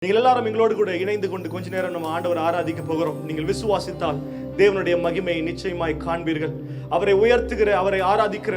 நீங்கள் எல்லாரும் எங்களோடு கூட இணைந்து கொண்டு கொஞ்ச நேரம் நம்ம ஆண்டவர் ஆராதிக்க போகிறோம். நீங்கள் விசுவாசித்தால் தேவனுடைய மகிமையை நிச்சயமாய் காண்பீர்கள். அவரை உயர்த்துகிற, அவரை ஆராதிக்கிற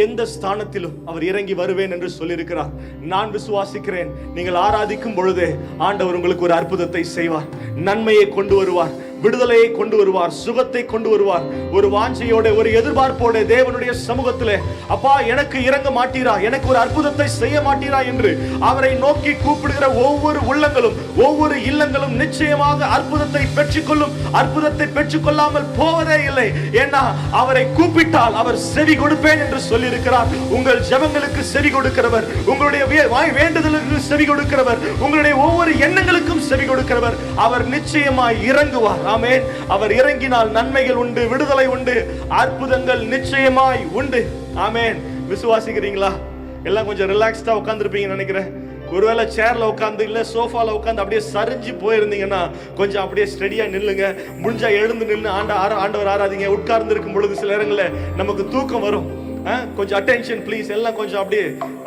எந்த ஸ்தானத்திலும் அவர் இறங்கி வருவேன் என்று சொல்லியிருக்கிறார். நான் விசுவாசிக்கிறேன். நீங்கள் ஆராதிக்கும் பொழுதே ஆண்டவர் உங்களுக்கு ஒரு அற்புதத்தை செய்வார், நன்மையை கொண்டு வருவார், விடுதலையை கொண்டு வருவார், சுகத்தை கொண்டு வருவார். ஒரு வாஞ்சையோட, ஒரு எதிர்பார்ப்போட தேவனுடைய சமூகத்திலே, அப்பா எனக்கு இறங்க மாட்டீரா, எனக்கு ஒரு அற்புதத்தை செய்ய மாட்டீரா என்று அவரை நோக்கி கூப்பிடுகிற ஒவ்வொரு உள்ளங்களும், ஒவ்வொரு இல்லங்களும் நிச்சயமாக அற்புதத்தை பெற்றுக்கொள்ளும். அற்புதத்தை பெற்றுக்கொள்ளாமல் போவதே இல்லை. ஏன்னா அவரை கூப்பிட்டால் அவர் செவி கொடுப்பேன் என்று சொல்லியிருக்கிறார். உங்கள் ஜெபங்களுக்கு செவி கொடுக்கிறவர், உங்களுடைய வேண்டுதலுக்கு செவி கொடுக்கிறவர், உங்களுடைய ஒவ்வொரு எண்ணங்களுக்கும் செவி கொடுக்கிறவர். அவர் நிச்சயமாய் இறங்குவார். ஆமென். அவர் இறங்கினால் நன்மைகள் உண்டு, விடுதலை உண்டு, அற்புதங்கள் நிச்சயமாய் உண்டு. ஆமென். விசுவாசிக்கிறீங்களா? எல்லாம் கொஞ்சம் ரிலாக்ஸ்டா உட்கார்ந்திருப்பீங்கன்னு நினைக்கிறேன். ஒருவேளை சேர்ல உட்காந்து இல்ல சோஃபால உட்காந்து அப்படியே சரிஞ்சு போயிருந்தீங்கன்னா கொஞ்சம் அப்படியே ஸ்டெடியா நில்லுங்க. முடிஞ்சா எழுந்து நின்று ஆண்டவர் ஆராதிங்க. உட்கார்ந்து இருக்கும் பொழுது சில இடங்கள்ல நமக்கு தூக்கம் வரும். கொஞ்சம் அட்டென்ஷன் ப்ளீஸ். எல்லாம் கொஞ்சம் அப்படியே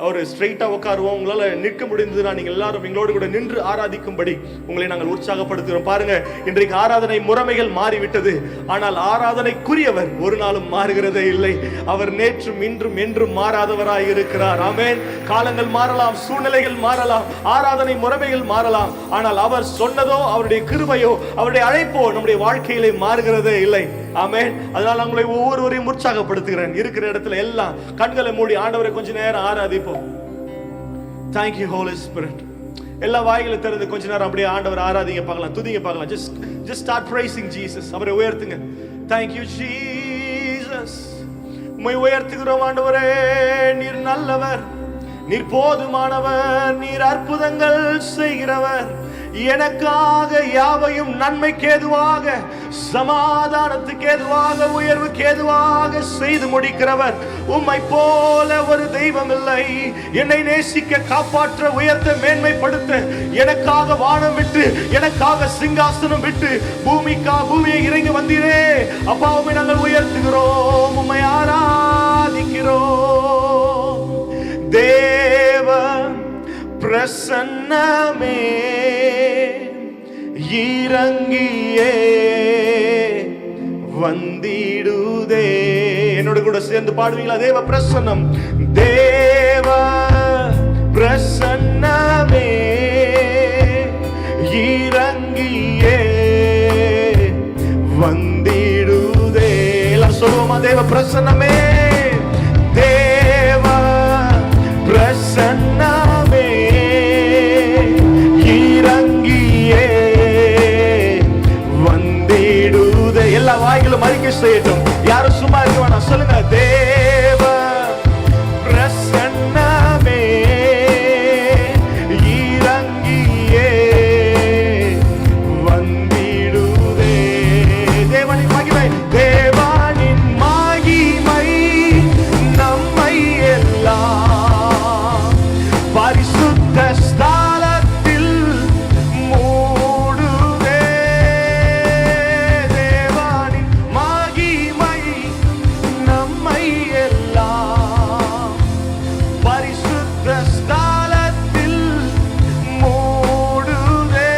ஒரு ஸ்ட்ரெயிட்டா உட்காருவோம். உங்களால நிற்க முடிந்ததுன்னா நீங்கள் எல்லாரும் எங்களோடு கூட நின்று ஆராதிக்கும்படி உங்களை நாங்கள் உற்சாகப்படுத்துகிறோம். பாருங்க, இன்றைக்கு ஆராதனை முறைமைகள் மாறிவிட்டது. ஆனால் ஆராதனைக்குரியவர் ஒரு நாளும் மாறுகிறதே இல்லை. அவர் நேற்றும் இன்றும் என்றும் மாறாதவராய் இருக்கிறார். ஆமென். காலங்கள் மாறலாம், சூழ்நிலைகள் மாறலாம், ஆராதனை முறைமைகள் மாறலாம். ஆனால் அவர் சொன்னதோ, அவருடைய கிருபையோ, அவருடைய அழைப்போ நம்முடைய வாழ்க்கையிலே மாறுகிறதே இல்லை. ஆமென். அதனால உங்களை ஒவ்வொருவரையும் உற்சாகப்படுத்துகிறேன். இருக்கிற இடத்துல எல்லாம் கண்களை மூடி ஆண்டவரை கொஞ்ச நேரம் ஆராதிப்போம். Thank you Holy Spirit. எல்லா வாய்களை திறந்து கொஞ்ச நேரம் அப்படியே ஆண்டவர் ஆராதிங்க பார்க்கலாம், துதிங்க பார்க்கலாம். Just start praising Jesus. அவரை உயர்த்துங்க. Thank you Jesus. உம்மை உயர்த்துகிறோம் ஆண்டவரே. நீர் நல்லவர், நீர் போதுமானவர், நீர் அற்புதங்கள் செய்கிறவர். எனக்காக யாவையும் நன்மைக்கு ஏதுவாக, சமாதானத்துக்கு ஏதுவாக, உயர்வுக்கு ஏதுவாக செய்து முடிக்கிறவர். உம்மை போல ஒரு தெய்வம் இல்லை. என்னை நேசிக்க, காப்பாற்ற, உயர்த்த, மேன்மைப்படுத்த எனக்காக வானம் விட்டு, எனக்காக சிங்காசனம் விட்டு பூமியை இறங்கி வந்தீரே. அப்பா, உம்மை நாங்கள் உயர்த்துகிறோம், உம்மை ஆராதிக்கிறோம். தேவ பிரசன்னமே இறங்கியே வந்திடுதே. என்னோட கூட சேர்ந்து பாடுவீங்களா? தேவ பிரசன்னம், தேவ பிரசன்னமே இறங்கியே வந்திடுதே. எல்லாம் சொல்லுவோமா? தேவ பிரசன்னமே, தேவ பிரசன்னமே இறங்கியே வந்திடுதே. எல்லா வாய்களும் அறிக்கை செய்யட்டும். யாரும் சும்மா இருக்க வேணாம். சொல்லுங்க, தேவ பிரசன்னமே இறங்கியே வந்திடுதே. தேவனின் மகிமை, தேவனின் மகிமை நம்மை எல்லாம் பரிசுத்த ஸ்தலத்தில் மூடுதே. தேவனின் மகிமை நம்மை எல்லாம் பரிசுத்த ஸ்தலத்தில் மூடுதே.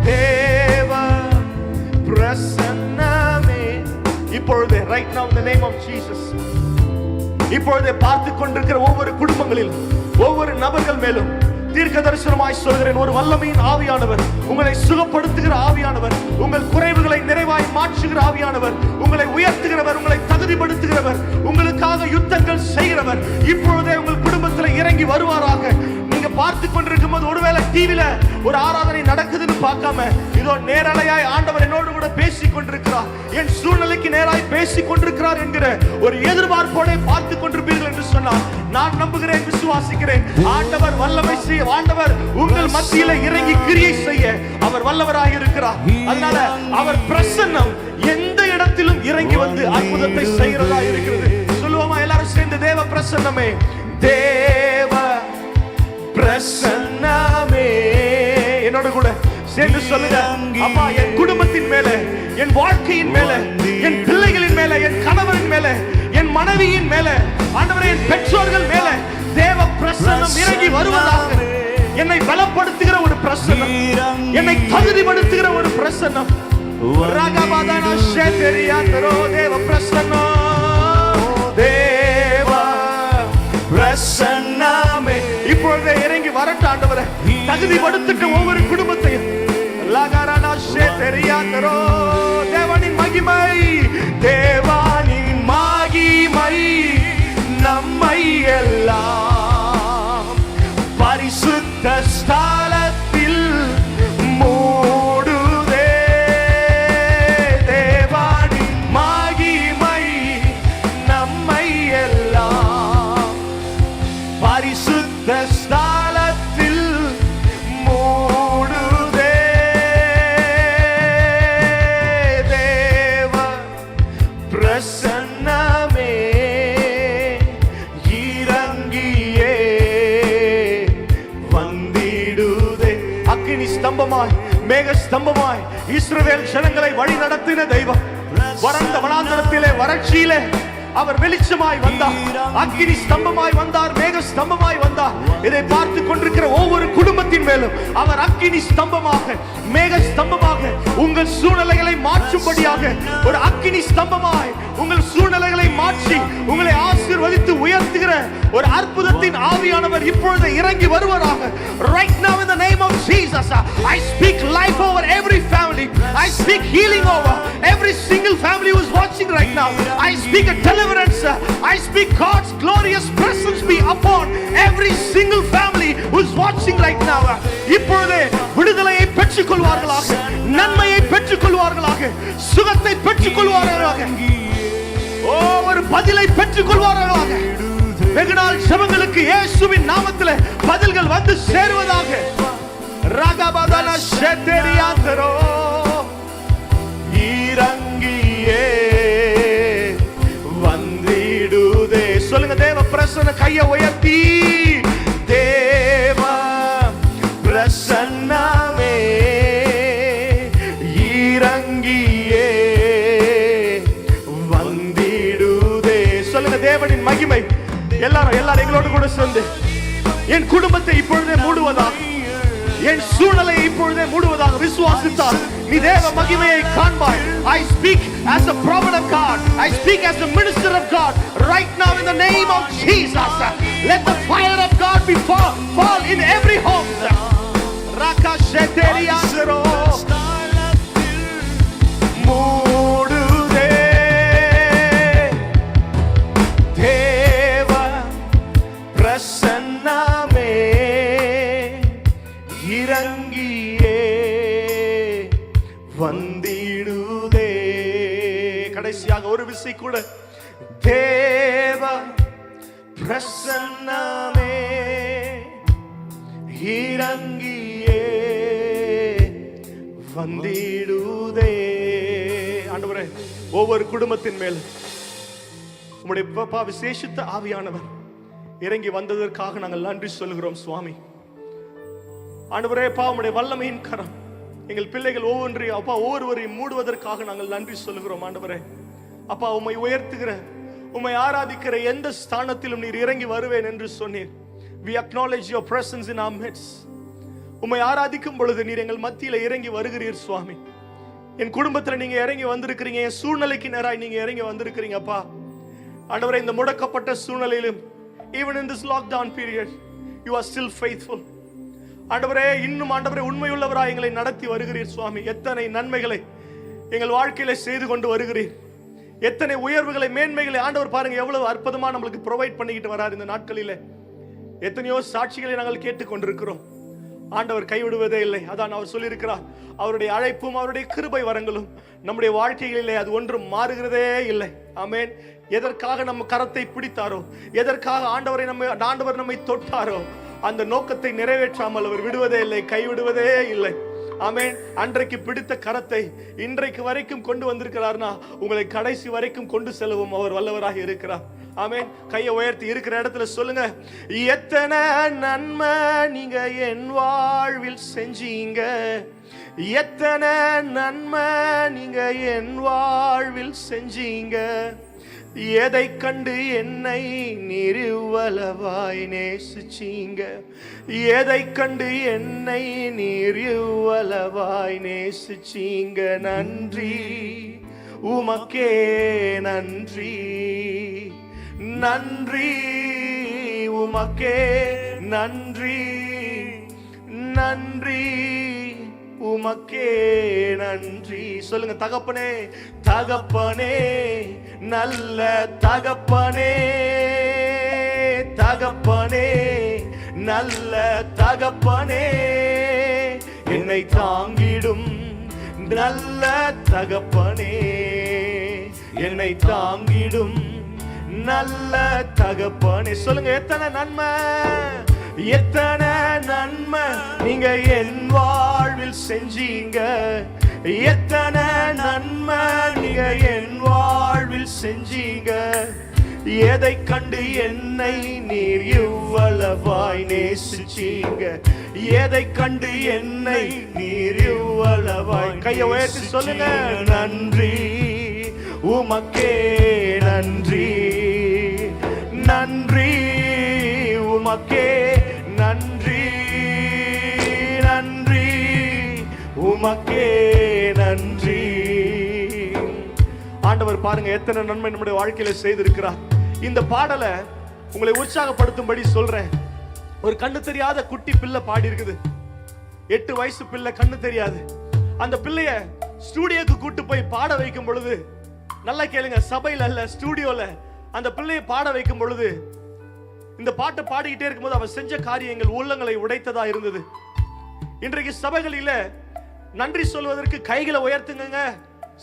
தேவ பிரசன்னமே. இப்பொழுது right now in the name of Jesus, இப்பொழுதே பார்த்து கொண்டிருக்கிற ஒவ்வொரு குடும்பங்களிலும், ஒவ்வொரு நபர்கள் மேலும் தீர்க்க தரிசனமாய் சொல்கிறேன். ஒரு வல்லமையின் ஆவியானவர், உங்களை சுகப்படுத்துகிற ஆவியானவர், உங்கள் குறைவுகளை நிறைவாய் மாற்றுகிற ஆவியானவர், உங்களை உயர்த்துகிறவர், உங்களை தகுதிப்படுத்துகிறவர், உங்களுக்காக யுத்தங்கள் செய்கிறவர் இப்பொழுதே உங்கள் குடும்பத்தில் இறங்கி வருவாராக. நீங்க பார்த்து கொண்டிருக்கும் போது ஒருவேளை டிவில ஒரு ஆராதனை நடக்குதுன்னு பார்க்காம, இதோ நேரலையாய் ஆண்டவர் என்னோடு கூட பேசிக் கொண்டிருக்கிறார், என் சூழ்நிலைக்கு நேராய் பேசிக் கொண்டிருக்கிறார் என்கிற ஒரு எதிர்பார்ப்போட பார்த்து கொண்டிருப்பீர்கள் என்று சொன்னார். நான் நம்புகிறேன், விசுவாசிக்கிறேன். ஆண்டவர் வல்லமை செய்ய, ஆண்டவர் உங்கள் மத்தியில இறங்கி கிரியை செய்ய அவர் வல்லவராக இருக்கிறார். அதனால அவர் பிரசன்னம் எந்த இடத்திலும் இறங்கி வந்து அற்புதத்தை செய்கிறதா இருக்கிறது. சொல்லுவோமா எல்லாரும் சேர்ந்து? தேவ பிரசன்னமே, தேவ பிரசன்னமே. என்னோட கூட சேர்ந்து சொல்லுங்க. அப்பா, என் குடும்பத்தின் மேல, என் வாழ்க்கையின் மேல, என் பிள்ளைகளின் மேல, என் கணவரின் மேல, என் மனைவியின் மேல, ஆண்டவரே என் பெற்றோர்கள் மேல தேவ பிரசன்னம் இறங்கி வருவதாக. என்னை பலப்படுத்துகிற ஒரு பிரசன்னம், என்னை தகுதிப்படுத்துகிற ஒரு பிரசன்னம். ரகபதன ஷேதரியாந்தரோ தேவ பிரசன்னம், தேவ பிரசன்னமே இப்பொழுதே இறங்கி வரட்டும் ஆண்டவரே. தகுதிப்படுத்திட்டு ஒவ்வொரு குடும்பத்தையும் லகரன ஷேதரியாந்தரோ தேவனின் மகிமை, தேவனின் மகிமை நம்மை எல்லாம் பரிசுத்த ஸ்தலத்தில் மூடுதே. தேவனின் மகிமை நம்மை எல்லாம் பரிசுத்த ஸ்தலத்தில் மூடுதே. தேவ பிரசன்னமே இறங்கியே வந்திடுதே. அக்கினி ஸ்தம்பமாய் மேக ஸ்தம்பமாய் இஸ்ரவேல் ஜனங்களை வழி நடத்தின தெய்வம். வறண்ட வனாந்தரத்திலே வறட்சியிலே அவர் வெளிச்சமாய் வந்தார், அக்கினி ஸ்தம்பமாய் வந்தார், மேக ஸ்தம்பமாய் வந்தார். இதை பார்த்து கொண்டிருக்கிற ஒவ்வொரு குடும்பத்தின் மேலும் அவர் அக்கினி ஸ்தம்பமாக மேக ஸ்தம்பமாக உங்கள் சூழ்நிலைகளை மாற்றும்படியாக ஒரு அக்கினி ஸ்தம்பமாய் உங்கள் சூழ்நிலைகளை மாற்றி உங்களை ஆசீர்வதித்து உயர்த்துகிற ஒரு அற்புதத்தின் ஆவியானவர் இப்பொழுது இறங்கி வருவதாக. Right now in the name of Jesus, I speak life over every family. I speak healing over every single family who is watching right now. I speak a deliverance. I speak God's glorious presence be upon every single family who is watching right now. இப்பொழுது விடுதலையை பெற்றுக் கொள்வார்களாக, நன்மையை பெற்றுக் கொள்வார்களாக, சுகத்தை பெற்றுக் கொள்வார்களாக, ஒரு பதிலை பெற்றுக் கொள்வார்களாக. வெகுநாள் ஜெபங்களுக்கு இயேசுவின் நாமத்திலே பதில்கள் வந்து சேருவதாக. ரகபதன ஷேதரியாந்தரோ இறங்கியே வந்திடுதே. சொல்லுங்க, தேவ பிரசன்ன கையை உயர்த்தி, தேவ பிரசன்னமே இறங்கியே வந்திடுதே. சொல்லுங்க, தேவனின் மகிமை எல்லாரும் எங்களோடு கூட சேர்ந்து என் குடும்பத்தை இப்பொழுதே மூடுவதாக, என் சூழ்நிலையை இப்பொழுதே மூடுவதாக விசுவாசித்தால் நீ தேவ மகிமையை காண்பாய். I speak as a prophet of God. I speak as a minister of God right now in the name of Jesus. Let the fire of God be fall in every home. Rakasheteriandro மூடுதே. தேவ பிரசன்னமே இறங்கியே வந்திடுதே. கடைசியாக ஒரு விசை கூட, தேவ பிரசன்னமே இறங்கியே வந்திடுதே. ஆண்டவரே, ஒவ்வொரு குடும்பத்தின் மேல் உம்முடைய விசேஷித்த ஆவியானவர் இறங்கி வந்ததற்காக நாங்கள் நன்றி சொல்கிறோம் சுவாமி. ஆண்டவரே, உம்முடைய வல்லமையின் கரம் எங்கள் பிள்ளைகள் ஒவ்வொருவரையும் மூடுவதற்காக நாங்கள் நன்றி சொல்கிறோம். ஆண்டவரே அப்பா, உம்மை உயர்த்துகிற உம்மை ஆராதிக்கிற எந்த ஸ்தானத்திலும் நீர் இறங்கி வருவேன் என்று சொன்னீர். We acknowledge your presence in our midst. உம்மை ஆராதிக்கும் பொழுது நீர் எங்கள் மத்தியில இறங்கி வருகிறீர் சுவாமி. என் குடும்பத்துல நீங்க இறங்கி வந்திருக்கிறீங்க, என் சூழ்நிலைக்கு நேராய் நீங்க இறங்கி வந்திருக்கிறீங்க அப்பா. ஆண்டவரே, இந்த முடக்கப்பட்ட சூழ்நிலையிலும் even in this lockdown period you are still faithful. ஆண்டவரே, இன்னும் ஆண்டவரே உண்மையுள்ளவராய் எங்களை நடத்தி வருகிறீர் சுவாமி. எத்தனை நன்மைகளை எங்கள் வாழ்க்கையில செய்து கொண்டு வருகிறீர், எத்தனை உயர்வுகளை மேன்மைகளை ஆண்டவர் பாருங்க எவ்வளவு அற்புதமா நம்மளுக்கு ப்ரொவைட் பண்ணிக்கிட்டு வரார். இந்த நாட்களிலே எத்தனையோ சாட்சிகளை நாங்கள் கேட்டுக்கொண்டிருக்கிறோம். ஆண்டவர் கைவிடுவதே இல்லை. அதான் அவர் சொல்லியிருக்கிறார், அவருடைய அழைப்பும் அவருடைய கிருபை வரங்களும் நம்முடைய வாழ்க்கைகளிலே அது ஒன்றும் மாறுகிறதே இல்லை. ஆமென். எதற்காக நம்ம கரத்தை பிடித்தாரோ, எதற்காக ஆண்டவர் நம்மை தொட்டாரோ, அந்த நோக்கத்தை நிறைவேற்றாமல் அவர் விடுவதே இல்லை, கைவிடுவதே இல்லை. ஆமென். அன்றைக்கு பிடித்த கரத்தை இன்றைக்கு வரைக்கும் கொண்டு வந்திருக்கிறார்னா உங்களை கடைசி வரைக்கும் கொண்டு செல்லவும் அவர் வல்லவராக இருக்கிறார். ஆமென். கையை உயர்த்தி இருக்கிற இடத்துல சொல்லுங்க, எத்தனை நன்மை நீங்க என் வாழ்வில் செஞ்சீங்க, எத்தனை நன்மை நீங்க என் வாழ்வில் செஞ்சீங்க, எதை கண்டு என்னை நீர் இவ்வளவாய் நேசிச்சீங்க? எதை கண்டு என்னை நீர் இவ்வளவாய் நேசிச்சீங்க? நன்றி உமக்கே நன்றி, நன்றி உமக்கே நன்றி, நன்றி உமக்கே நன்றி. சொல்லுங்க, தகப்பனே தகப்பனே நல்ல தகப்பனே, தகப்பனே நல்ல தகப்பனே, என்னை தாங்கிடும் நல்ல தகப்பனே, என்னை தாங்கிடும் நல்ல தகப்பனே. சொல்லுங்க, எத்தனை நன்மை, எத்தனை நன்மை நீங்க என் வாழ்வில் செஞ்சீங்க, எத்தனை நன்மை நீங்க என் வாழ்வில் செஞ்சீங்க. எதை கண்டு என்னை நீர் இவ்வளவாய் நேசிச்சீங்க? எதை கண்டு என்னை நீர் இவ்வளவாய், கையை உயர்த்தி சொல்லுங்க, நன்றி உமக்கே நன்றி, நன்றி உமக்கே நன்றி, நன்றி உமக்கே நன்றி. ஆண்டவர் பாருங்க எத்தனை நன்மை நம்முடைய வாழ்க்கையில செய்திருக்கிறார். இந்த பாடலை உங்களை உற்சாகப்படுத்தும்படி சொல்றேன். ஒரு கண்ணு தெரியாத குட்டி பிள்ளை பாடி இருக்குது. 8 வயசு பிள்ளை, கண்ணு தெரியாது. அந்த பிள்ளைய ஸ்டூடியோக்கு கூட்டு போய் பாட வைக்கும் பொழுது, நல்லா கேளுங்க, சபையில அல்ல ஸ்டூடியோல அந்த பிள்ளையை பாட வைக்கும் பொழுது, இந்த பாட்டை பாடிக்கிட்டே இருக்கும்போது அவர் செஞ்ச காரியங்கள் உள்ளங்களை உடைத்ததா இருந்தது. இன்றைக்கு சபைகளில நன்றி சொல்வதற்கு கைகளை உயர்த்துங்க,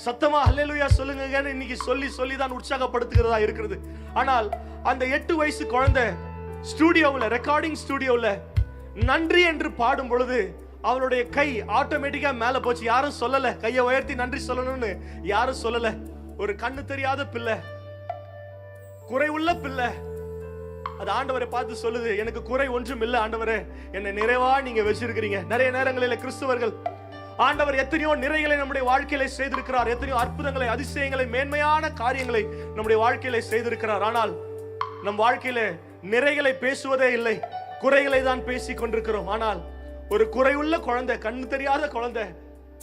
சத்தமா ஹல்லேலூயா சொல்லுங்க, இன்னைக்கு சொல்லி தான் உற்சாகப்படுத்துகிறதா இருக்கிறது. ஆனால் அந்த 8 வயசு குழந்தை ஸ்டூடியோவில், ரெக்கார்டிங் ஸ்டூடியோவில் நன்றி என்று பாடும் பொழுது அவளுடைய கை ஆட்டோமேட்டிக்கா மேல போச்சு. யாரும் சொல்லல கையை உயர்த்தி நன்றி சொல்லணும்னு, யாரும் சொல்லல. ஒரு கண்ணு தெரியாத பிள்ளை, குறைவுள்ள பிள்ளை, அது ஆண்டவரை பார்த்து சொல்லுது, எனக்கு குறை ஒன்றும் இல்லை ஆண்டவரே, என்னை நிறைவா நீங்க வச்சிருக்கிறீங்க. நிறைய நேரங்களில் கிறிஸ்தவர்கள் ஆண்டவர் எத்தனையோ நிறைகளை நம்முடைய வாழ்க்கையில செய்திருக்கிறார், எத்தனையோ அற்புதங்களை, அதிசயங்களை, மேன்மையான காரியங்களை நம்முடைய வாழ்க்கையில செய்திருக்கிறார். ஆனால் நம் வாழ்க்கையில நிறைகளை பேசுவதே இல்லை, குறைகளை தான் பேசி கொண்டிருக்கிறோம். ஆனால் ஒரு குறையுள்ள குழந்தை, கண்ணு தெரியாத குழந்தை,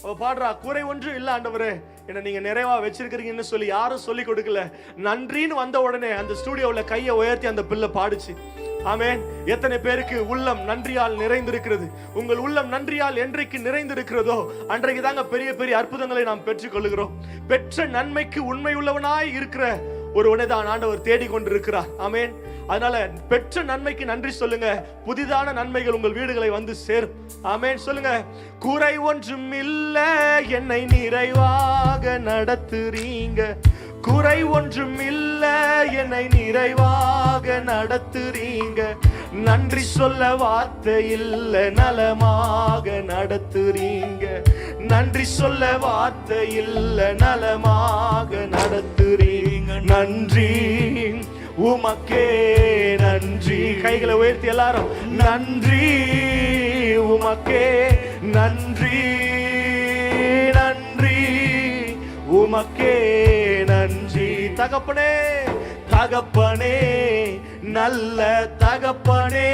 அவ பாடுறா, குறை ஒன்றும் இல்ல ஆண்டவரே, என்ன நீங்க நிறைவா வச்சிருக்கிறீங்கன்னு சொல்லி யாரும் சொல்லி கொடுக்கல. நன்றின்னு வந்த உடனே அந்த ஸ்டூடியோல கையை உயர்த்தி அந்த பிள்ளை பாடுச்சு. ஆமென். எத்தனை பேருக்கு உள்ளம் நன்றியால் நிறைந்திருக்கிறது? உங்கள் உள்ளம் நன்றியால் என்றைக்கு நிறைந்திருக்கிறதோ அன்றைக்கு தாங்க பெரிய பெரிய அற்புதங்களை நாம் பெற்றுக் கொள்கிறோம். பெற்ற நன்மைக்கு உண்மை உள்ளவனாய் இருக்கிற ஒருவனை தான் ஆண்டவர் தேடி கொண்டிருக்கிறார். ஆமென். அதனால பெற்ற நன்மைக்கு நன்றி சொல்லுங்க, புதிதான நன்மைகள் உங்கள் வீடுகளை வந்து சேரும். ஆமென். சொல்லுங்க, குறை ஒன்றும் இல்ல என்னை நிறைவாக நடத்துறீங்க, குறை ஒன்றும் இல்ல என்னை நிறைவாக நடத்துறீங்க, நன்றி சொல்ல வார்த்தை இல்ல நலமாக நடத்துறீங்க, நன்றி சொல்ல வார்த்தை இல்ல நலமாக நடத்துறீங்க, நன்றி உமக்கே நன்றி. கைகளை உயர்த்தி எல்லாரும், நன்றி உமக்கே நன்றி, நன்றி உமக்கே நன்றி. தகப்பனே தகப்பனே நல்ல தகப்பனே,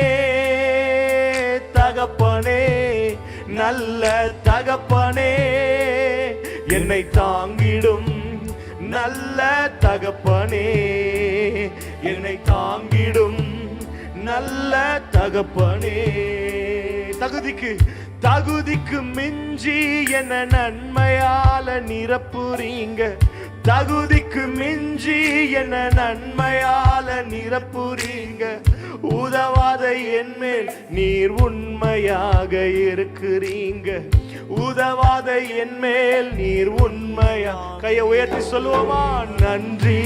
தகப்பனே நல்ல தகப்பனே, என்னை தாங்கிடும் நல்ல தகப்பனே, என்னை தாங்கிடும் நல்ல தகப்பனே. தகுதிக்கு மிஞ்சி என்ன நன்மையால நிரப்புறீங்க, தகுதிக்கு மிஞ்சி என்ன நன்மையால நிரப்புறீங்க, உதவாத என் மேல் நீர் உண்மையாக இருக்கிறீங்க, உதவாத என் மேல் நீர் உண்மையா. கையை உயர்த்தி சொல்லுவோமா, நன்றி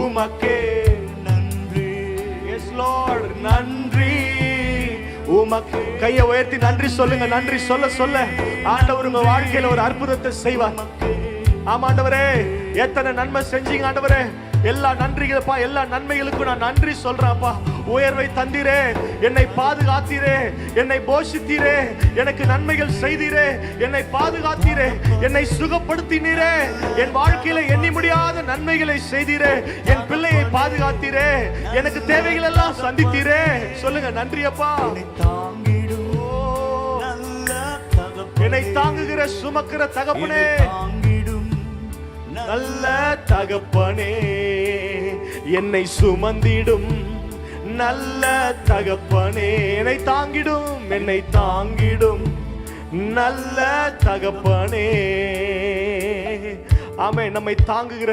உமக்கே நன்றி. எஸ் லார்ட், நன்றி உமக்கு. கையை உயர்த்தி நன்றி சொல்லுங்க. நன்றி சொல்ல சொல்ல ஆண்டவர் உங்க வாழ்க்கையில ஒரு அற்புதத்தை செய்வார். ஆமா ஆண்டவரே, எத்தனை நன்மை செஞ்சீங்க ஆண்டவரே. எல்லா நன்றிகளப்பா, எல்லா நன்மைகளுக்கும் நான் நன்றி சொல்றேன்ப்பா. உயர்வை தந்தீரே, என்னை பாதுகாத்தீரே, என்னை போஷித்தீரே, எனக்கு நன்மைகள் செய்தீரே, என்னை பாதுகாத்தீரே, என்னை சுகப்படுத்தினீரே, என் வாழ்க்கையில எண்ணி முடியாத நன்மைகளை செய்தீரே, என் பிள்ளையை பாதுகாத்தீரே, எனக்கு தேவைகள் எல்லாம் சந்தித்தீரே. சொல்லுங்க, நன்றி அப்பா. என்னை தாங்குகிற சுமக்கிற தகப்பனே, நல்ல தகப்பனே, என்னை சுமந்திடும் நல்ல தகப்பனே, என்னை தாங்கிடும், என்னை தாங்கிடும் நல்ல தகப்பனே. ஆமே, நம்மை தாங்குகிற,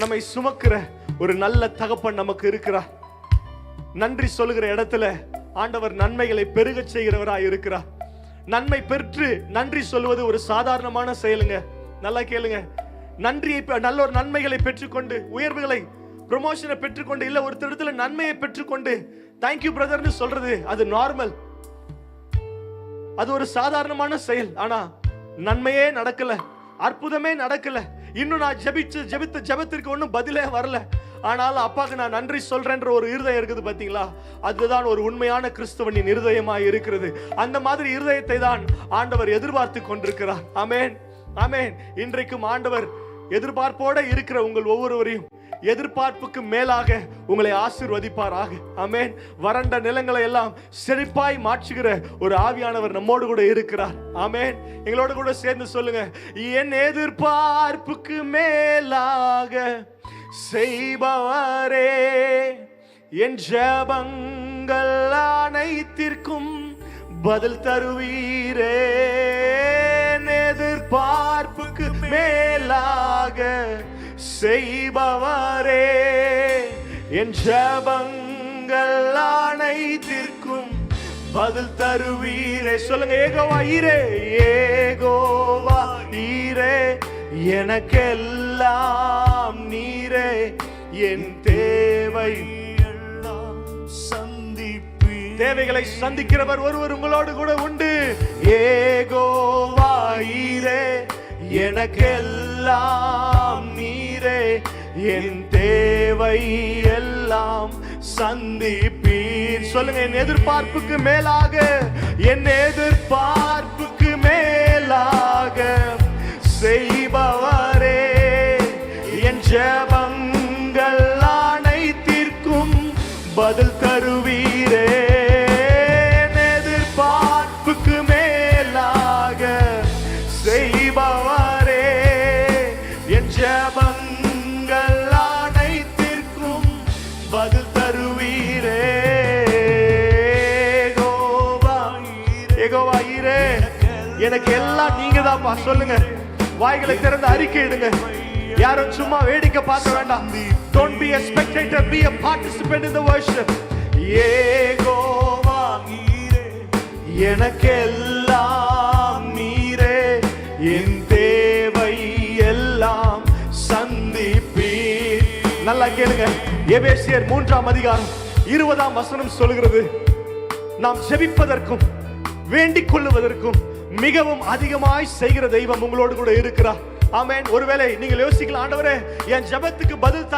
நம்மை சுமக்கிற ஒரு நல்ல தகப்பன் நமக்கு இருக்கிறார். நன்றி சொல்லுகிற இடத்துல ஆண்டவர் நன்மைகளை பெருக செய்கிறவராய் இருக்கிறார். நன்மை பெற்று நன்றி சொல்வது ஒரு சாதாரணமான செயலுங்க. நல்லா கேளுங்க. நன்றியை, நல்ல ஒரு நன்மைகளை பெற்றுக்கொண்டு, உயர்வுகளை, ப்ரமோஷனை பெற்றுக்கொண்டு, இல்ல ஒரு இடத்துல நன்மையை பெற்றுக்கொண்டு தேங்க்யூ பிரதர்னு சொல்றது அது நார்மல், அது ஒரு சாதாரணமான செயல். ஆனா நன்மையே நடக்கல, அற்புதமே நடக்கல, இன்னும் நான் ஜெபித்த ஜெபத்திற்கு ஒன்னும் பதிலே வரல, ஆனாலும் அப்பாக்கு நான் நன்றி சொல்றேன்ற ஒரு இருதயம் இருக்குது பாத்தீங்களா, அதுதான் ஒரு உண்மையான கிறிஸ்தவனின் இருதயமாய் இருக்கிறது. அந்த மாதிரி இருதயத்தை தான் ஆண்டவர் எதிர்பார்த்து கொண்டிருக்கிறார். ஆமென், ஆமென். இன்றைக்கும் ஆண்டவர் எதிர்பார்ப்போட இருக்கிற உங்கள் ஒவ்வொருவரையும் எதிர்பார்ப்புக்கு மேலாக உங்களை ஆசீர்வதிப்பாராக. ஆமென். வறண்ட நிலங்களை எல்லாம் செழிப்பாய் மாற்றுகிற ஒரு ஆவியானவர் நம்மோடு கூட இருக்கிறார். ஆமென். எங்களோடு கூட சேர்ந்து சொல்லுங்க, என் எதிர்பார்ப்புக்கு மேலாக செய்பவரே, என் ஜெபங்கள் அனைத்திற்கும் பதில் தருவீரே, எதிர்பார்ப்புக்கு மேலாக செய்பவரே, என் ஜெபங்கள் அனைத்திற்கும் பதில் தருவீரே. சொல்லுங்க, ஏகோவா ஈரே, ஏகோவா ஈரே, எனக்கெல்லாம் நீரே, என் தேவை எல்லாம் சந்திப்பீ. தேவைகளை சந்திக்கிறவர் ஒருவர் உங்களோடு கூட உண்டு. ஏகோவா ஈரே, எனக்கெல்லாம் நீரே, என் தேவை எல்லாம் சந்திப்பீர். சொல்லுங்க, என் எதிர்பார்ப்புக்கு மேலாக, என் எதிர்பார்ப்புக்கு மேலாக செய்பவரே, என் ஜெபங்கள் அனைத்திற்கும் பதில் தருவீரே, எதிர்பார்ப்புக்கு மேலாக செய்பவரே, என் ஜெபங்கள் அனைத்திற்கும் பதில் தருவீரே. யெகோவா ஈரே, எனக்கு எல்லாம் நீங்க தான்ப்பா. சொல்லுங்க, வாய்களை திறந்து அறிக்கையிடுங்க. யாரும் சும்மா வேடிக்கை பார்க்க வேண்டாம். Don't be a spectator, be a participant in the worship. Jehovah ஈரே, எனக்கெல்லாம் நீரே, என் தேவை எல்லாம் சந்திப்பீர். நல்லா கேளுங்க. எபேசியர் 3:20 சொல்கிறது, நாம் ஜெபிப்பதற்கும் வேண்டிக் கொள்ளுவதற்கும் மிகவும் அதிகமாய் செய்கிற தெய்வம் உங்களோடு கூட இருக்கிறார். ஆமென். ஒருவேளை நீங்கள் யோசிக்கலாம், ஆண்டவரே என் ஜெபத்துக்கு பதில்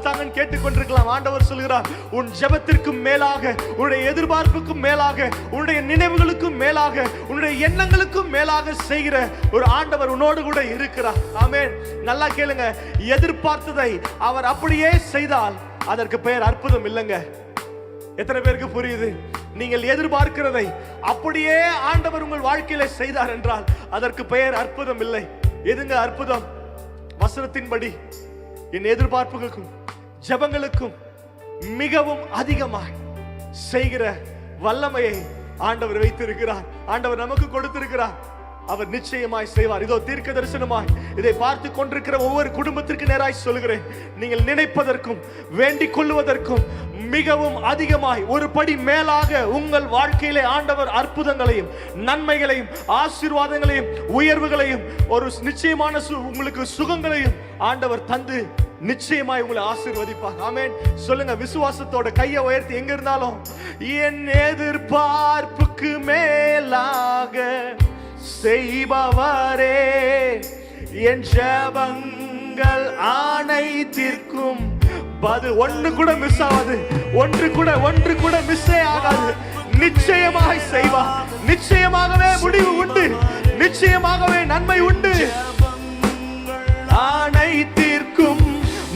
தாங்கன்னு கேட்டுக்கொண்டிருக்கலாம். ஆண்டவர் சொல்கிறார், உன் ஜெபத்திற்கும் மேலாக, உன்னுடைய எதிர்பார்ப்புக்கும் மேலாக, உன்னுடைய நினைவுகளுக்கும் மேலாக, உன்னுடைய எண்ணங்களுக்கும் மேலாக செய்கிற ஒரு ஆண்டவர் உன்னோடு கூட இருக்கிறார். ஆமென். நல்லா கேளுங்க. எதிர்பார்த்ததை அவர் அப்படியே செய்தால் அதற்கு பெயர் அற்புதம் இல்லைங்க. எத்தனை பேருக்கு புரியுது? நீங்கள் எதிர்பார்க்கிறதை அப்படியே ஆண்டவர் உங்கள் வாழ்க்கையில செய்தார் என்றால் அதற்கு பெயர் அற்புதம் இல்லை. எதுங்க அற்புதம்? வசனத்தின்படி என் எதிர்பார்ப்புகளுக்கும் ஜெபங்களுக்கும் மிகவும் அதிகமாய் செய்கிற வல்லமையை ஆண்டவர் வைத்திருக்கிறார். ஆண்டவர் நமக்கு கொடுத்திருக்கிறார். அவர் நிச்சயமாய் செய்வார். இதோ தீர்க்க தரிசனமாய் இதை பார்த்து கொண்டிருக்கிற ஒவ்வொரு குடும்பத்திற்கு நேராய் சொல்கிறேன், நீங்கள் நினைப்பதற்கும் வேண்டிக் கொள்வதற்கும் மிகவும் அதிகமாய் ஒரு படி மேலாக உங்கள் வாழ்க்கையிலே ஆண்டவர் அற்புதங்களையும் நன்மைகளையும் ஆசீர்வாதங்களையும் உயர்வுகளையும் ஒரு நிச்சயமான உங்களுக்கு சுகங்களையும் ஆண்டவர் தந்து நிச்சயமாய் உங்களை ஆசீர்வதிப்பார். ஆமென். சொல்லுங்க, விசுவாசத்தோட கையை உயர்த்தி எங்க இருந்தாலும், என் எதிர்பார்ப்புக்கு மேலாக செய்பவரே, என் ஜெபங்கள் அனைத்திற்கும் ஒன்று கூட மிஸ் ஆகாது. ஒன்று கூட மிஸ்ஸே ஆகாது. நிச்சயமாக செய்வா. நிச்சயமாகவே முடிவு உண்டு. நிச்சயமாகவே நன்மை உண்டு. ஆணை தீர்க்கும்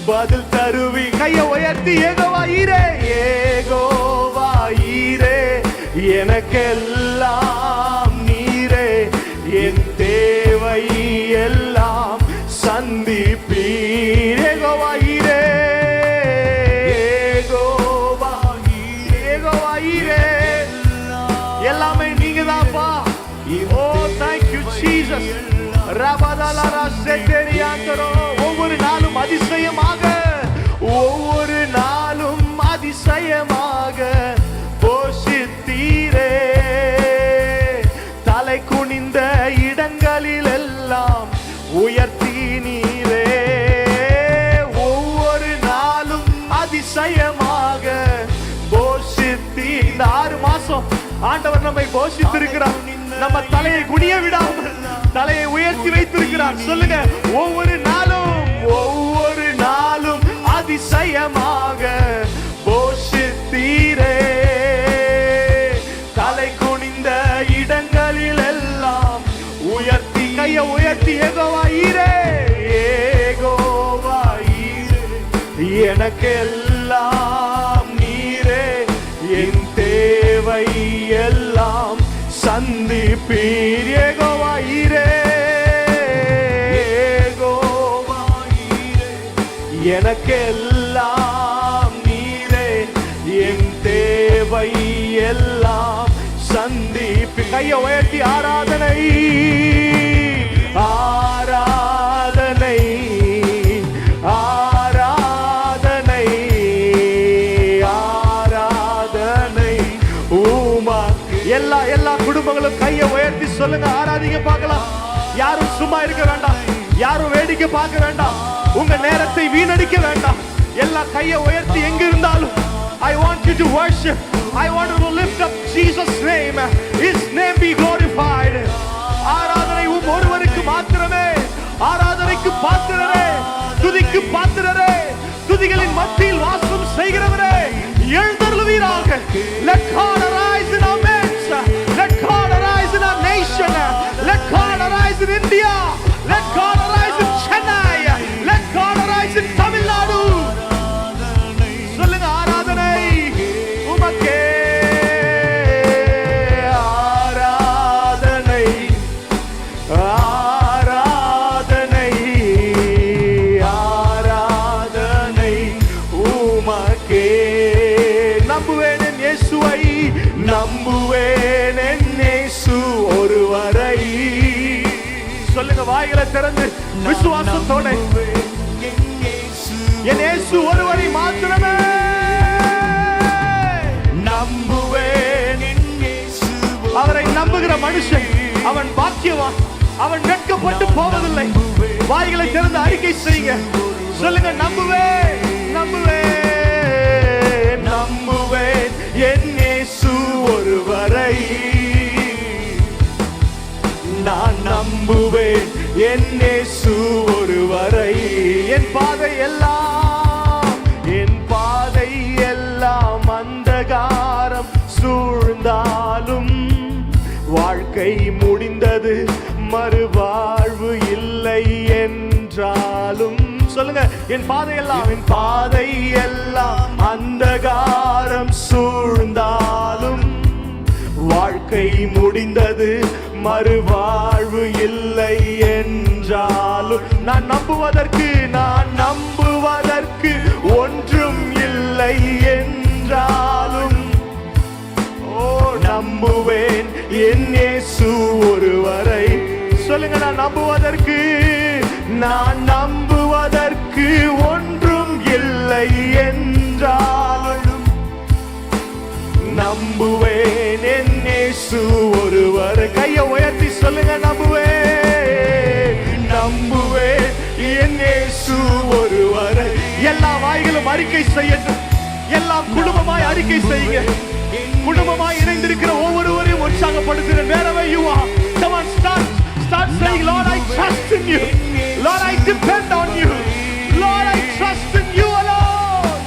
பதில் தருவி. கையை உயர்த்தி யெகோவா ஈரே, யெகோவா ஈரே, எனக்கெல்லாம் நீரே, என் தேவை எல்லாம் சந்திப்பீர். யெகோவா ஈரே, யெகோவா ஈரே, யெகோவா ஈரே, எல்லாமே நீங்க தான்ப்பா. Oh thank you Jesus. ரபதலரா செட்டரியாந்தரோ. ஒவ்வொரு நாளும் அதிசயமாக, ஒவ்வொரு நாளும் அதிசயமாக போஷித்தீரே. தலை குனிந்த இடங்களில் எல்லாம் உயர்த்தி நீரே. ஒவ்வொரு நாளும் அதிசயமாக போஷித்தி. இந்த 6 மாசம் ஆண்டவர் நம்மை போஷித்திருக்கிறார். நம்ம தலையை குனிய விடாமல் தலையை உயர்த்தி வைத்திருக்கிறார். சொல்லுங்க, ஒவ்வொரு நாளும் அதிசயமாக போஷித்தீரே. தலை குனிந்த இடங்களில் எல்லாம் உயர்த்தி. கையை உயர்த்தி யெகோவா ஈரே, யெகோவா ஈரே, எனக்கெல்லாம் நீரே, என் தேவை எல்லாம் சந்திப்பீர். யெகோவா ஈரே, யெகோவா ஈரே, எனக்கெல்லாம் நீரே, என் தேவை எல்லாம் சந்திப்பீர். கையை உயர்த்தி ஆராதனை, ஆராதனை, ஆராதனை, ஆராதனை உமக்கு. எல்லா குடும்பங்களும் கையை உயர்த்தி சொல்லுங்க, ஆராதிக்க பார்க்கலாம். யாரும் சும்மா இருக்க வேண்டாம். யாரும் வேடிக்கை பார்க்க வேண்டாம். உங்க நேரத்தை வீணடிக்க வேண்டாம். எல்லா கையை உயர்த்தி எங்க இருந்தாலும் I want you to worship. I want you to lift up Jesus name. His name be glorified. ஆராதனை ஒருவருக்கு மாத்திரமே. ஆராதனைக்கு பாத்திரரே, துதிக்கு பாத்திரரே, துதிகளின் மத்தியில் வாசம் செய்கிறவரே, எழுந்தருளுவீராக. Let God arise in our midst. Let God arise in our nation. Let God arise in India. Let God arise in Chennai. Let God arise in Tamil Nadu. சொல்லுங்க, ஆராதனை உமக்கே. ஆராதனை, ஆராதனை, ஆராதனை உமக்கே. நம்புவேன் என் இயேசுவை, நம்புவேன் என் இயேசு ஒருவரை. சொல்லுங்க, வாய்களை திறந்து விசுவாசத்தோட, என் இயேசு ஒருவரை மாத்திரமே நம்புவேன். அவரை நம்புகிற மனுஷன் அவன் பாக்கியவான். அவன் வெட்கப்பட்டு போவதில்லை. வாய்களை திறந்து அறிக்கை செய்யுங்க. சொல்லுங்க, நம்புவேன், நம்புவேன், நம்புவேன் என் இயேசு ஒருவரை. நான் நம்புவேன் என் இயேசு ஒருவரை. என் பாதை எல்லாம் அந்தகாரம் சூழ்ந்தாலும், வாழ்க்கை முடிந்தது மறுவாழ்வு இல்லை என்றாலும். சொல்லுங்க, என் பாதை எல்லாம் அந்தகாரம் சூழ்ந்தாலும், வாழ்க்கை முடிந்தது மறுவாழ்வு இல்லை என்றாலும், நான் நம்புவதற்கு ஒன்றும் இல்லை என்றாலும், ஓ நம்புவேன் என் இயேசு ஒருவரை. சொல்லுங்க, நான் நம்புவதற்கு ஒன்றும் இல்லை என்றாலும், நம்புவேன் என் இயேசு ஒருவரை. கையை உயர்த்தி சொல்லுங்க, நம்புவேன் என் இயேசு ஒருவரை. எல்லா வாய்களும் அறிக்கை செய்யட்டும். எல்லாம் குடும்பமாய் அறிக்கை செய்யுங்க. குடும்பமாய் இணைந்திருக்கிற ஒவ்வொருவரையும் உற்சாகப்படுத்துகிறேன். wherever you are, come on, start saying, Lord, I trust in you. Lord, I depend on you. Lord, I trust in you alone.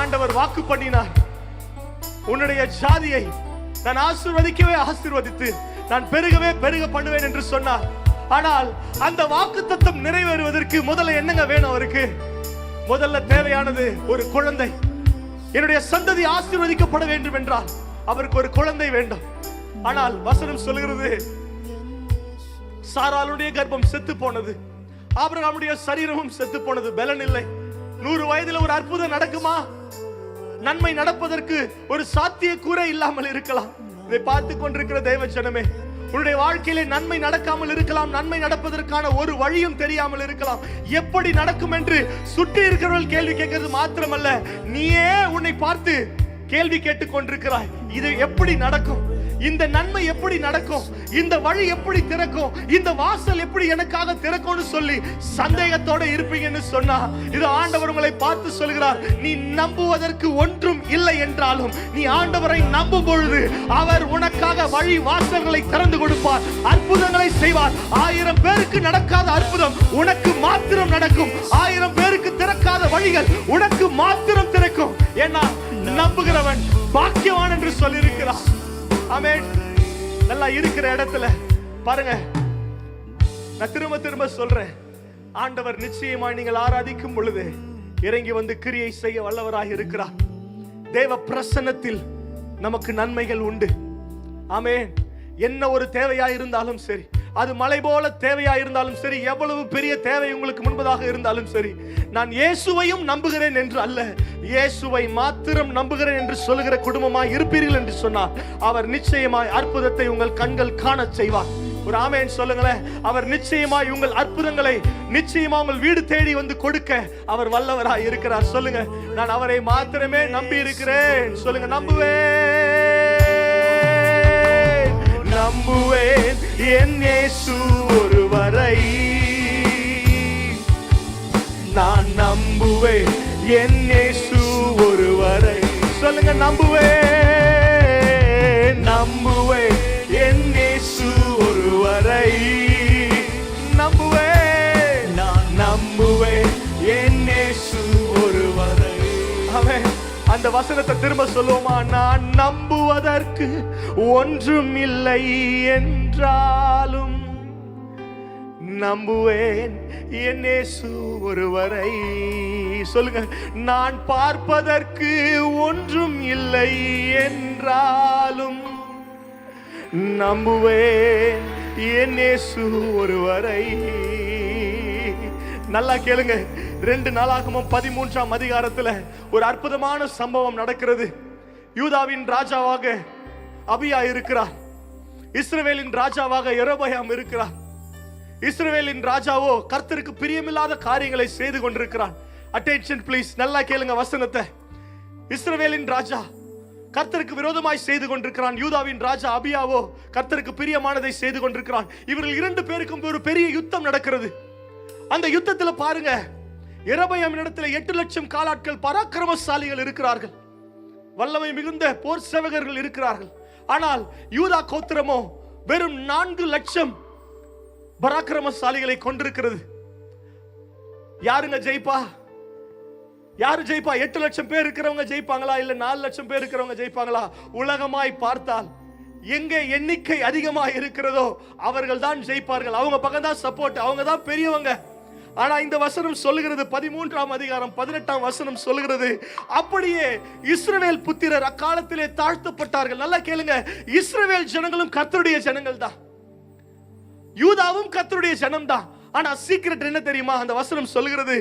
ஆண்டவர் வாக்கு பண்ணினார், உன்னுடைய ஜாதியை நான் ஆசீர்வதிக்கவே ஆசீர்வதித்து நான் பெருகவே பெருக பண்ணுவேன் என்று சொன்னார். ஆனால் அந்த வாக்குத்தத்தம் நிறைவேறுவதற்கு முதல்ல என்னங்க வேணும்? அவருக்கு முதல்ல தேவையானது ஒரு குழந்தை. என்னுடைய சந்ததி ஆசீர்வதிக்கப்பட வேண்டும் என்றால் அவருக்கு ஒரு குழந்தை வேண்டும். ஆனால் வசனம் சொல்கிறது, சாராளுடைய கர்ப்பம் செத்து போனது, ஆபிரகாமுடைய சரீரமும் செத்து போனது, பலன் இல்லை. 100 வயதில் ஒரு அற்புதம் நடக்குமா? நன்மை நடப்பதற்கு ஒரு சாத்திய கூரை இல்லாமல் இருக்கலாம். இதை பார்த்து கொண்டிருக்கிற தேவ ஜனமே, உன்னுடைய வாழ்க்கையிலே நன்மை நடக்காமல் இருக்கலாம், நன்மை நடப்பதற்கான ஒரு வழியும் தெரியாமல் இருக்கலாம். எப்படி நடக்கும் என்று சுற்றி இருக்கிறவர்கள் கேள்வி கேட்கிறது மாத்திரமல்ல, நீயே உன்னை பார்த்து கேள்வி கேட்டுக் கொண்டிருக்கிறாய். இது எப்படி நடக்கும்? இந்த நன்மை எப்படி நடக்கும்? இந்த வழி எப்படி திறக்கும்? இந்த வாசல் எப்படி எனக்காக திறக்கும்னு சொல்லி சந்தேகத்தோட இருப்பீங்கன்னு சொன்னா, இது ஆண்டவர் உங்களை பார்த்து சொல்கிறார், நீ நம்புவதற்கு ஒன்றும் இல்லை என்றாலும் நீ ஆண்டவரை நம்பும் பொழுது அவர் உனக்காக வழி வாசல்களை திறந்து கொடுப்பார், அற்புதங்களை செய்வார். 1000 பேருக்கு நடக்காத அற்புதம் உனக்கு மாத்திரம் நடக்கும். 1000 பேருக்கு திறக்காத வழிகள் உனக்கு மாத்திரம் திறக்கும். ஏன்னா நம்புகிறவன் பாக்கியவான் என்று சொல்லியிருக்கிறார். ஆமென். நல்லா இருக்கிற இடத்துல பாருங்க, நான் திரும்ப திரும்ப சொல்றேன், ஆண்டவர் நிச்சயமா நீங்கள் ஆராதிக்கும் பொழுது இறங்கி வந்து கிரியை செய்ய வல்லவராக இருக்கிறார். தேவ பிரசன்னத்தில் நமக்கு நன்மைகள் உண்டு. ஆமென். என்ன ஒரு தேவையா இருந்தாலும் சரி, அது மலை போல தேவையா இருந்தாலும் சரி, எவ்வளவு பெரிய தேவை உங்களுக்கு முன்பதாக இருந்தாலும் சரி, நான் இயேசுவையும் நம்புகிறேன் என்று அல்ல, இயேசுவை மாத்திரம் நம்புகிறேன் என்று சொல்லுகிற குடும்பமாய் இருப்பீர்கள் என்று சொன்னார், அவர் நிச்சயமாய் அற்புதத்தை உங்கள் கண்கள் காண செய்வார். ஒரு ஆமென் சொல்லுங்களேன். அவர் நிச்சயமாய் உங்கள் அற்புதங்களை நிச்சயமா உங்கள் வீடு தேடி வந்து கொடுக்க அவர் வல்லவராய் இருக்கிறார். சொல்லுங்க, நான் அவரை மாத்திரமே நம்பி இருக்கிறேன். சொல்லுங்க, நம்புவேன் என் இயேசு ஒருவரை, நான் நம்புவேன் என் இயேசு ஒருவரை. சொல்லுங்க, நம்புவேன் என் இயேசு ஒருவரை, நம்புவேன், நான் நம்புவேன் என் இயேசு ஒருவரை. ஆமென். அந்த வசனத்தை திரும்ப சொல்லுவோமா? நான் நம்புவதற்கு ஒன்றும் இல்லை என்றாலும் நம்புவேன் என் இயேசு ஒருவரை. சொல்லுங்க, நான் பார்ப்பதற்கு ஒன்றும் இல்லை என்றாலும் நம்புவேன் என் இயேசு ஒருவரை. நல்லா கேளுங்க. 2 நாளாகமம் 13ஆம் அதிகாரத்துல ஒரு அற்புதமான சம்பவம் நடக்கிறது. யூதாவின் ராஜாவாக அபியா இருக்கிறார், இஸ்ரவேலின் ராஜாவாக யெரொபெயாம் இருக்கிறார். இஸ்ரவேலின் ராஜாவோ கர்த்தருக்கு பிரியமில்லாத காரியங்களை செய்து கொண்டிருக்கிறான். அட்டென்ஷன் ப்ளீஸ், நல்லா கேளுங்க வசனத்தை. இஸ்ரவேலின் ராஜா கர்த்தருக்கு விரோதமாய் செய்து கொண்டிருக்கிறான். யூதாவின் ராஜா அபியாவோ கர்த்தருக்கு பிரியமானதை செய்து கொண்டிருக்கிறான். இவர்கள் 2 பேருக்கும் ஒரு பெரிய யுத்தம் நடக்கிறது. அந்த யுத்தத்துல பாருங்க, யெரொபெயாம் இடத்துல 8 லட்சம் காலாட்கள் பராக்கிரமசாலிகள் இருக்கிறார்கள், வல்லமை மிகுந்த போர் சேவகர்கள் இருக்கிறார்கள். ஆனால் யூதா கோத்திரமோ வெறும் 4 லட்சம் பராக்கிரமசாலிகளை கொண்டிருக்கிறது. யாருங்க ஜெயிப்பா? யாரு ஜெயிப்பா? 8 லட்சம் பேர் இருக்கிறவங்க ஜெயிப்பாங்களா? இல்ல 4 லட்சம் பேர் இருக்கிறவங்க ஜெயிப்பாங்களா? உலகமாய் பார்த்தால் எங்கே எண்ணிக்கை அதிகமாக இருக்கிறதோ அவர்கள் தான் ஜெயிப்பார்கள். அவங்க பக்கம் தான் சப்போர்ட், அவங்க தான் பெரியவங்க. ஆனா இந்த வசனம் சொல்லுகிறது, 13ஆம் அதிகாரம் 18ஆம் வசனம் சொல்லுகிறது, அப்படியே இஸ்ரவேல் புத்திரர் அக்காலத்திலே தாழ்த்தப்பட்டார்கள். நல்லா கேளுங்க, இஸ்ரவேல் ஜனங்களும் கர்த்தருடைய ஜனங்கள் தான், யூதாவும் கர்த்தருடைய ஜனம் தான். ஆனா சீக்ரெட் என்ன தெரியுமா? அந்த வசனம் சொல்லுகிறது,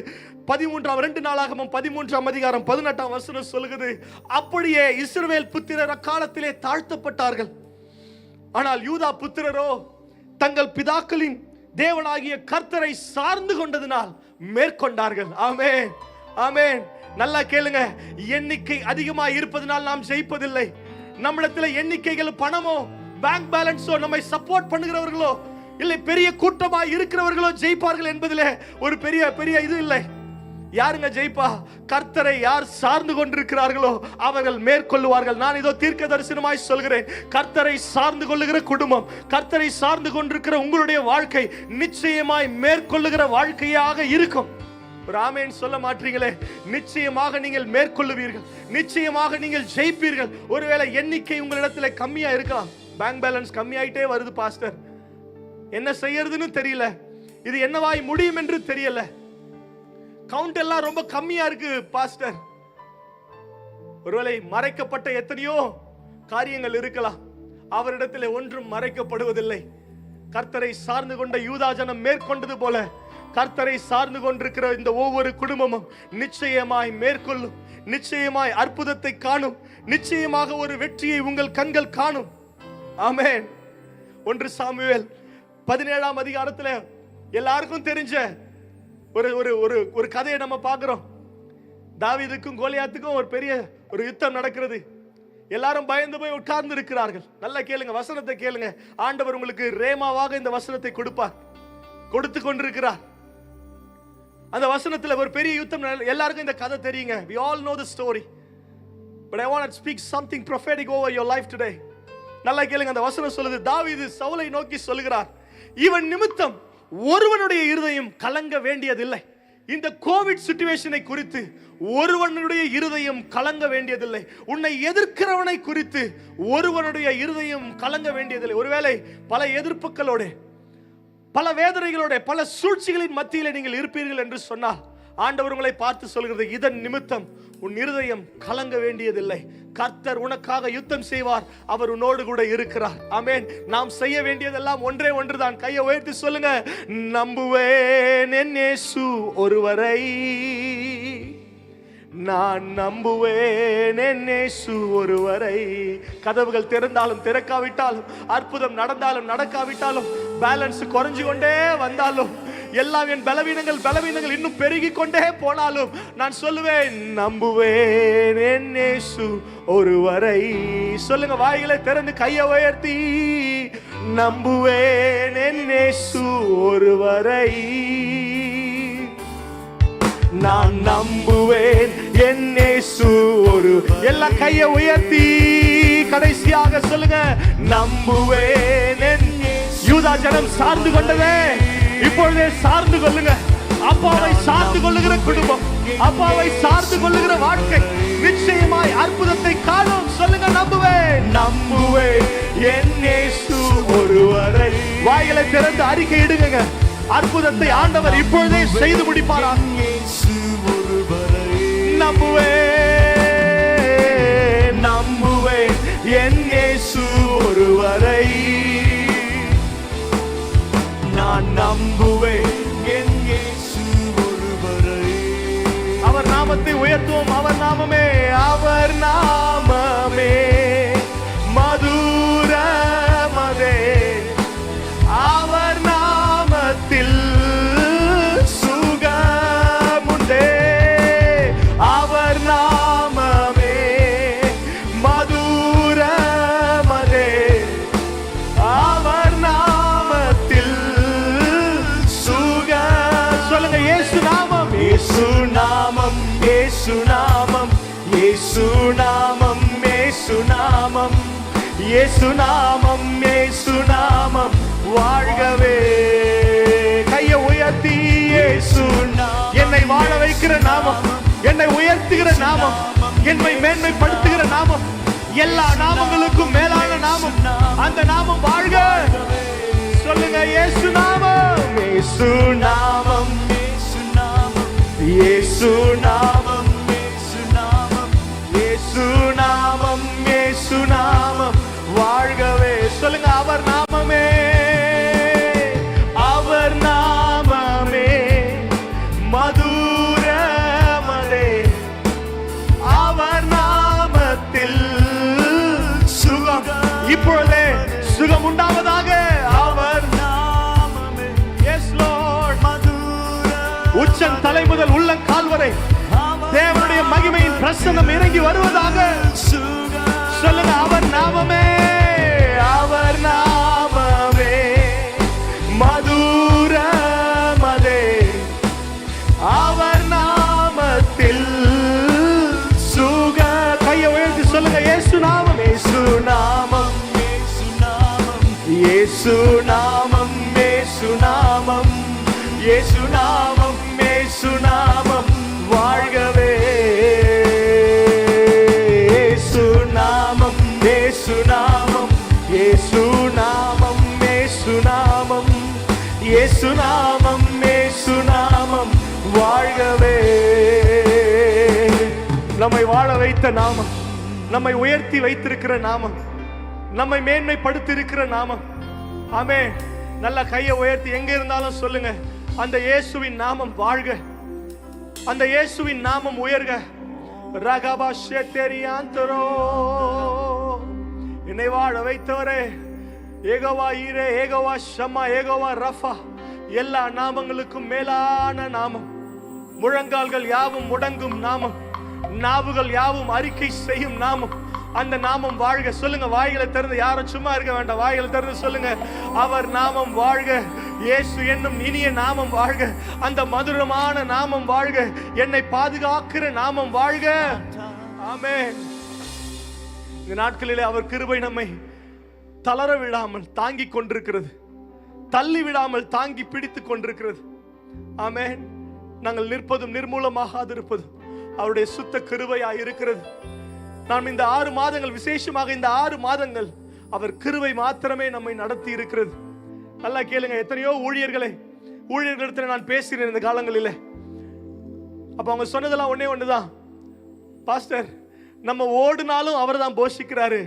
2 நாளாகமம் 13ஆம் அதிகாரம் 18ஆம் வசனம் சொல்லுகிறது, அப்படியே இஸ்ரவேல் புத்திரர் அக்காலத்திலே தாழ்த்தப்பட்டார்கள், ஆனால் யூதா புத்திரரோ தங்கள் பிதாக்களின் தேவனாகிய கர்த்தரை சார்ந்து கொண்டதினால் மேற்கொண்டார்கள். ஆமென், ஆமென். நல்லா கேளுங்க, எண்ணிக்கை அதிகமாக இருப்பதனால் நாம் ஜெயிப்பதில்லை. நம்மிடத்தில் எண்ணிக்கைகள், பணமோ, பேங்க் பேலன்ஸோ, நம்மை சப்போர்ட் பண்ணுகிறவர்களோ, இல்லை பெரிய கூட்டமாக இருக்கிறவர்களோ ஜெயிப்பார்கள் என்பதிலே ஒரு பெரிய இது இல்லை. யாருங்க ஜெயிப்பா? கர்த்தரை யார் சார்ந்து கொண்டிருக்கிறார்களோ அவர்கள் மேற்கொள்ளுவார்கள். நான் இதோ தீர்க்க தரிசனமாய் சொல்கிறேன், கர்த்தரை சார்ந்து கொள்ளுகிற குடும்பம், கர்த்தரை சார்ந்து கொண்டிருக்கிற உங்களுடைய வாழ்க்கை நிச்சயமாய் மேற்கொள்ளுகிற வாழ்க்கையாக இருக்கும். ஒரு ஆமென் சொல்ல மாட்டீங்களே? நிச்சயமாக நீங்கள் மேற்கொள்ளுவீர்கள், நிச்சயமாக நீங்கள் ஜெயிப்பீர்கள். ஒருவேளை எண்ணிக்கை உங்களிடத்துல கம்மியா இருக்கலாம், பேங்க் பேலன்ஸ் கம்மியாயிட்டே வருது பாஸ்டர், என்ன செய்யறதுன்னு தெரியல, இது என்னவாய் முடியும் என்று தெரியல, கவுண்ட் எல்லாம் ரொம்ப கம்மியா இருக்கு பாஸ்டர். ஒருவேளை மறைக்கப்பட்ட எத்தனையோ காரியங்கள் இருக்கலாம், அவரிடத்தில் ஒன்றும் மறைக்கப்படுவதில்லை. கர்த்தரை சார்ந்து கொண்ட யூதா ஜனம் மேற்கொண்டது போல கர்த்தரை சார்ந்து கொண்டிருக்கிற இந்த ஒவ்வொரு குடும்பமும் நிச்சயமாய் மேற்கொள்ளும், நிச்சயமாய் அற்புதத்தை காணும், நிச்சயமாக ஒரு வெற்றியை உங்கள் கண்கள் காணும். ஆமென். 1 சாமுவேல் 17ஆம் அதிகாரத்துல எல்லாருக்கும் தெரிஞ்ச ஒரு ஒரு ஒரு ஒரு கதையை நம்ம பார்க்கிறோம். தாவீதுக்கும் கோலியாத்துக்கும் ஒரு பெரிய ஒரு யுத்தம் நடக்கிறது. எல்லாரும் பயந்து போய் உட்கார்ந்து இருக்கிறார்கள். நல்லா கேளுங்க, வசனத்தை கேளுங்க. ஆண்டவர் உங்களுக்கு ரேமாவாக இந்த வசனத்தை கொடுப்பார், கொடுத்து கொண்டிருக்கிறார். அந்த வசனத்துல ஒரு பெரிய யுத்தம். எல்லாருக்கும் இந்த கதை தெரியுங்க. we all know the story, but I want to speak something prophetic over your life today. நல்லா கேளுங்க, அந்த வசனம் சொல்லுது, தாவீது சவுலை நோக்கி சொல்லுகிறார், இவன் நிமித்தம் ஒருவனுடைய இருதயம் கலங்க வேண்டியதில்லை. இந்த கோவிட் சிச்சுவேஷனை குறித்து ஒருவனுடைய இருதயம் கலங்க வேண்டியதில்லை. உன்னை எதிர்க்கிறவனை குறித்து ஒருவனுடைய இருதயம் கலங்க வேண்டியதில்லை. ஒருவேளை பல எதிர்ப்புகளோட, பல வேதனைகளோட, பல சூழ்ச்சிகளின் மத்தியிலே நீங்கள் இருப்பீர்கள் என்று சொன்னால் ஆண்டவர் உங்களை பார்த்து சொல்கிறது, இதன் நிமித்தம் உன் இருதயம் கலங்க வேண்டியதில்லை. கர்த்தர் உனக்காக யுத்தம் செய்வார், அவர் உன்னோடு கூட இருக்கிறார். ஆமென். நாம் செய்ய வேண்டியதெல்லாம் ஒன்றே ஒன்றுதான். கையை உயர்த்தி சொல்லுங்க, நம்புவேன் என் இயேசு ஒருவரை, நான் நம்புவேன் என் இயேசு ஒருவரை. கதவுகள் திறந்தாலும் திறக்காவிட்டாலும், அற்புதம் நடந்தாலும் நடக்காவிட்டாலும், பேலன்ஸ் குறைஞ்சு கொண்டே வந்தாலும், எல்லாம் என் பலவீனங்கள் இன்னும் பெருகி கொண்டே போனாலும் நான் சொல்லுவேன், நம்புவேன் என் இயேசு ஒருவரை. சொல்லுங்க, வாய்களை திறந்து கையை உயர்த்தி, நம்புவேன் என் இயேசு ஒருவரை, நான் நம்புவேன் என் இயேசு ஒரு. எல்லா கையை உயர்த்தி கடைசியாக சொல்லுங்க, நம்புவேன் என். யூதா ஜனம் சார்ந்து கொண்டதே இப்பொழுதே சார்ந்து கொள்ளுங்க. அப்பாவை சார்ந்து கொள்ளுகிற குடும்பம், அப்பாவை சார்ந்து கொள்ளுகிற வாழ்க்கை நிச்சயமாய் அற்புதத்தை காணும். சொல்லுங்க, நம்புவேன், நம்புவேன் என் இயேசு ஒருவரை. வாய்களை திறந்து அறிக்கை இடுங்க, அற்புதத்தை ஆண்டவர் இப்பொழுதே செய்து முடிப்பாராம். நம்புவேன், நம்புவேன் என் இயேசு ஒருவரை, நான் நம்புவேன் என் இயேசு ஒருவரை. அவர் நாமத்தை உயர்த்துவோம். அவர் நாமமே, அவர் நாமமே மதுரமதே, அவர் நாமத்தில் சுகமுண்டே, அவர் நாமமே மதுரமதே, அவர் நாமத்தில் சுக. சொல்லுங்க, இயேசு நாமம், இயேசு நாமம், இயேசு நாமம், இயேசு நாமம், இயேசு நாமம், இயேசு நாமம், இயேசு நாமம் வாழ்கவே. கையை உயர்த்தி, இயேசு என்னை வாழ வைக்கிற நாமம், என்னை உயர்த்துகிற நாமம், என்னை மேன்மைப்படுத்துகிற நாமம், எல்லா நாமங்களுக்கும் மேலான நாமம், அந்த நாமம் வாழ்க. சொல்லுங்க, இயேசு நாமம், இயேசு நாமம், இயேசு நாமம், இயேசு நாமம், இயேசு நாமம், இயேசு நாமம், இயேசு நாமம் வாழ்கவே. சொல்லுங்க, அவர் நாமமே, அவர் நாமமே மதுரமதே, அவர் நாமத்தில் சுகம். இப்பொழுதே சுகம் உண்டாவதாக. அவர் நாமமே, எஸ் லார்ட், உச்சன் தலை முதல் உள்ளங்கால் வரை தேவனுடைய மகிமையின் பிரசன்னம் இறங்கி வருவதாக. சொல்லுங்க, அவர் நாமமே, அவர் நாமமே மதுரமதே, அவர் நாமத்தில் சுக. கையை உயர்த்தி சொல்லுங்க, இயேசு நாமம், இயேசு நாமம், இயேசு நாமம், இயேசு நாமம், இயேசு நாமம், இயேசு நாமம், இயேசு நாமம் நம்மை வாழ வைத்த நாமம், நம்மை உயர்த்தி வைத்திருக்கிற நாமம், நம்மை மேன்மைப்படுத்தி இருக்கிற நாமம். ஆமே. நல்ல கையை உயர்த்தி எங்க இருந்தாலும் சொல்லுங்க, அந்த இயேசுவின் நாமம் வாழ்க, அந்த இயேசுவின் நாமம் உயர்க. ரகபா ஷெட்டெரியாந்தரோ, என்னை வாழ வைத்தவரே, ஏகோவா ஈரே, ஏகோவா ஷம்மா, ஏகோவா ரஃபா, எல்லா நாமங்களுக்கும் மேலான நாமம். முழங்கால்கள் யாவும் முடங்கும் நாமம், நாவுகள் யாவும் அறிக்கை செய்யும் நாமம். அந்த நாமம் வாழ்க. சொல்லுங்க, வாய்களை திறந்து, யாரும் சும்மா இருக்க வேண்டாம், வாய்களை திறந்து சொல்லுங்க, அவர் நாமம் வாழ்க. இயேசு என்னும் இனிய நாமம் வாழ்க. அந்த மதுரமான நாமம் வாழ்க. என்னை பாதுகாக்கிற நாமம் வாழ்க. ஆமென். இந்த நாட்களிலே அவர் கிருபை நம்மை தளர விடாமல் தாங்கி கொண்டிருக்கிறது, தள்ளி விடாமல் தாங்கி பிடித்துக் கொண்டிருக்கிறது. ஆமென். நாங்கள் நிற்பதும் நிர்மூலமாகாது இருப்பதும் அவருடைய சுத்த கிருபையாய் இருக்கிறது. நாம் இந்த 6 மாதங்கள், விசேஷமாக இந்த 6 மாதங்கள் அவர் கிருபை மாத்திரமே நம்மை நடத்தி இருக்கிறது. நல்லா கேளுங்க. எத்தனையோ ஊழியர்களிடத்தில் நான் பேசினேன் இந்த காலங்களில். அப்ப அவங்க சொன்னதெல்லாம் ஒண்ணுதான், பாஸ்டர், நம்ம ஓடுனாலும் அவர் தான் போஷிக்கிறாரு,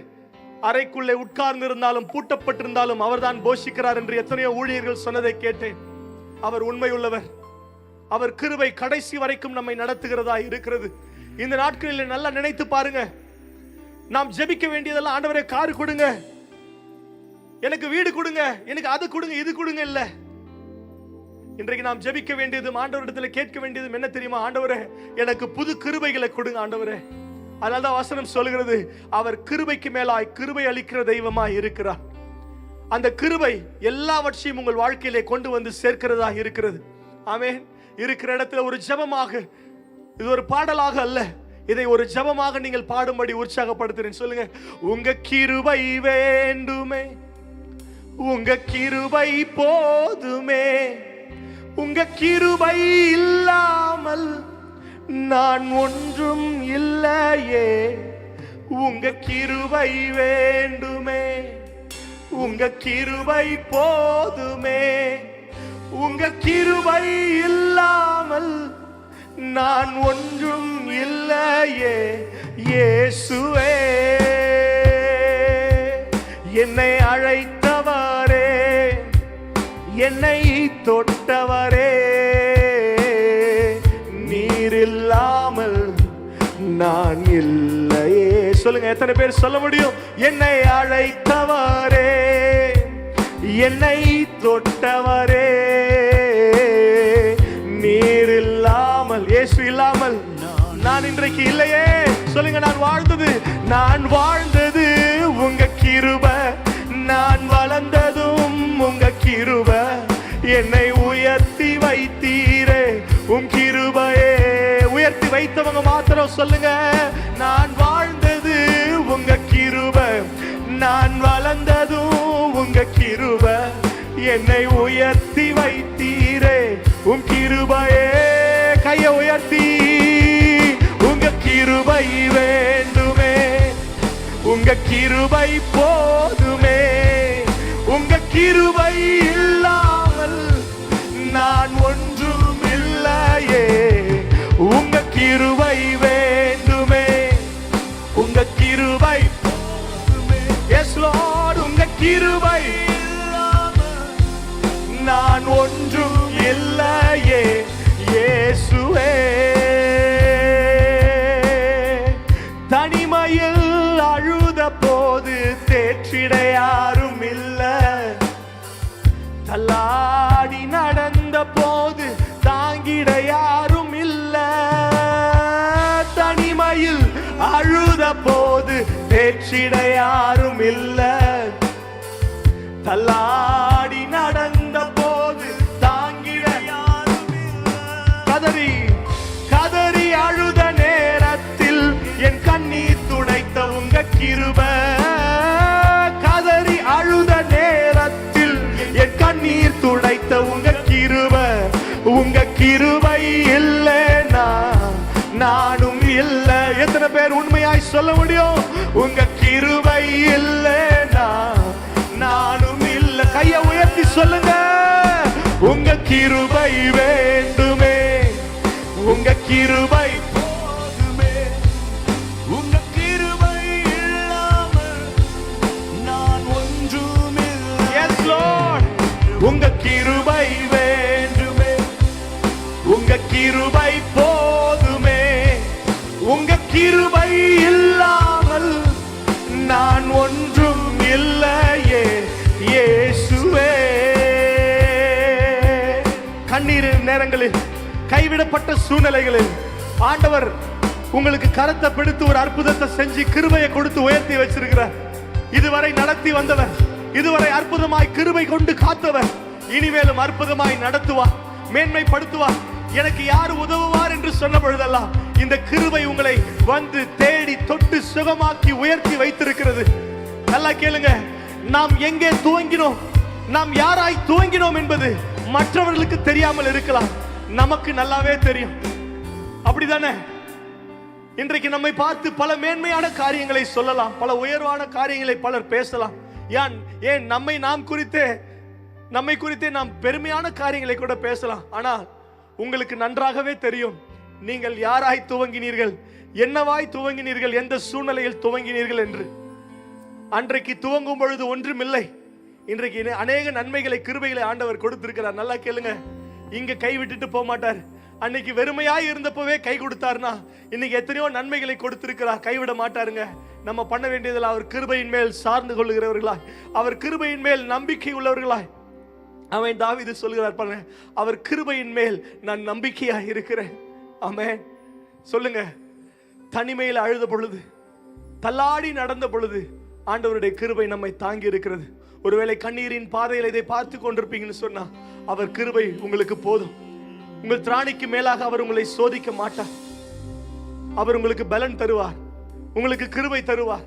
அறைக்குள்ளே உட்கார்ந்து இருந்தாலும் பூட்டப்பட்டிருந்தாலும் அவர் தான் போஷிக்கிறார் என்று எத்தனையோ ஊழியர்கள் சொன்னதை கேட்டேன். அவர் உண்மை உள்ளவர். அவர் கிருபை கடைசி வரைக்கும் நம்மை நடத்துகிறதா இருக்கிறது. இந்த நாட்களில் நல்லா நினைத்து பாருங்க. நாம் ஜெபிக்க வேண்டியதெல்லாம், ஆண்டவரே கார் கொடுங்க, எனக்கு வீடு கொடுங்க, எனக்கு அது கொடுங்க, இது கொடுங்க இல்ல. இன்றைக்கு நாம் ஜெபிக்க வேண்டியதும் ஆண்டவரிடத்தில் கேட்க வேண்டியதும் என்ன தெரியுமா? ஆண்டவரே எனக்கு புது கிருபைகளை கொடுங்க ஆண்டவரே. அதனால்தான் வசனம் சொல்கிறது, அவர் கிருபைக்கு மேலாய் கிருபை அளிக்கிற தெய்வமாய் இருக்கிறார். அந்த கிருபை எல்லாவற்றையும் உங்கள் வாழ்க்கையிலே கொண்டு வந்து சேர்க்கிறதா இருக்கிறது. ஆமென். இருக்கிற இடத்துல ஒரு ஜெபமாக, இது ஒரு பாடலாக அல்ல, இதை ஒரு ஜெபமாக நீங்கள் பாடும்படி உற்சாகப்படுத்துறேன். சொல்லுங்க, உங்க கிருபை வேண்டுமே, உங்க கிருபை போதுமே, உங்க கிருபை இல்லாமல் நான் ஒன்றும் இல்லையே, உங்க கிருபை வேண்டுமே, உங்க கிருபை போதுமே, உங்க கிருபை இல்லாமல் நான் ஒன்றும் இல்லையே. இயேசுவே, என்னை அழைத்தவரே, என்னை தொட்டவரே, நீர் இல்லாமல் நான் இல்லையே. சொல்லுங்க, எத்தனை பேர் சொல்ல முடியும்? என்னை அழைத்தவரே, என்னை தொட்டவரே, நீர் இல்லாமல், இயேசு இல்லாமல் நான் இன்றைக்கு இல்லையே. சொல்லுங்க, நான் வாழ்ந்தது உங்க கிருபை, நான் வளர்ந்ததும் உங்க கிருபை, என்னை உயர்த்தி வைத்தீரே உம் கிருபையே. உயர்த்தி வைத்தவங்க மாத்திரம் சொல்லுங்க, நான் வாழ்ந்தது உங்க கிருபை, நான் வளர்ந்ததும் உங்க கிருபை, என்னை உயர்த்தி வைத்தீரே உம் கிருபையே. கையை உயர்த்தி, உங்க கிருபை வேண்டுமே, உங்க கிருபை போதுமே, உங்க கிருபை இல்லாமல் நான் ஒன்றும் இல்லையே, உங்க கிருபை வேண்டுமே, உங்க கிருபை போதுமே. எஸ் லார்ட், உங்க கிருபை நான் ஒன்றும் இல்லையே. இயேசுவே, தனிமையில் அழுத போது தேற்றிட யாரும் இல்ல, தள்ளாடி நடந்த போது தாங்கிட யாரும் இல்ல, தனிமையில் அழுத போது தேற்றிட யாரும் இல்ல, தள்ளாடி நடந்த போது தாங்கிட யாரும் இல்ல, கதறி கதறி அழுத நேரத்தில் என் கண்ணீர் துடைத்த உங்க கிருபை, கதறி அழுத நேரத்தில் என் கண்ணீர் துடைத்த உங்க கிருபை, உங்க கிருபை இல்லைனா நானும் இல்லை. எத்தனை பேர் உண்மையாய் சொல்ல முடியும்? உங்க கிருபை இல்லைனா நானும் இல்லை. கையை உயர்த்தி சொல்லுங்க, உங்க கிருபை வேண்டுமே, உங்க கிருபை போதுமே, கைவிடப்பட்ட சூழ்நிலைகளில் ஆண்டவர் உங்களுக்கு கரத்தை பிடித்து ஒரு அற்புதத்தை செஞ்சு கிருபையை கொடுத்து உயர்த்தி வச்சிருக்கிறார். இதுவரை நடத்தி வந்தவர், இதுவரை அற்புதமாய் கிருபை கொண்டு காத்தவர், இனிமேலும் அற்புதமாய் நடத்துவார், மேன்மைப்படுத்துவார். எனக்கு யார் உதவுவார் என்று சொன்ன பொழுதெல்லாம் இந்த கிருபை உங்களை வந்து தேடி தொட்டு சுகமாக்கி உயர்த்தி வைத்திருக்கிறது. நல்லா கேளுங்க, நாம் எங்கே துவங்கினோம், நாம் யாராய் துவங்கினோம் என்பது மற்றவர்களுக்கு தெரியாமல் இருக்கலாம், நமக்கு நல்லாவே தெரியும். அப்படிதானே? இன்றைக்கு நம்மை பார்த்து பல மேன்மையான காரியங்களை சொல்லலாம், பல உயர்வான காரியங்களை பலர் பேசலாம். ஏன் நம்மை குறித்தே நாம் பெருமையான காரியங்களை கூட பேசலாம். ஆனால் உங்களுக்கு நன்றாகவே தெரியும் நீங்கள் யாராய் துவங்கினீர்கள், என்னவாய் துவங்கினீர்கள், எந்த சூழ்நிலையில் துவங்கினீர்கள் என்று. அன்றைக்கு துவங்கும் பொழுது ஒன்றுமில்லை, இன்றைக்கு அநேக நன்மைகளை கிருபைகளை ஆண்டவர் கொடுத்திருக்கிறார். நல்லா கேளுங்க, இங்க கை விட்டுட்டு போக மாட்டார். அன்னைக்கு வெறுமையாய் இருந்தப்பவே கை கொடுத்தாருன்னா இன்னைக்கு எத்தனையோ நன்மைகளை கொடுத்திருக்கிறார், கைவிட மாட்டாருங்க. நம்ம பண்ண வேண்டியதில் அவர் கிருபையின் மேல் சார்ந்து கொள்ளுகிறவர்களாய், அவர் கிருபையின் மேல் நம்பிக்கை உள்ளவர்களாய். அவன் தாவீது சொல்கிறார் பாருங்க, அவர் கிருபையின் மேல் நான் நம்பிக்கையாக இருக்கிறேன். ஆமென். சொல்லுங்க, தனிமையில் அழுத பொழுது, தள்ளாடி நடந்த பொழுது ஆண்டவருடைய கிருபை நம்மை தாங்கி இருக்கிறது. ஒருவேளை கண்ணீரின் பாதையில் இதை பார்த்து கொண்டிருப்பீங்கன்னு சொன்னா அவர் கிருபை உங்களுக்கு போதும். உங்கள் திராணிக்கு மேலாக அவர் உங்களை சோதிக்க மாட்டார். அவர் உங்களுக்கு பலன் தருவார், உங்களுக்கு கிருபை தருவார்.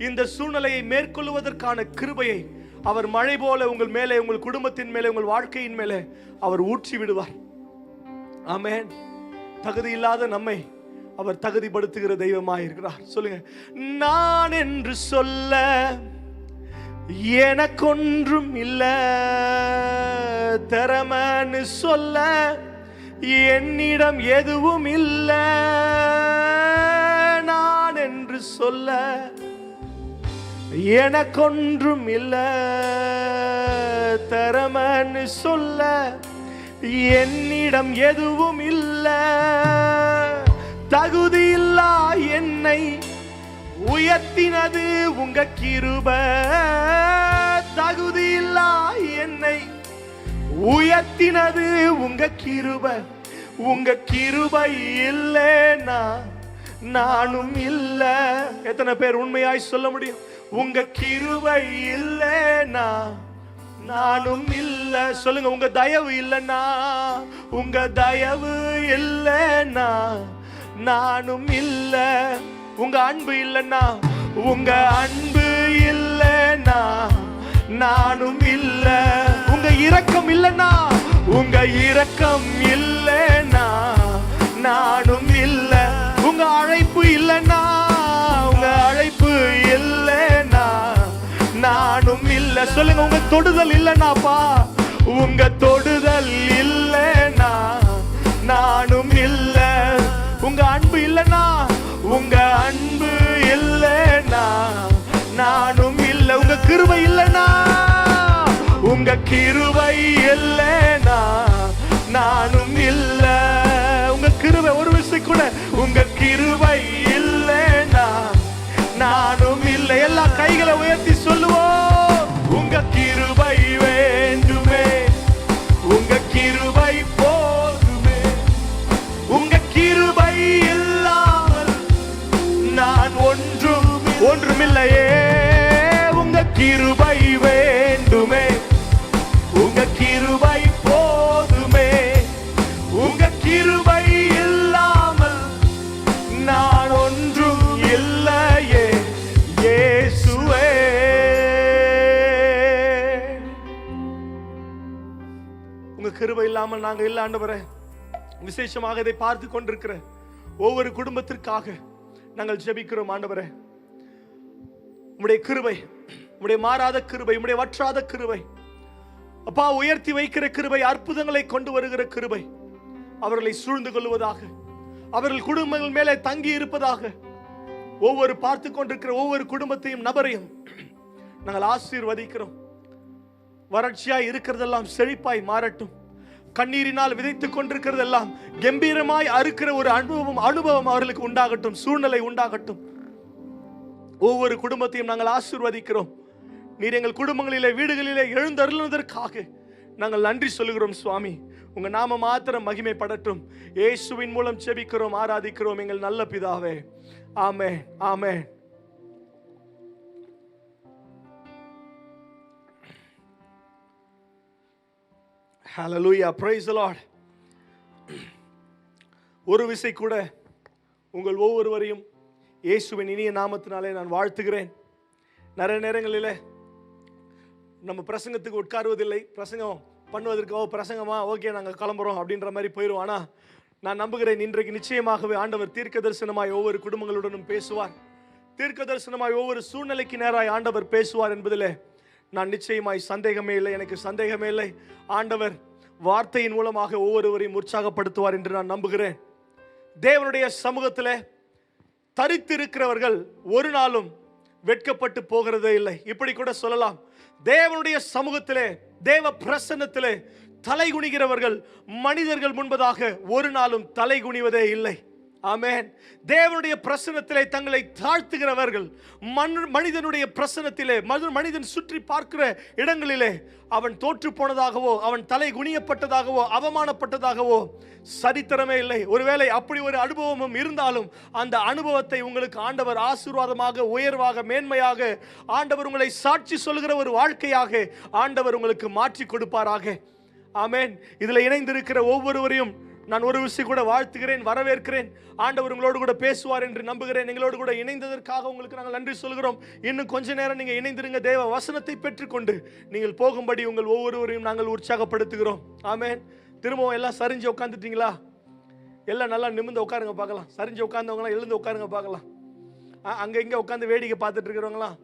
இந்த சூழ்நிலையை மேற்கொள்வதற்கான கிருபையை அவர் மழை போல உங்கள் மேலே, உங்கள் குடும்பத்தின் மேலே, உங்கள் வாழ்க்கையின் மேலே அவர் ஊற்றி விடுவார். ஆமென். தகுதி இல்லாத நம்மை அவர் தகுதிப்படுத்துகிற தெய்வமாய் இருக்கிறார். சொல்லுங்க, நான் என்று சொல்ல எனக்கொன்றும் இல்ல, திறமன்னு சொல்ல என்னிடம் எதுவும் இல்ல. நான் என்று சொல்ல எனக்கொன்றும் இல்ல, திறமன்னு சொல்ல என்னிடம் எதுவும் இல்ல. தகுதி இல்லா என்னை உயர்த்தினது உங்க கிருபை, தகுதி இல்லா என்னை உயர்த்தினது உங்க கிருபை. உங்க கிருபை இல்லைனா நானும் இல்ல. எத்தனை பேர் உண்மையாய் சொல்ல முடியும்? உங்க கிருபை இல்லைனா நானும் இல்ல. சொல்லுங்க, உங்க தயவு இல்லைனா, உங்க தயவு இல்லைனா நானும் இல்ல. உங்க அன்பு இல்லைனா, உங்க அன்பு இல்லைனா நானும் இல்ல. உங்க இரக்கம் இல்லைனா, உங்க இரக்கம் இல்லைனா நானும் இல்ல. உங்க அழைப்பு இல்லைனா, உங்க அழைப்பு இல்லைனா நானும் இல்ல. சொல்லுங்க, உங்க தொடுதல் இல்லைனாப்பா, உங்க தொடுதல் இல்லைனா நானும் இல்ல. உங்க அன்பு இல்லைனா, உங்க அன்பு இல்லைனா நானும் இல்ல. உங்க கிருபை இல்லைனா, உங்க கிருபை இல்லைனா நானும் இல்ல. உங்க கிருபை ஒரு விஷயம் கூட, உங்க கிருபை இல்லைனா நானும் இல்லை. எல்லா கைகளை உயர்த்தி சொல்லுவோம், உங்க கிருபை வேண்டுமே, உங்க கிருபை போதுமே. உங்க கிருபை இல்லாமல் நான் ஒன்றுமில்லையே. உங்க கிருபை வேண்டுமே, உங்க கிருபை போதுமே. உங்க கிருபை இல்லாமல் நான் ஒன்றும் இல்லையே இயேசுவே. உங்க கிருபை இல்லாமல் நாங்க இல்ல ஆண்டவரே. விசேஷமாக இதை பார்த்து கொண்டிருக்கிற ஒவ்வொரு குடும்பத்திற்காக நாங்கள் ஜெபிக்கிறோம் ஆண்டவரே. உம்முடைய கிருபை, உம்முடைய மாறாத கிருபை, உம்முடைய வற்றாத கிருபை அப்பா, உயர்த்தி வைக்கிற கிருபை, அற்புதங்களை கொண்டு வருகிற கிருபை அவர்களை சூழ்ந்து கொள்வதாக, அவர்கள் குடும்பங்கள் மேலே தங்கி இருப்பதாக. ஒவ்வொரு பார்த்து கொண்டிருக்கிற ஒவ்வொரு குடும்பத்தையும் நபரையும் நாங்கள் ஆசீர்வதிக்கிறோம். வறட்சியாய் இருக்கிறதெல்லாம் செழிப்பாய் மாறட்டும். கண்ணீரினால் விதைத்துக் கொண்டிருக்கிறதெல்லாம் கம்பீரமாய் அறுக்கிற ஒரு அனுபவம் அவர்களுக்கு உண்டாகட்டும், சூழ்நிலை உண்டாகட்டும். ஒவ்வொரு குடும்பத்தையும் நாங்கள் ஆசீர்வதிக்கிறோம். நீர் எங்கள் குடும்பங்களிலே, வீடுகளிலே எழுந்தருளுவதற்காக நாங்கள் நன்றி சொல்லுகிறோம் சுவாமி. உங்க நாம மாத்திரம் மகிமைப்படட்டும். இயேசுவின் மூலம் ஜெபிக்கிறோம், ஆராதிக்கிறோம் எங்கள் நல்ல பிதாவே. ஆமென், ஆமென். ஹல்லேலூயா, பிரைஸ் தி லார்ட். ஒரு விசை கூட உங்கள் ஒவ்வொருவரையும் இயேசுவின் இனிய நாமத்தினாலே நான் வாழ்த்துகிறேன். நிறைய நேரங்களில் நம்ம பிரசங்கத்துக்கு உட்காருவதில்லை, பிரசங்கம் பண்ணுவதற்கு பிரசங்கமா ஓகே நாங்கள் கிளம்புறோம் அப்படின்ற மாதிரி போயிடுவோம். ஆனால் நான் நம்புகிறேன் இன்றைக்கு நிச்சயமாகவே ஆண்டவர் தீர்க்க தரிசனமாய் ஒவ்வொரு குடும்பங்களுடனும் பேசுவார். தீர்க்க தரிசனமாய் ஒவ்வொரு சூழ்நிலைக்கு நேராய் ஆண்டவர் பேசுவார் என்பதில் நான் நிச்சயமாய் சந்தேகமே இல்லை, எனக்கு சந்தேகமே இல்லை. ஆண்டவர் வார்த்தையின் மூலமாக ஒவ்வொருவரையும் உற்சாகப்படுத்துவார் என்று நான் நம்புகிறேன். தேவனுடைய சமூகத்தில் தரித்திருக்கிறவர்கள் ஒரு நாளும் வெட்கப்பட்டு போகிறதே இல்லை. இப்படி கூட சொல்லலாம், தேவனுடைய சமூகத்திலே, தேவ பிரசன்னத்திலே தலை குனிகிறவர்கள் மனிதர்கள் முன்பதாக ஒரு நாளும் தலை குனிவதே இல்லை. ஆமென். தேவனுடைய பிரசன்னத்திலே தங்களை தாழ்த்துகிறவர்கள் மனிதனுடைய பிரசன்னத்திலே, மனிதன் சுற்றி பார்க்கிற இடங்களிலே அவன் தோற்று போனதாகவோ, அவன் தலை குனியப்பட்டதாகவோ, அவமானப்பட்டதாகவோ சரித்திரமே இல்லை. ஒருவேளை அப்படி ஒரு அனுபவமும் இருந்தாலும் அந்த அனுபவத்தை உங்களுக்கு ஆண்டவர் ஆசீர்வாதமாக, உயர்வாக, மேன்மையாக, ஆண்டவர் உங்களை சாட்சி சொல்கிற ஒரு வாழ்க்கையாக ஆண்டவர் உங்களுக்கு மாற்றி கொடுப்பாராக. ஆமென். இதில் இணைந்திருக்கிற ஒவ்வொருவரையும் நான் ஒரு விஷயம் கூட வாழ்த்துகிறேன், வரவேற்கிறேன். ஆண்டவர் உங்களோடு கூட பேசுவார் என்று நம்புகிறேன். எங்களோடு கூட இணைந்ததற்காக உங்களுக்கு நாங்கள் நன்றி சொல்கிறோம். இன்னும் கொஞ்ச நேரம் நீங்கள் இணைந்திருங்க. தேவ வசனத்தை பெற்றுக்கொண்டு நீங்கள் போகும்படி உங்கள் ஒவ்வொருவரையும் நாங்கள் உற்சாகப்படுத்துகிறோம். ஆமென். திரும்பவும் எல்லாம் சரிஞ்சு உட்காந்துட்டீங்களா? எல்லாம் நல்லா நிமிர்ந்து உட்காருங்க பார்க்கலாம். சரிஞ்சு உட்கார்ந்தவங்களாம் எழுந்து உட்காருங்க பார்க்கலாம். அங்கே இங்கே உட்காந்து வேடிக்கை பார்த்துட்டு இருக்கிறவங்களாம்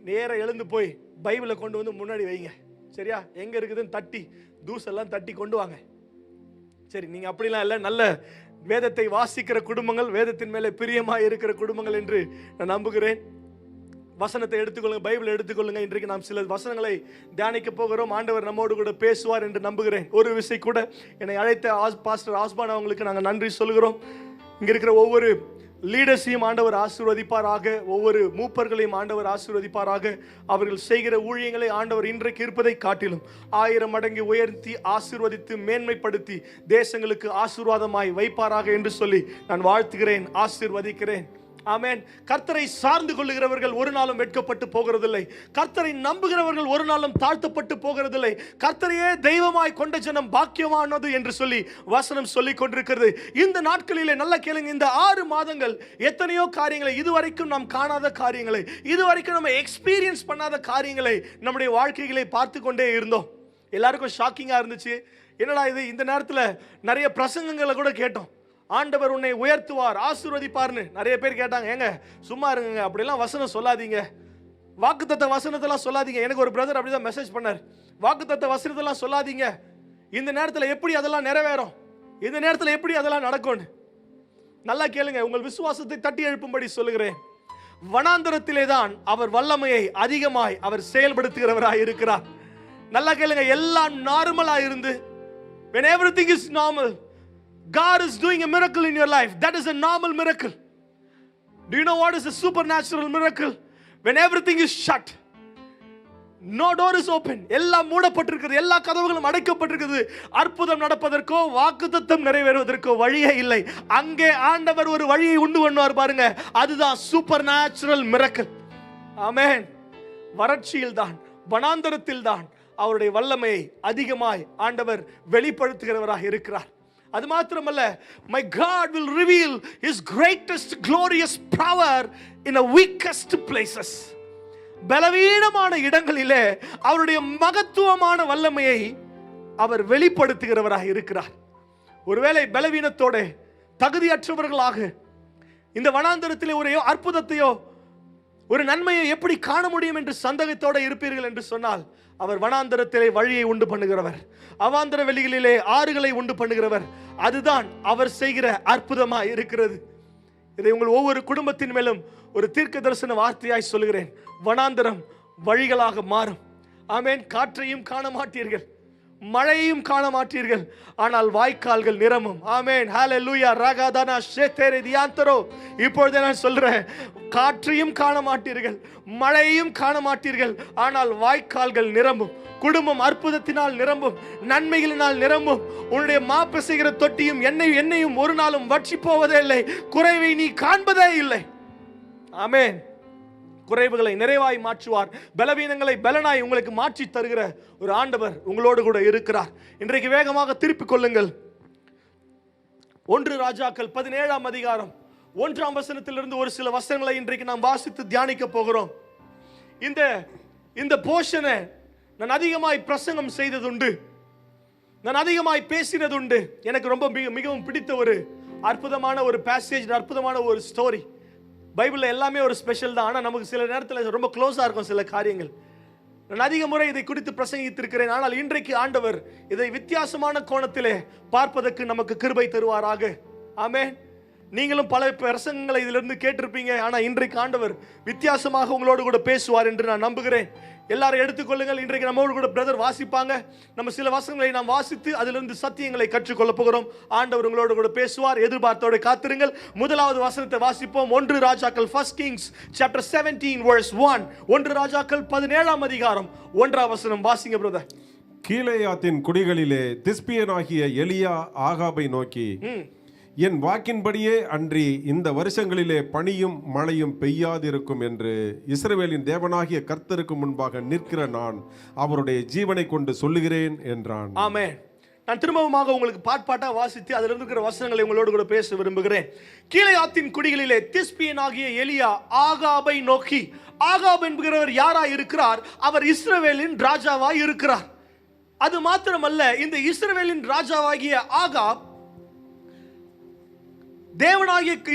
நேராக எழுந்து போய் பைபிளை கொண்டு வந்து முன்னாடி வைங்க. சரியா? எங்கே இருக்குதுன்னு தட்டி தூசெல்லாம் தட்டி கொண்டு வாங்க. சரி, நீங்க அப்படிலாம் இல்லை, நல்ல வேதத்தை வாசிக்கிற குடும்பங்கள், வேதத்தின் மேலே பிரியமாக இருக்கிற குடும்பங்கள் என்று நான் நம்புகிறேன். வசனத்தை எடுத்துக்கொள்ளுங்க, பைபிளை எடுத்துக்கொள்ளுங்க. இன்றைக்கு நாம் சில வசனங்களை தியானிக்க போகிறோம். ஆண்டவர் நம்மோடு கூட பேசுவார் என்று நம்புகிறேன். ஒரு விசை கூட என்னை அழைத்த பாஸ்டர் ஆஸ்பான் அவங்களுக்கு நாங்கள் நன்றி சொல்கிறோம். இங்கே இருக்கிற ஒவ்வொரு லீடர்ஸையும் ஆண்டவர் ஆசீர்வதிப்பாராக, ஒவ்வொரு மூப்பர்களையும் ஆண்டவர் ஆசீர்வதிப்பாராக. அவர்கள் செய்கிற ஊழியங்களை ஆண்டவர் இன்றைக்கு இருப்பதை காட்டிலும் 1000 மடங்கு உயர்த்தி ஆசீர்வதித்து மேன்மைப்படுத்தி தேசங்களுக்கு ஆசீர்வாதமாய் வைப்பாராக என்று சொல்லி நான் வாழ்த்துகிறேன், ஆசீர்வதிக்கிறேன். ஆமென். கர்த்தரை சார்ந்து கொள்ளுகிறவர்கள் ஒரு நாளும் வெட்கப்பட்டு போகிறதில்லை. கர்த்தரை நம்புகிறவர்கள் ஒரு நாளும் தாழ்த்தப்பட்டு போகிறதில்லை. கர்த்தரையே தெய்வமாய் கொண்ட ஜனம் பாக்கியமானது என்று சொல்லி வசனம் சொல்லிக் கொண்டிருக்கிறது. இந்த நாட்களிலே நல்ல கேளுங்க, இந்த 6 மாதங்கள் எத்தனையோ காரியங்களை, இதுவரைக்கும் நாம் காணாத காரியங்களை, இதுவரைக்கும் நம்ம எக்ஸ்பீரியன்ஸ் பண்ணாத காரியங்களை நம்முடைய வாழ்க்கைகளை பார்த்து கொண்டே இருந்தோம். எல்லாருக்கும் ஷாக்கிங்காக இருந்துச்சு. என்னடா இது, இந்த நேரத்தில் நிறைய பிரசங்கங்களை கூட கேட்டோம். ஆண்டவர் உன்னை உயர்த்துவார், ஆசீர்வதிப்பார்னு நிறைய பேர் கேட்டாங்க. ஏங்க சும்மா இருங்க, அப்படிலாம் வசனம் சொல்லாதீங்க, வாக்குத்தத்த வசனத்தெல்லாம் சொல்லாதீங்க. எனக்கு ஒரு பிரதர் அப்படிதான் மெசேஜ் பண்ணார், வாக்குத்தத்த வசனத்தெல்லாம் சொல்லாதீங்க, இந்த நேரத்தில் எப்படி அதெல்லாம் நிறைவேறும், இந்த நேரத்தில் எப்படி அதெல்லாம் நடக்கும். நல்லா கேளுங்க, உங்கள் விசுவாசத்தை தட்டி எழுப்பும்படி சொல்லுகிறேன். வனாந்தரத்திலே தான் அவர் வல்லமையை அதிகமாய் அவர் செயல்படுத்துகிறவராய் இருக்கிறார். நல்லா கேளுங்க, எல்லாம் நார்மலா இருந்து, when everything is normal, God is doing a miracle in your life. That is a normal miracle. Do you know what is a supernatural miracle? When everything is shut, no door is open, எல்லாம் மூடப்பட்டிருக்கிறது, எல்லா கதவுகளும் அடைக்கப்பட்டிருக்கிறது, அற்புதம் நடப்பதற்கோ வாக்குத்தத்தம் நிறைவேறுவதற்கோ வழியே இல்லை. அங்கே ஆண்டவர் ஒரு வழியை உண்டு பண்ணுவார் பாருங்க, அதுதான் சூப்பர் நேச்சுரல் மிரக்கல். ஆமென். வறட்சியில் தான், வனாந்தரத்தில் தான் அவருடைய வல்லமையை அதிகமாய் ஆண்டவர் வெளிப்படுத்துகிறவராக இருக்கிறார். அது மாத்திரமல்ல, my God will reveal his greatest glorious power in the weakest places. பலவீனமான இடங்களிலே அவருடைய மகத்துவமான வல்லமையை அவர் வெளிப்படுத்துகிறவராக இருக்கிறார். ஒருவேளை பலவீனத்தோட தகுதியற்றவர்களாக இந்த வனாந்தரத்திலே ஒரு அற்புதத்தையோ ஒரு நன்மையை எப்படி காண முடியும் என்று சந்தேகத்தோடு இருப்பீர்கள் என்று சொன்னால், அவர் வனாந்தரத்திலே வழியை உண்டு பண்ணுகிறவர், அவாந்தர வெளிகளிலே ஆறுகளை உண்டு பண்ணுகிறவர். அதுதான் அவர் செய்கிற அற்புதமாக இருக்கிறது. இதை உங்கள் ஒவ்வொரு குடும்பத்தின் மேலும் ஒரு தீர்க்க தரிசன வார்த்தையாய் சொல்கிறேன். வனாந்தரம் வழிகளாக மாறும். ஆமென். காற்றையும் காண மாட்டீர்கள், மழையும் காண மாட்டீர்கள், ஆனால் வாய்க்கால்கள் நிரம்பும். ஆமென், ஹalleluya. ரகதனா ஷேதேரி தியாந்தரோ. இப்பொழுது நான் சொல்றேன், காற்றையும் காண மாட்டீர்கள், மழையையும் காண மாட்டீர்கள், ஆனால் வாய்க்கால்கள் நிரம்பும். குடும்பம் அற்புதத்தினால் நிரம்பும், நன்மைகளினால் நிரம்பும். உன்னுடைய மாப்பிசைகிற தொட்டியும் எண்ணெயும் ஒரு நாளும் வற்றி போவதே இல்லை, குறைவை நீ காண்பதே இல்லை. ஆமென். குறைவுகளை நிறைவாய் மாற்றுவார், பலவீனங்களை பலனாய் உங்களுக்கு மாற்றி தருகிற ஒரு ஆண்டவர் உங்களோடு கூட இருக்கிறார். இன்றைக்கு வேகமாக திருப்பிக் கொள்ளுங்கள். 1 ராஜாக்கள் 17ஆம் அதிகாரம் 1ஆம் வசனத்திலிருந்து ஒரு சில வசனங்களை இன்றைக்கு நாம் வாசித்து தியானிக்க போகிறோம். இந்த போர்ஷனை நான் அதிகமாய் பிரசங்கம் செய்ததுண்டு, நான் அதிகமாய் பேசினதுண்டு. எனக்கு ரொம்ப மிகவும் பிடித்த ஒரு அற்புதமான ஒரு பேசேஜ், அற்புதமான ஒரு ஸ்டோரி. பைபிளில் எல்லாமே ஒரு ஸ்பெஷல் தான், ஆனால் நமக்கு சில நேரத்தில் ரொம்ப க்ளோஸாக இருக்கும் சில காரியங்கள். நான் அதிக முறை இதை குறித்து பிரசங்கித்திருக்கிறேன். ஆனால் இன்றைக்கு ஆண்டவர் இதை வித்தியாசமான கோணத்திலே பார்ப்பதற்கு நமக்கு கிருபை தருவாராக. ஆமென். நீங்களும் பல பிரசங்கங்களை இதிலிருந்து கேட்டிருப்பீங்க, ஆனால் இன்றைக்கு ஆண்டவர் வித்தியாசமாக உங்களோடு கூட பேசுவார் என்று நான் நம்புகிறேன். எல்லாரும் எடுத்துக்கொள்ளுங்கள். இன்றைக்கு நம்மோடு கூட பிரதர் வாசிப்பாங்க. நம்ம சில வசனங்களை நாம் வாசித்து அதிலிருந்து சத்தியங்களை கற்றுக்கொள்ள போகிறோம். ஆண்டவர் உங்களோடு கூட பேசுவார். எதிர்பார்த்தோடு காத்திருங்கள். முதலாவது வசனத்தை வாசிப்போம். 1 ராஜாக்கள் 1 Kings chapter 17 verse 1. 1 ராஜாக்கள் 17ஆம் அதிகாரம் 1ஆம் வசனம் வாசிங்க பிரதர். கீலேயாத்தின் குடிகளிலே திஸ்பியனாகிய எலியா ஆகாபை நோக்கி, என் வாக்கின்படியே அன்றி இந்த வருஷங்களிலே பனியும் மழையும் பெய்யாதிருக்கும் என்று இஸ்ரவேலின் தேவனாகிய கர்த்தருக்கு முன்பாக நிற்கிற நான் அவருடைய ஜீவனை கொண்டு சொல்லுகிறேன் என்றான். ஆமென். நான் திரும்பவுமாக உங்களுக்கு பாட்டா வாசித்து அதில் இருக்கிற வசனங்களை உங்களோடு கூட பேச விரும்புகிறேன். கீலேயாத்தின் குடிகளிலே திஸ்பியனாகிய எலியா ஆகாபை நோக்கி. ஆகாப் என்கிறவர் யாராய் இருக்கிறார்? அவர் இஸ்ரவேலின் ராஜாவாய் இருக்கிறார். அது மாத்திரமல்ல, இந்த இஸ்ரவேலின் ராஜாவாகிய ஆகாப்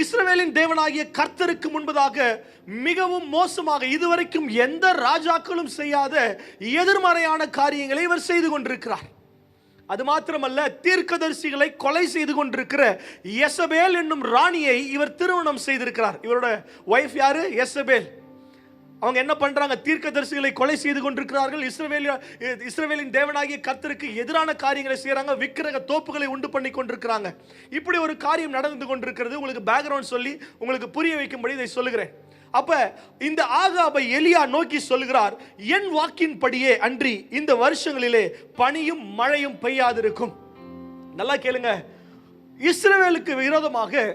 இஸ்ரவேலின் தேவனாகிய கர்த்தருக்கு முன்பதாக மிகவும் மோசமாக இதுவரைக்கும் எந்த ராஜாக்களும் செய்யாத எதிர்மறையான காரியங்களை இவர் செய்து கொண்டிருக்கிறார். அது மாத்திரமல்ல, தீர்க்கதரிசிகளை கொலை செய்து கொண்டிருக்கிற யெசபேல் என்னும் ராணியை இவர் திருமணம் செய்திருக்கிறார். இவரோட வைஃப் யாரு? யெசபேல். அவங்க என்ன பண்றாங்க? தீர்க்கதரிசிகளை கொலை செய்து கொண்டிருக்கிறார்கள். இஸ்ரவேலின் தேவனாகிய கர்த்தருக்கு எதிரான காரியங்களை செய்யறாங்க. விக்கிரக தோப்புகளை உண்டு பண்ணி கொண்டிருக்கிறாங்க. இப்படி ஒரு காரியம் நடந்து கொண்டிருக்கிறது. உங்களுக்கு பேக்ரவுண்ட் சொல்லி உங்களுக்கு புரிய வைக்கும்படி இதை சொல்லுகிறேன். அப்ப இந்த ஆகாபை எலியா நோக்கி சொல்லுகிறார், என் வாக்கின்படியே அன்றி இந்த வருஷங்களிலே பனியும் மழையும் பெய்யாதிருக்கும். நல்லா கேளுங்க. இஸ்ரவேலுக்கு விரோதமாக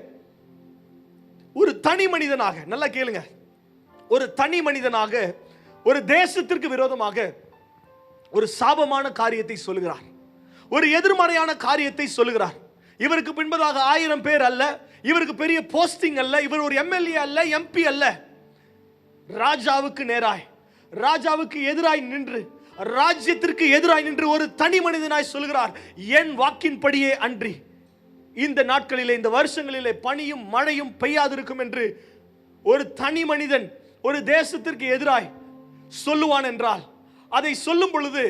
ஒரு தனி மனிதனாக, நல்லா கேளுங்க, ஒரு தனி மனிதனாக ஒரு தேசத்திற்கு விரோதமாக ஒரு சாபமான காரியத்தை சொல்லுகிறார், ஒரு எதிர்மறையான காரியத்தை சொல்லுகிறார். இவருக்கு பின்பதாக 1000 பேர் அல்ல, இவருக்கு பெரிய போஸ்டிங் அல்ல, இவர் ஒரு எம்எல்ஏ அல்ல, எம்பி அல்ல. ராஜாவுக்கு நேராய், ராஜாவுக்கு எதிராய் நின்று, ராஜ்யத்திற்கு எதிராய் நின்று ஒரு தனி மனிதனாய் சொல்லுகிறார், என் வாக்கின்படியே அன்றி இந்த நாட்களிலே இந்த வருஷங்களிலே பனியும் மழையும் பெய்யாதிருக்கும் என்று ஒரு தனி மனிதன் ஒரு தேசத்திற்கு எதிராய் சொல்லுவான் என்றால், அதை சொல்லும் பொழுது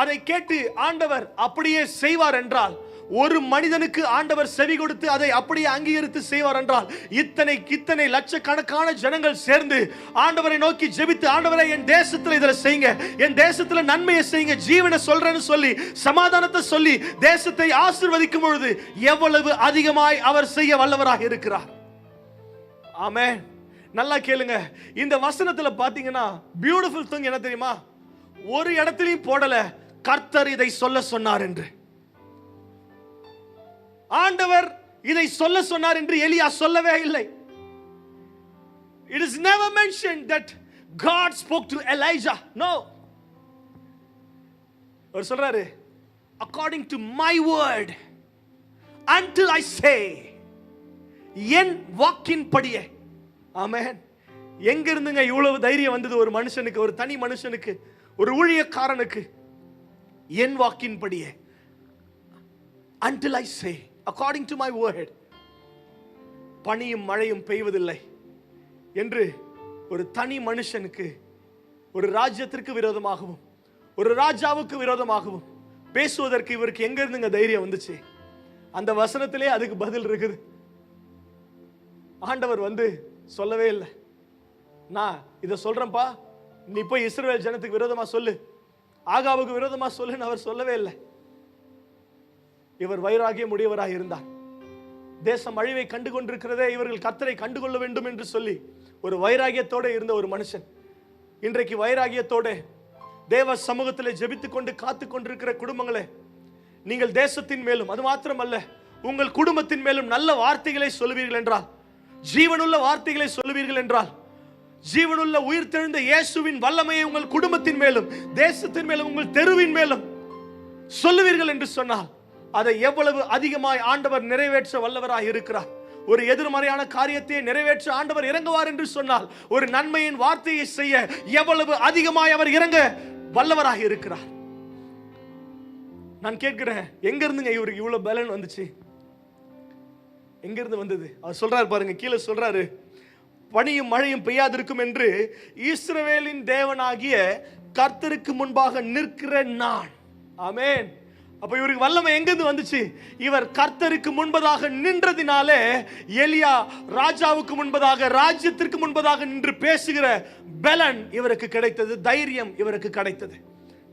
அதை கேட்டு ஆண்டவர் அப்படியே செய்வார் என்றால், ஒரு மனிதனுக்கு ஆண்டவர் செவி கொடுத்து அதை அப்படியே அங்கீகரித்து செய்வார் என்றால், இத்தனை லட்சக்கணக்கான ஜனங்கள் சேர்ந்து ஆண்டவரை நோக்கி ஜெபித்து, ஆண்டவரை என் தேசத்தில் இதில் செய்யுங்க, என் தேசத்தில் நன்மையை செய்யுங்க, ஜீவனை சொல்றேன்னு சொல்லி சமாதானத்தை சொல்லி தேசத்தை ஆசீர்வதிக்கும் பொழுது எவ்வளவு அதிகமாய் அவர் செய்ய வல்லவராக இருக்கிறார். ஆமென். நல்லா கேளுங்க. இந்த வசனத்துல பாத்தீங்கன்னா பியூட்டிஃபுல் திங் என்ன தெரியுமா? ஒரு இடத்திலையும் போடல கர்த்தர் இதை சொல்ல சொன்னார் என்று. ஆண்டவர் இதை சொல்ல சொன்னார் என்று எலியா சொல்லவே இல்லை. It is never mentioned that God spoke to Elijah. No. அவர் சொல்றாரு, according to my word, until I say, என் வாக்கின்படியே. ஆமென். எங்க இருந்துங்க இவ்வளவு தைரியம் வந்தது ஒரு மனுஷனுக்கு, ஒரு தனி மனுஷனுக்கு, ஒரு ஊழியக்காரனுக்கு? என் வாக்கின்படியே, until I say, according to my word, பனியும் மழையும் பெய்வதில்லை என்று ஒரு தனி மனுஷனுக்கு, ஒரு ராஜ்யத்திற்கு விரோதமாகவும் ஒரு ராஜாவுக்கு விரோதமாகவும் பேசுவதற்கு இவருக்கு எங்க இருந்துங்க தைரியம் வந்துச்சு? அந்த வசனத்திலே அதுக்கு பதில் இருக்குது. ஆண்டவர் வந்து சொல்லவே இல்லை, நான் இதை சொல்றேன்ப்பா, நீ போய் இஸ்ரவேல் ஜனத்துக்கு விரோதமா சொல்லு, ஆகாவுக்கு விரோதமா சொல்லுன்னு அவர் சொல்லவே இல்லை. இவர் வைராகியம் உடையவராய் இருந்தார். தேசம் அழிவை கண்டு கொண்டிருக்கிறதே, இவர்கள் கர்த்தரை கண்டுகொள்ள வேண்டும் என்று சொல்லி ஒரு வைராகியத்தோட இருந்த ஒரு மனுஷன் இன்றைக்கு வைராகியத்தோட தேவ சமூகத்தில் ஜெபித்துக் கொண்டு காத்து கொண்டிருக்கிற குடும்பங்களே, நீங்கள் தேசத்தின் மேலும் அது மாத்திரமல்ல உங்கள் குடும்பத்தின் மேலும் நல்ல வார்த்தைகளை சொல்லுவீர்கள் என்றால், ஜீவனுள்ள வார்த்தைகளை சொல்லுவீர்கள் என்றால், ஜீவனுள்ள உயிர்த்தெழுந்த இயேசுவின் வல்லமையை உங்கள் குடும்பத்தின் மேலும் தேசத்தின் மேலும் உங்கள் தெருவின் மேலும் சொல்லுவீர்கள் என்று சொன்னால், அதை எவ்வளவு அதிகமாய் ஆண்டவர் நிறைவேற்ற வல்லவராய் இருக்கிறார். ஒரு எதிர்மறையான காரியத்தை நிறைவேற்ற ஆண்டவர் இறங்குவார் என்று சொன்னால், ஒரு நன்மையின் வார்த்தையை செய்ய எவ்வளவு அதிகமாய் அவர் இறங்க வல்லவராக இருக்கிறார். நான் கேட்கிறேன், எங்க இருந்துங்க இவருக்கு இவ்வளவு பலன் வந்துச்சு? எங்க இருந்து வந்தது? அவர் சொல்றாரு பாருங்க, கீழே சொல்றாரு, பனியும் மழையும் பெய்யாதிருக்கும் என்று இஸ்ரவேலின் தேவனாகிய கர்த்தருக்கு முன்பாக நிற்கிற நான். ஆமென். அப்ப இவருக்கு வல்லமை எங்கிருந்து வந்துச்சு? இவர் கர்த்தருக்கு முன்பதாக நின்றதினாலே எலியா ராஜாவுக்கு முன்பதாக, ராஜ்யத்திற்கு முன்பதாக நின்று பேசுகிற பலன் இவருக்கு கிடைத்தது, தைரியம் இவருக்கு கிடைத்தது.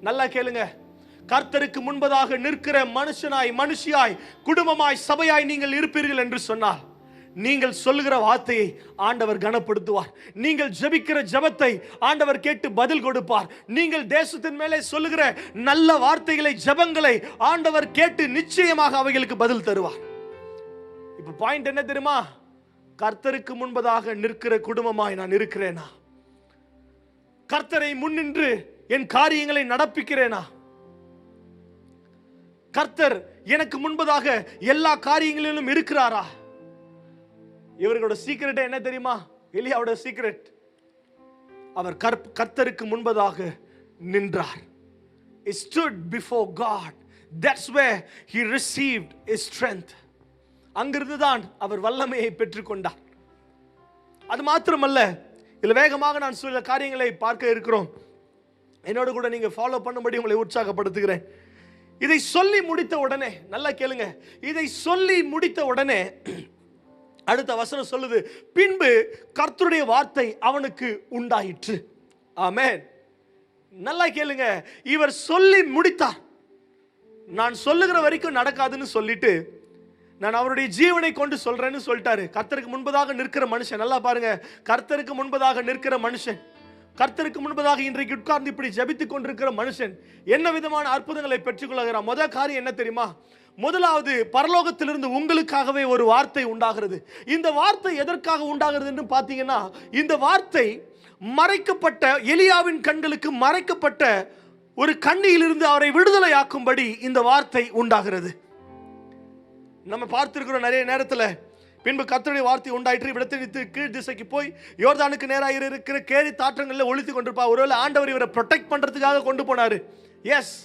நல்லா கேளுங்க, கர்த்தருக்கு முன்பதாக நிற்கிற மனுஷனாய், மனுஷியாய், குடும்பமாய், சபையாய் நீங்கள் இருப்பீர்கள் என்று சொன்னால், நீங்கள் சொல்லுகிற வார்த்தையை ஆண்டவர் கனப்படுத்துவார். நீங்கள் ஜெபிக்கிற ஜெபத்தை ஆண்டவர் கேட்டு பதில் கொடுப்பார். நீங்கள் தேசத்தின் மேலே சொல்லுகிற நல்ல வார்த்தைகளை, ஜெபங்களை ஆண்டவர் கேட்டு நிச்சயமாக அவைகளுக்கு பதில் தருவார். இப்ப பாயிண்ட் என்ன தெரியுமா? கர்த்தருக்கு முன்பதாக நிற்கிற குடும்பமாய் நான் இருக்கிறேனா? கர்த்தரை முன்னின்று என் காரியங்களை நடப்பிக்கிறேனா? கர்த்தர் எனக்கு முன்பதாக எல்லா காரியங்களிலும் இருக்கிறாரா? இவர்களோட சீக்ரெட் என்ன தெரியுமா? எலியாவோட சீக்ரெட், அவர் கர்த்தருக்கு முன்பதாக நின்றார். He stood before God. That's where he received his strength. அங்கிருந்து தான் அவர் வல்லமையை பெற்றுக்கொண்டார். அது மாத்திரமல்ல, இதுல வேகமாக நான் சில காரியங்களை பார்க்க இருக்கிறோம். என்னோட கூட நீங்க ஃபாலோ பண்ணும்படி உங்களை உற்சாகப்படுத்துகிறேன். இதை சொல்லி முடித்த உடனே, நல்லா கேளுங்க, இதை சொல்லி முடித்த உடனே அடுத்த வசனம் சொல்லுது, பின்பு கர்த்தருடைய வார்த்தை அவனுக்கு உண்டாயிற்று. ஆமென். நல்லா கேளுங்க, இவர் சொல்லி முடித்தார். நான் சொல்லுகிற வரைக்கும் நடக்காதுன்னு சொல்லிட்டு நான் அவருடைய ஜீவனை கொண்டு சொல்றேன்னு சொல்லிட்டாரு. கர்த்தருக்கு முன்பதாக நிற்கிற மனுஷன், நல்லா பாருங்க, கர்த்தருக்கு முன்பதாக நிற்கிற மனுஷன், கர்த்தருக்கு முன்பதாக இன்றைக்கு உட்கார்ந்து இப்படி ஜெபித்துக் கொண்டிருக்கிற மனுஷன் என்ன விதமான அற்புதங்களை பெற்றுக்கொள்கிறார்? முதல் காரியம் என்ன தெரியுமா? முதலாவது, பரலோகத்திலிருந்து உங்களுக்காகவே ஒரு வார்த்தை உண்டாகிறது. இந்த வார்த்தை எதற்காக உண்டாகிறது என்று பார்த்தீங்கன்னா, இந்த வார்த்தை மறைக்கப்பட்ட, எலியாவின் கண்களுக்கு மறைக்கப்பட்ட ஒரு கண்ணியிலிருந்து அவரை விடுதலை ஆக்கும்படி இந்த வார்த்தை உண்டாகிறது. நம்ம பார்த்திருக்கிறோம் நிறைய நேரத்தில், பின்பு கர்த்தருடைய வார்த்தை உண்டாயிற்று, விடத்தை கீழ் திசைக்கு போய் யோர்தானுக்கு நேராக இருக்கிற கேரி தாற்றங்களில் ஒழித்து கொண்டிருப்பா. ஒருவேளை ஆண்டவர் இவரை ப்ரொடெக்ட் பண்றதுக்காக கொண்டு போனாரு. எஸ்,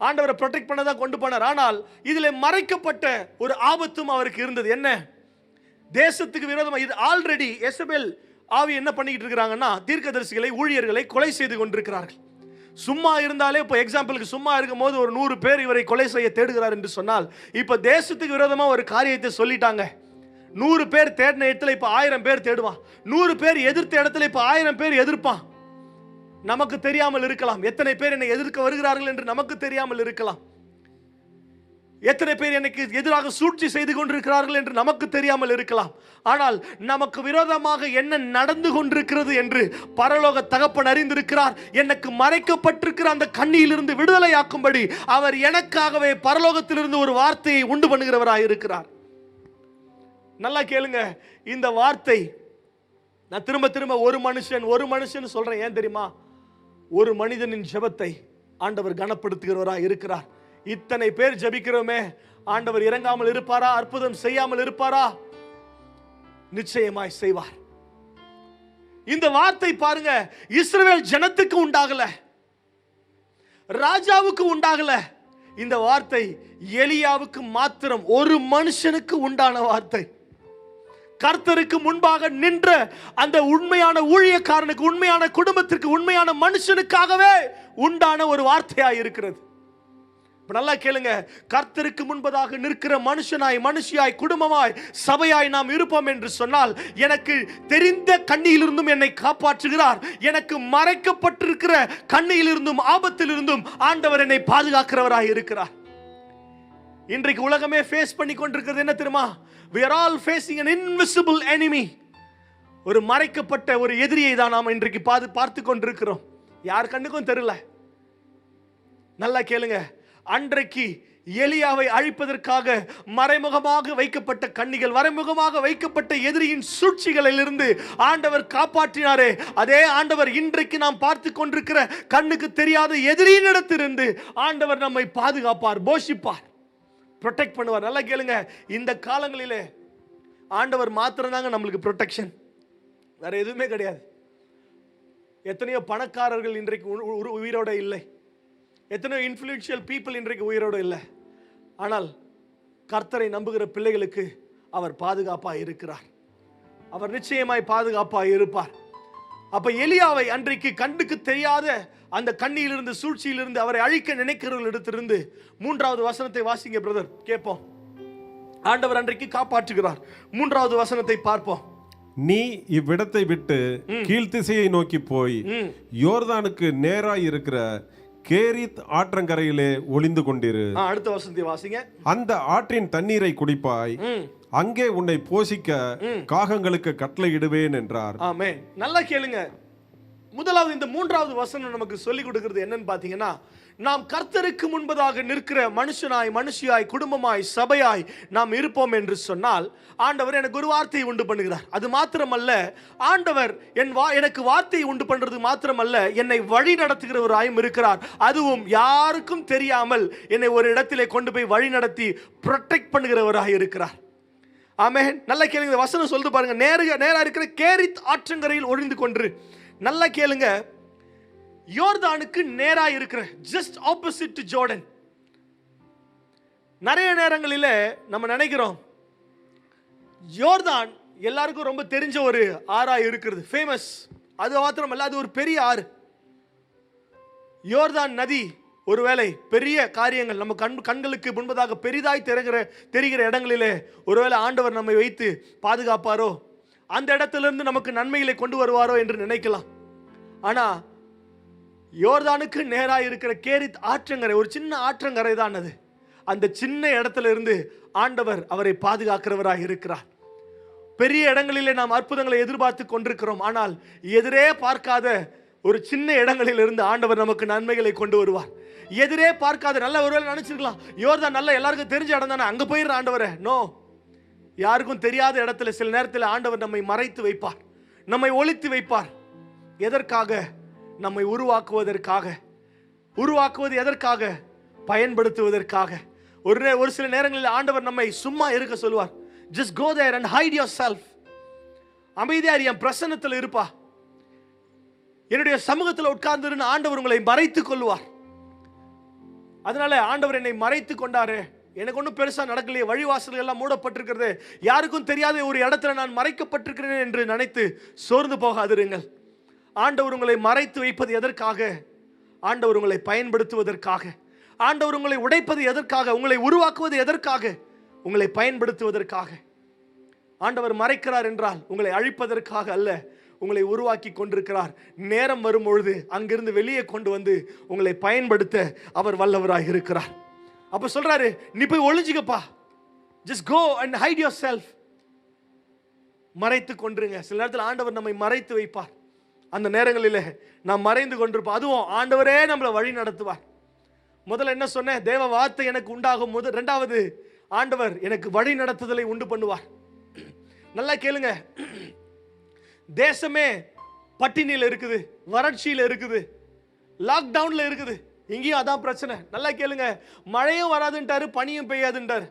ஆண்டவரை ப்ரொடெக்ட் பண்ணதான் கொண்டு போனார். ஆனால் இதில் மறைக்கப்பட்ட ஒரு ஆபத்தும் அவருக்கு இருந்தது. என்ன? தேசத்துக்கு விரோதமாக இது ஆல்ரெடி எசபேல் ஆவி என்ன பண்ணிக்கிட்டு இருக்கிறாங்கன்னா, தீர்க்கதரிசிகளை, ஊழியர்களை கொலை செய்து கொண்டிருக்கிறார்கள். சும்மா இருந்தாலே, இப்போ எக்ஸாம்பிளுக்கு சும்மா இருக்கும் போது ஒரு 100 பேர் இவரை கொலை செய்ய தேடுகிறார் என்று சொன்னால், இப்போ தேசத்துக்கு விரோதமாக ஒரு காரியத்தை சொல்லிட்டாங்க. 100 பேர் தேடின இடத்துல இப்போ 1000 பேர் தேடுவான். 100 பேர் எதிர்த்த இடத்துல இப்போ 1000 பேர் எதிர்ப்பான். நமக்கு தெரியாமல் இருக்கலாம். எத்தனை பேர் என்னை எதிர்க்க வருகிறார்கள் என்று நமக்கு தெரியாமல் இருக்கலாம். எத்தனை பேர் எனக்கு எதிராக சூழ்ச்சி செய்து கொண்டிருக்கிறார்கள் என்று நமக்கு தெரியாமல் இருக்கலாம். ஆனால் நமக்கு விரோதமாக என்ன நடந்து கொண்டிருக்கிறது என்று பரலோக தகப்பன் அறிந்திருக்கிறார். எனக்கு மறைக்கப்பட்டிருக்கிற அந்த கண்ணியிலிருந்து விடுதலையாக்கும்படி அவர் எனக்காகவே பரலோகத்திலிருந்து ஒரு வார்த்தையை உண்டு பண்ணுகிறவராய் இருக்கிறார். நல்லா கேளுங்க, இந்த வார்த்தை நான் திரும்ப திரும்ப ஒரு மனுஷன் சொல்றேன். ஏன் தெரியுமா? ஒரு மனிதனின் ஜெபத்தை ஆண்டவர் கனப்படுத்துகிறவராய் இருக்கிறார். இத்தனை பேர் ஜெபிக்கிறோமே, ஆண்டவர் இறங்காமல் இருப்பாரா? அற்புதம் செய்யாமல் இருப்பாரா? நிச்சயமாய் செய்வார். இந்த வார்த்தை பாருங்க, இஸ்ரவேல் ஜனத்துக்கு உண்டாகல, ராஜாவுக்கு உண்டாகல. இந்த வார்த்தை எலியாவுக்கு மாத்திரம், ஒரு மனுஷனுக்கு உண்டான வார்த்தை. கர்த்தருக்கு முன்பாக நின்ற அந்த உண்மையான ஊழியக்காரனுக்கு, உண்மையான குடும்பத்திற்கு, உண்மையான மனுஷனுக்காகவே உண்டான ஒரு வார்த்தையாய் இருக்கிறது. நல்லா கேளுங்க, கர்த்தருக்கு முன்பதாக நிற்கிற மனுஷனாய், மனுஷியாய், குடும்பமாய், சபையாய் நாம் இருப்போம் என்று சொன்னால், எனக்கு தெரிந்த கண்ணியிலிருந்தும் என்னை காப்பாற்றுகிறார். எனக்கு மறைக்கப்பட்டிருக்கிற கண்ணியிலிருந்தும் ஆபத்திலிருந்தும் ஆண்டவர் என்னை பாதுகாக்கிறவராய் இருக்கிறார். இன்றைக்கு உலகமே ஃபேஸ் பண்ணி கொண்டிருக்கிறது என்ன தெரியுமா? we are all facing an invisible enemy. ஒரு மறைக்கப்பட்ட ஒரு எதிரியை தான் நாம் இன்றைக்கு பார்த்து கொண்டிருக்கிறோம். யார் கண்ணுக்கும் தெரியல. நல்லா கேளுங்க, அன்றைக்கு எலியாவை அழிப்பதற்காக மறைமுகமாக வைக்கப்பட்ட கண்ணிகள், மறைமுகமாக வைக்கப்பட்ட எதிரியின் சூழ்ச்சிகளிலிருந்து ஆண்டவர் காப்பாற்றினாரே, அதே ஆண்டவர் இன்றைக்கு நாம் பார்த்து கொண்டிருக்கிற கண்ணுக்கு தெரியாத எதிரியின் இடத்திலிருந்து ஆண்டவர் நம்மை பாதுகாப்பார், போஷிப்பார், ப்ரொடெக்ட் பண்ணுவார். நல்லா கேளுங்க, இந்த காலங்களிலே ஆண்டவர் மாத்திரம்தாங்க நம்மளுக்கு ப்ரொடெக்ஷன், வேற எதுவுமே கிடையாது. எத்தனையோ பணக்காரர்கள் இன்றைக்கு உயிரோட இல்லை, எத்தனையோ இன்ஃப்ளூயன்ஷியல் பீப்புள் இன்றைக்கு உயிரோடு இல்லை. ஆனால் கர்த்தரை நம்புகிற பிள்ளைகளுக்கு அவர் பாதுகாப்பாக இருக்கிறார். அவர் நிச்சயமாய் பாதுகாப்பாக இருப்பார். அப்ப எலியாவை அன்றைக்கு கண்ணுக்கு தெரியாத அந்த கண்ணியிலிருந்து, சூழ்ச்சியிலிருந்து அவரை அழிக்க நினைக்கிறவர்களிடத்திலிருந்து 3வது வசனத்தை வாசிங்க பிரதர், கேட்போம். ஆண்டவர் அன்றைக்கு காப்பாற்றுகிறார். 3வது வசனத்தை பார்ப்போம். நீ இவ்விடத்தை விட்டு கீழ்த்திசையை நோக்கி போய் யோர்தானுக்கு நேராய் இருக்கிற கேரித் ஆற்றங்கரையிலே ஒளிந்து கொண்டிரு. அடுத்த வசனத்தை வாசிங்க. அந்த ஆற்றின் தண்ணீரை குடிப்பாய், அங்கே உன்னை போஷிக்க காகங்களுக்கு கட்டளையிடுவேன் என்றார். ஆமென். நல்லா கேளுங்க. முதலாவது இந்த 3வது வசனம் நமக்கு சொல்லிக் கொடுக்கிறது என்னன்னு பாத்தீங்கன்னா, நாம் கர்த்தருக்கு முன்பதாக நிற்கிற மனுஷனாய், மனுஷியாய், குடும்பமாய், சபையாய் நாம் இருப்போம் என்று சொன்னால் ஆண்டவர் எனக்கு ஒரு வார்த்தையை உண்டு பண்ணுகிறார். அது மாத்திரமல்ல, ஆண்டவர் எனக்கு வார்த்தையை உண்டு பண்றது மாத்திரமல்ல, என்னை வழி நடத்துகிறவராயும் இருக்கிறார். அதுவும் யாருக்கும் தெரியாமல் என்னை ஒரு இடத்திலே கொண்டு போய் வழி நடத்தி ப்ரொடெக்ட் பண்ணுகிறவராக இருக்கிறார். ஆமென். நல்லா கேளுங்க, வசனம் சொல்லுது பாருங்க. நேரா இருக்கிற கேரித் ஆற்றங்கரையில் ஒளிந்து கொண்டு. நல்லா கேளுங்க, யோர்தானுக்கு நேரா இருக்கிற, ஜஸ்ட் ஆப்போசிட் டு ஜோர்டன். நிறைய நேரங்களில் நம்ம நினைக்கிறோம் யோர்தான் எல்லாருக்கும் ரொம்ப தெரிஞ்ச ஒரு ஆறா இருக்கிறது, ஃபேமஸ். அது மாத்திரமல்ல, அது ஒரு பெரிய ஆறு. யோர்தான் நதி ஒருவேளை பெரிய காரியங்கள் நம்ம கண்களுக்கு முன்பதாக பெரிதாய் தெரிகிற இடங்களிலே ஒருவேளை ஆண்டவர் நம்மை வைத்து பாதுகாப்பாரோ, அந்த இடத்திலிருந்து நமக்கு நன்மைகளை கொண்டு வருவாரோ என்று நினைக்கலாம். ஆனா யோர்தானுக்கு நேராக இருக்கிற கேரித் ஆற்றங்கரை ஒரு சின்ன ஆற்றங்கரை தான் அது. அந்த சின்ன இடத்துல இருந்து ஆண்டவர் அவரை பாதுகாக்கிறவராக இருக்கிறார். பெரிய இடங்களிலே நாம் அற்புதங்களை எதிர்பார்த்து கொண்டிருக்கிறோம். ஆனால் எதிரே பார்க்காத ஒரு சின்ன இடங்களில் இருந்து ஆண்டவர் நமக்கு நன்மைகளை கொண்டு வருவார். எதிரே பார்க்காத, நல்ல ஒருவேளை நினைச்சிருக்கலாம் யோர்தான் நல்ல எல்லாருக்கும் தெரிஞ்ச இடம் தானே, அங்க போயிடுற ஆண்டவரே. நோ, யாருக்கும் தெரியாத இடத்துல சில நேரத்தில் ஆண்டவர் நம்மை மறைத்து வைப்பார், நம்மை ஒளித்து வைப்பார். எதற்காக? நம்மை உருவாக்குவதற்காக. உருவாக்குவது எதற்காக? பயன்படுத்துவதற்காக. ஒரு சில நேரங்களில் ஆண்டவர் நம்மை சும்மா இருக்க சொல்லுவார். just go there and hide yourself. அமைதியார், என் பிரசன்னத்தில் இருப்பா, என்னுடைய சமூகத்தில் உட்கார்ந்து ஆண்டவர் உங்களை மறைத்துக் கொள்வார். அதனால ஆண்டவர் என்னை மறைத்து கொண்டாரு, எனக்கு ஒன்றும் பெருசா நடக்கலையே, வழிவாசல்கள் எல்லாம் மூடப்பட்டிருக்கிறது, யாருக்கும் தெரியாத ஒரு இடத்துல நான் மறைக்கப்பட்டிருக்கிறேன் என்று நினைத்து சோர்ந்து போகாதிருங்கள். ஆண்டவர் உங்களை மறைத்து வைப்பது எதற்காக? ஆண்டவர் உங்களை பயன்படுத்துவதற்காக. ஆண்டவர் உங்களை உடைப்பது எதற்காக? உங்களை உருவாக்குவது எதற்காக? உங்களை பயன்படுத்துவதற்காக. ஆண்டவர் மறைக்கிறார் என்றால் உங்களை அழிப்பதற்காக அல்ல, உங்களை உருவாக்கி கொண்டிருக்கிறார். நேரம் வரும் பொழுது அங்கிருந்து வெளியே கொண்டு வந்து உங்களை பயன்படுத்த அவர் வல்லவராக இருக்கிறார். அப்ப சொல்றாரு, நீ போய் ஒளிஞ்சுக்கப்பா, just go and hide yourself. மறைத்து கொண்டிருங்க. சில நேரத்தில் ஆண்டவர் நம்மை மறைத்து வைப்பார். அந்த நேரங்களிலே நாம் மறைந்து கொண்டிருப்போம். அதுவும் ஆண்டவரே நம்மளை வழி நடத்துவார். முதல்ல என்ன சொன்னேன்? தேவ வார்த்தை எனக்கு உண்டாகும். இரண்டாவது, ஆண்டவர் எனக்கு வழி நடத்துதலை உண்டு பண்ணுவார். நல்லா கேளுங்க, தேசமே பட்டினியில் இருக்குது, வறட்சியில் இருக்குது, லாக்டவுன்ல இருக்குது. இங்கேயும் அதான் பிரச்சனை. நல்லா கேளுங்க, மழையும் வராதுன்ட்டாரு, பனியும் பெய்யாதுன்ட்டாரு.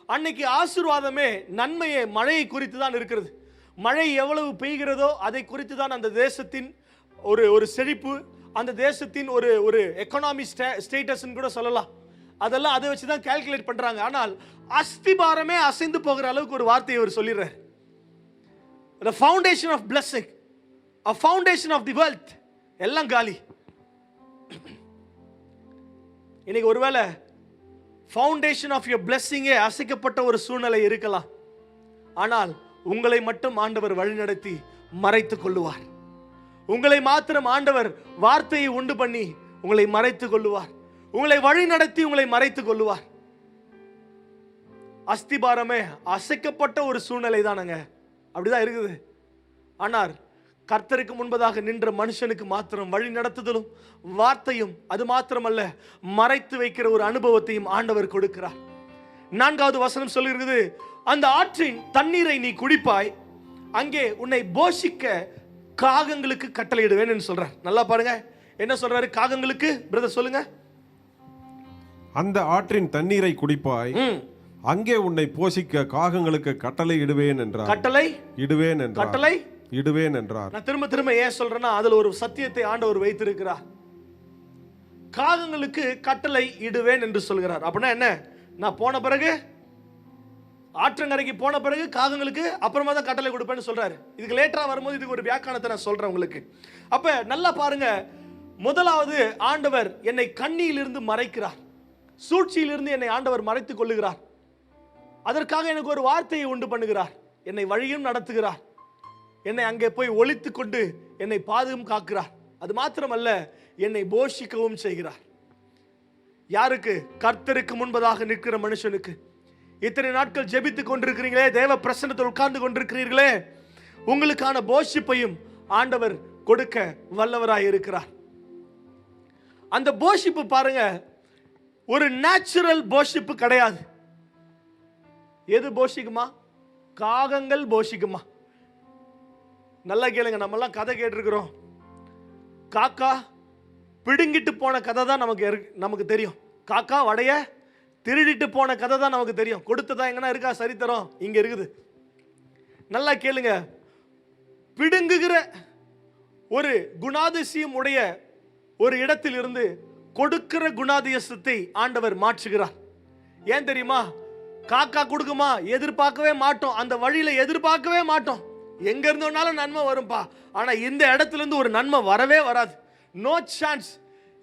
அன்னைக்கு ஆசீர்வாதமே, நன்மையே மழையை குறித்து தான் இருக்கிறது. மழை எவ்வளவு பெய்கிறதோ அதை குறித்து தான் அந்த தேசத்தின் ஒரு செழிப்பு, அந்த தேசத்தின் ஒரு எக்கனாமி ஸ்டேட்டஸ் கூட சொல்லலாம். அதெல்லாம் அதை வச்சு தான் கால்குலேட் பண்றாங்க. ஆனால் அஸ்திபாரமே அசைந்து போகிற அளவுக்கு ஒரு வார்த்தையை அவர் சொல்லிடுறார். The foundation of blessing, a foundation of the wealth, எல்லாம் காலி. இன்னைக்கு ஒருவேளை ஃபவுண்டேஷன் ஆஃப் யுவர் பிளெஸிங்கே அசைக்கப்பட்ட ஒரு சூழ்நிலை இருக்கலாம். ஆனால் உங்களை மட்டும் ஆண்டவர் வழிநடத்தி மறைத்துக் கொள்ளுவார். உங்களை மாத்திரம் ஆண்டவர் வார்த்தையை உண்டு பண்ணி உங்களை மறைத்துக் கொள்ளுவார். உங்களை வழி நடத்தி உங்களை மறைத்துக் கொள்ளுவார். அஸ்திபாரமே அசைக்கப்பட்ட ஒரு சூழ்நிலை தானங்க, அப்படிதான் இருக்குது. ஆனால் கர்த்தருக்கு முன்பதாக நின்ற மனுஷனுக்கு மாத்திரம் வழி நடத்துதலும் வார்த்தையும், அது மாத்திரமல்ல, மறைத்து வைக்கிற ஒரு அனுபவத்தையும் ஆண்டவர் கொடுக்கிறார். 4வது வசனம் சொல்லுகிறது, அந்த ஆற்றின் தண்ணீரை நீ குடிப்பாய், அங்கே உன்னை போஷிக்க காகங்களுக்கு கட்டளையிடுவேன் என்று சொல்றார். நல்லா பாருங்க, என்ன சொல்றாரு? காகங்களுக்கு. பிரதர் சொல்லுங்க. அந்த ஆற்றின் தண்ணீரை குடிப்பாய், அங்கே உன்னை போஷிக்க காகங்களுக்கு கட்டளை இடுவேன் என்றார். கட்டளை இடுவேன் என்றார். கட்டளை இடுவேன் என்றார். நான் திரும்ப திரும்ப ஏன் சொல்றேன்னா, அதுல ஒரு சத்தியத்தை ஆண்டவர் வைத்திருக்கிறார். காகங்களுக்கு கட்டளை இடுவேன் என்று சொல்கிறார். அப்படின்னா என்ன? நான் போன பிறகு, ஆற்றங்கரைக்கு போன பிறகு காகங்களுக்கு அப்புறமா தான் கட்டளை கொடுப்பேன்னு சொல்றாரு. இதுக்கு லேட்டரா வரும்போது இதுக்கு ஒரு வியாக்கியானத்தை நான் சொல்றேன் உங்களுக்கு. அப்ப நல்லா பாருங்க, முதலாவது ஆண்டவர் என்னை கண்ணியிலிருந்து மறைக்கிறார், சூழ்ச்சியிலிருந்து என்னை ஆண்டவர் மறைத்துக் கொள்ளுகிறார். அதற்காக எனக்கு ஒரு வார்த்தையை உண்டு பண்ணுகிறார், என்னை வழியும் நடத்துகிறார், என்னை அங்கே போய் ஒளித்துக் கொண்டு என்னை பாதுகாப்பும் காக்கிறார். அது மாத்திரமல்ல, என்னை போஷிக்கவும் செய்கிறார். யாருக்கு? கர்த்தருக்கு முன்பதாக நிற்கிற மனுஷனுக்கு. இத்தனை நாட்கள் ஜெபித்துக் கொண்டிருக்கிறீங்களே, தேவ பிரசன்னத்தில் உட்கார்ந்து கொண்டிருக்கிறீர்களே, உங்களுக்கான போஷிப்பையும் ஆண்டவர் கொடுக்க வல்லவராய் இருக்கிறார். அந்த போஷிப்பு பாருங்க, ஒரு நேச்சுரல் போஷிப்பு கிடையாது. எது போஷிக்குமா? காகங்கள் போஷிக்குமா? நல்லா கேளுங்க, நம்ம எல்லாம் கதை கேட்டிருக்கிறோம். காக்கா பிடுங்கிட்டு போன கதை தான் நமக்கு தெரியும். காக்கா வடைய திருடிட்டு போன கதை தான் நமக்கு தெரியும். கொடுத்ததா எங்கன்னா இருக்கா சரித்திரம்? இங்க இருக்குது. நல்லா கேளுங்க, பிடுங்குகிற ஒரு குணாதிசயம் உடைய ஒரு இடத்தில் இருந்து கொடுக்கிற குணாதிசயத்தை ஆண்டவர் மாற்றுகிறார். ஏன் தெரியுமா? காக்கா கொடுக்குமா? எதிர்பார்க்கவே மாட்டோம். அந்த வழியில எதிர்பார்க்கவே மாட்டோம். எங்க இருந்தோம்னாலும் நன்மை வரும்பா. ஆனா இந்த இடத்துல இருந்து ஒரு நன்மை வரவே வராது. No chance.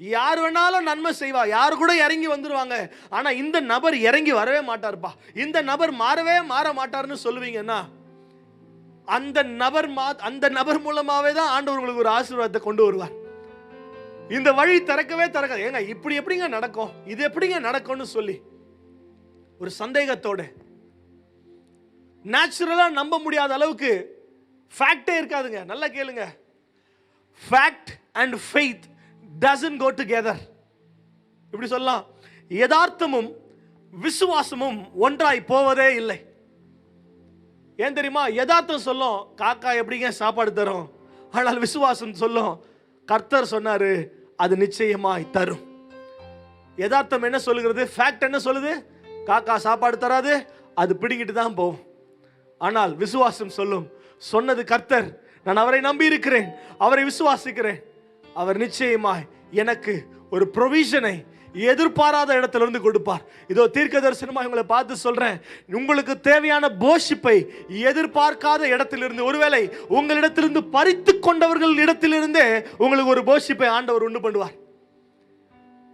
யார் வேணாலும் நன்மை செய்வா, யாரு கூட இறங்கி வந்துருவாங்க. ஆனா இந்த நபர் இறங்கி வரவே மாட்டார்ப்பா, இந்த நபர் மாற மாட்டார்னு சொல்லுவீங்கன்னா, அந்த நபர் மூலமாவே தான் ஆண்டவர் உங்களுக்கு ஒரு ஆசீர்வாதத்தை கொண்டு வருவார். இந்த வழி திறக்கவே திறக்காது. ஏங்க இப்படி எப்படிங்க நடக்கும், இது எப்படிங்க நடக்கும்னு சொல்லி ஒரு சந்தேகத்தோட, நேச்சுரலா நம்ப முடியாத அளவுக்கு ஃபேக்டே இருக்காதுங்க. நல்லா கேளுங்க, fact and faith doesn't go together. இப்படி சொல்லலாம், யதார்த்தமும் விசுவாசமும் ஒன்றாய் போவதே இல்லை. ஏன் தெரியுமா? யதார்த்தம் சொல்லும் காக்கா எப்படிங்க சாப்பாடு தரும், ஆனால் விசுவாசம் சொல்லும் கர்த்தர் சொன்னாரு அது நிச்சயமாய் தரும். யதார்த்தம் என்ன சொல்லுகிறது? ஃபேக்ட் என்ன சொல்லுது? காக்கா சாப்பாடு தராது, அது பிடிங்கிட்டு தான் போகும். ஆனால் விசுவாசம் சொல்லும், சொன்னது கர்த்தர், நான் அவரை நம்பி இருக்கிறேன், அவரை விசுவாசிக்கிறேன், அவர் நிச்சயமாய் எனக்கு ஒரு ப்ரொவிஷனை எதிர்பாராத இடத்துல இருந்து கொடுப்பார். இதோ தீர்க்க தரிசனமாக உங்களை பார்த்து சொல்றேன், உங்களுக்கு தேவையான போஷிப்பை எதிர்பார்க்காத இடத்திலிருந்து, ஒருவேளை உங்களிடத்திலிருந்து பறித்து கொண்டவர்கள் இடத்திலிருந்தே உங்களுக்கு ஒரு போஷிப்பை ஆண்டவர் உண்டு பண்ணுவார்.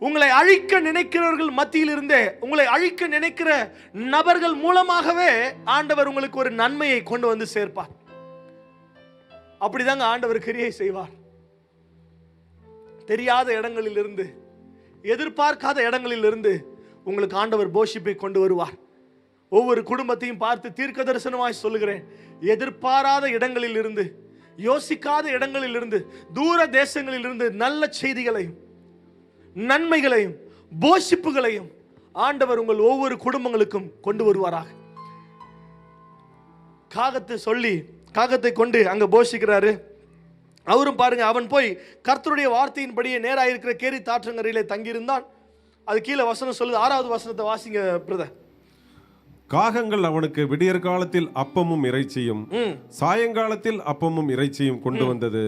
உங்களை அழிக்க நினைக்கிறவர்கள் மத்தியில் இருந்தே, உங்களை அழிக்க நினைக்கிற நபர்கள் மூலமாகவே ஆண்டவர் உங்களுக்கு ஒரு நன்மையை கொண்டு வந்து சேர்ப்பார். அப்படிதாங்க ஆண்டவர் கிரியை செய்வார். தெரியாத இடங்களில் இருந்து, எதிர்பார்க்காத இடங்களில் இருந்து உங்களுக்கு ஆண்டவர் போஷிப்பை கொண்டு வருவார். ஒவ்வொரு குடும்பத்தையும் பார்த்து தீர்க்க தரிசனமாய் சொல்லுகிறேன், எதிர்பாராத இடங்களில் இருந்து, யோசிக்காத இடங்களில் இருந்து, தூர தேசங்களில் இருந்து நல்ல செய்திகளையும் நன்மைகளையும் போஷிப்புகளையும் ஆண்டவர் உங்கள் ஒவ்வொரு குடும்பங்களுக்கும் கொண்டு வருவாராக. காகத்தை சொல்லி காகத்தை கொண்டு அங்க போஷிக்கிறாரு. அவரும் பாருங்க, அவன் போய் கர்த்தருடைய வார்த்தையின்படியே நேராக இருக்கிற கேரி தாற்றங்கரையிலே தங்கியிருந்தான். அது கீழே வசனம் சொல்லுது. 6வது வசனத்தை வாசிங்க பிரதர். காகங்கள் அவனுக்கு விடியற் காலத்தில் அப்பமும் இறைச்சியும் சாயங்காலத்தில் அப்பமும் இறைச்சியும் கொண்டு வந்தது.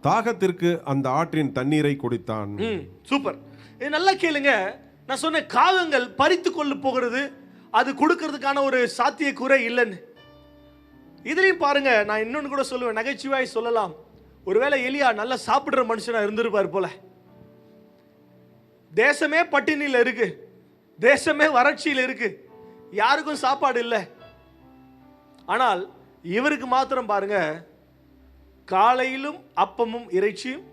தாகத்திற்கு அந்த ஆற்றின் தண்ணீரை குடித்தான். சூப்பர். இது நல்லா கேளுங்க. நான் சொன்ன காகங்கள் பறித்து கொண்டு போகிறது, அது கொடுக்கிறதுக்கான ஒரு சாத்தியக்கூறே இல்லைன்னு. இதுலையும் பாருங்க, நான் இன்னொன்று கூட சொல்லுவேன், நகைச்சுவாய் சொல்லலாம். ஒருவேளை எலியா நல்லா சாப்பிடுற மனுஷனா இருந்திருப்பார் போல. தேசமே பட்டினியில் இருக்கு, தேசமே வறட்சியில் இருக்கு, யாருக்கும் சாப்பாடு இல்லை. ஆனால் இவருக்கு மாத்திரம் பாருங்க, காலையிலும் அப்பமும் இறைச்சியும்,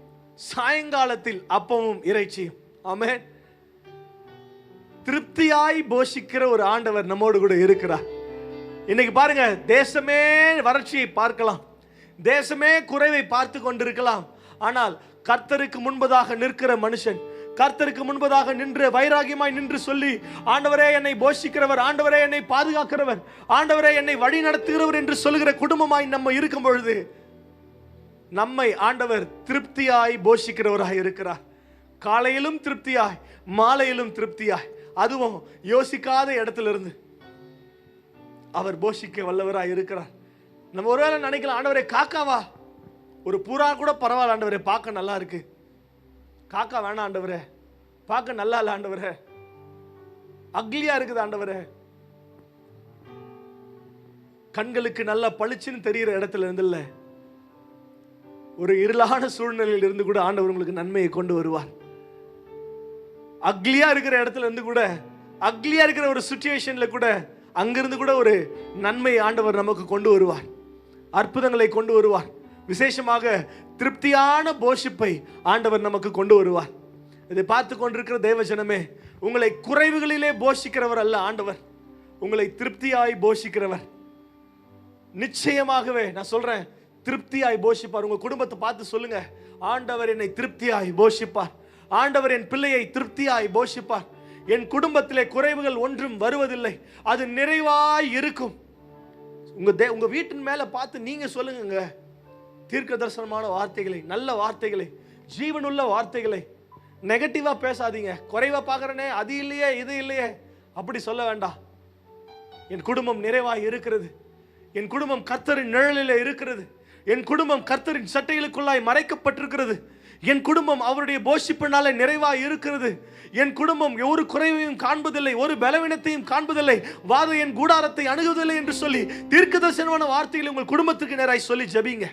சாயங்காலத்தில் அப்பமும் இறைச்சியும். ஆமென். திருப்தியாய் போஷிக்கிற ஒரு ஆண்டவர் நம்மோடு கூட இருக்கிறார். இன்னைக்கு பாருங்க, தேசமே வறட்சியை பார்க்கலாம், தேசமே குறைவை பார்த்து கொண்டிருக்கலாம். ஆனால் கர்த்தருக்கு முன்பதாக நிற்கிற மனுஷன், கர்த்தருக்கு முன்பதாக நின்று வைராகியமாய் நின்று சொல்லி, ஆண்டவரே என்னை போஷிக்கிறவர், ஆண்டவரே என்னை பாதுகாக்கிறவர், ஆண்டவரே என்னை வழி நடத்துகிறவர் என்று சொல்லுகிற குடும்பமாய் நம்ம இருக்கும் பொழுது நம்மை ஆண்டவர் திருப்தியாய் போஷிக்கிறவராய் இருக்கிறார். காலையிலும் திருப்தியாய், மாலையிலும் திருப்தியாய், அதுவும் யோசிக்காத இடத்துல இருந்து அவர் போஷிக்க வல்லவராய் இருக்கிறார். நம்ம ஒருவேளை நினைக்கலாம், ஆண்டவரே காக்காவா, ஒரு புறா கூட பரவாயில்ல ஆண்டவரே, பார்க்க நல்லா இருக்கு. காக்கா வேணாம் ஆண்டவரே, பார்க்க நல்லா இல்ல ஆண்டவரே, அக்லியா இருக்குது ஆண்டவரே. கண்களுக்கு நல்லா பளிச்சுன்னு தெரிகிற இடத்துல இருந்து இல்ல, ஒரு இருளான சூழ்நிலையில் இருந்து கூட ஆண்டவர் உங்களுக்கு நன்மையை கொண்டு வருவார். அக்லியா இருக்கிற இடத்துல இருந்து கூட, அக்லியா இருக்கிற ஒரு சிச்சுவேஷன்ல கூட, அங்கிருந்து கூட ஒரு நன்மை ஆண்டவர் நமக்கு கொண்டு வருவார், அற்புதங்களை கொண்டு வருவார். விசேஷமாக திருப்தியான போஷிப்பை ஆண்டவர் நமக்கு கொண்டு வருவார். இதை பார்த்து கொண்டிருக்கிற தேவஜனமே, உங்களை குறைவுகளிலே போஷிக்கிறவர் அல்ல ஆண்டவர், உங்களை திருப்தியாய் போஷிக்கிறவர். நிச்சயமாகவே நான் சொல்றேன், திருப்தியாய் போஷிப்பார். உங்க குடும்பத்தை பார்த்து சொல்லுங்க, ஆண்டவர் என்னை திருப்தியாய் போஷிப்பார், ஆண்டவர் என் பிள்ளையை திருப்தியாய் போஷிப்பார். என் குடும்பத்திலே குறைவுகள் ஒன்றும் வருவதில்லை, அது நிறைவாய் இருக்கும். உங்க வீட்டின் மேல பார்த்து நீங்க சொல்லுங்க, தீர்க்க தரிசனமான வார்த்தைகளை, நல்ல வார்த்தைகளை, ஜீவனுள்ள வார்த்தைகளை. நெகட்டிவா பேசாதீங்க. குறைவா பார்க்கறனே, அது இல்லையே இது இல்லையே, அப்படி சொல்ல வேண்டாம். என் குடும்பம் நிறைவாய் இருக்கிறது, என் குடும்பம் கர்த்தரின் நிழலில் இருக்கிறது, என் குடும்பம் கர்த்தரின் சட்டைகளுக்குள்ளாய் மறைக்கப்பட்டிருக்கிறது, என் குடும்பம் அவருடைய போஷிப்பினாலே நிறைவாய் இருக்கிறது, என் குடும்பம் ஒரு குறைவையும் காண்பதில்லை, ஒரு பலவீனத்தையும் காண்பதில்லை, வாத என் கூடாரத்தை அணுகுவதில்லை என்று சொல்லி தீர்க்கதரிசனமான வார்த்தைகளை உங்கள் குடும்பத்துக்கு நேராய் சொல்லி ஜெபிங்க.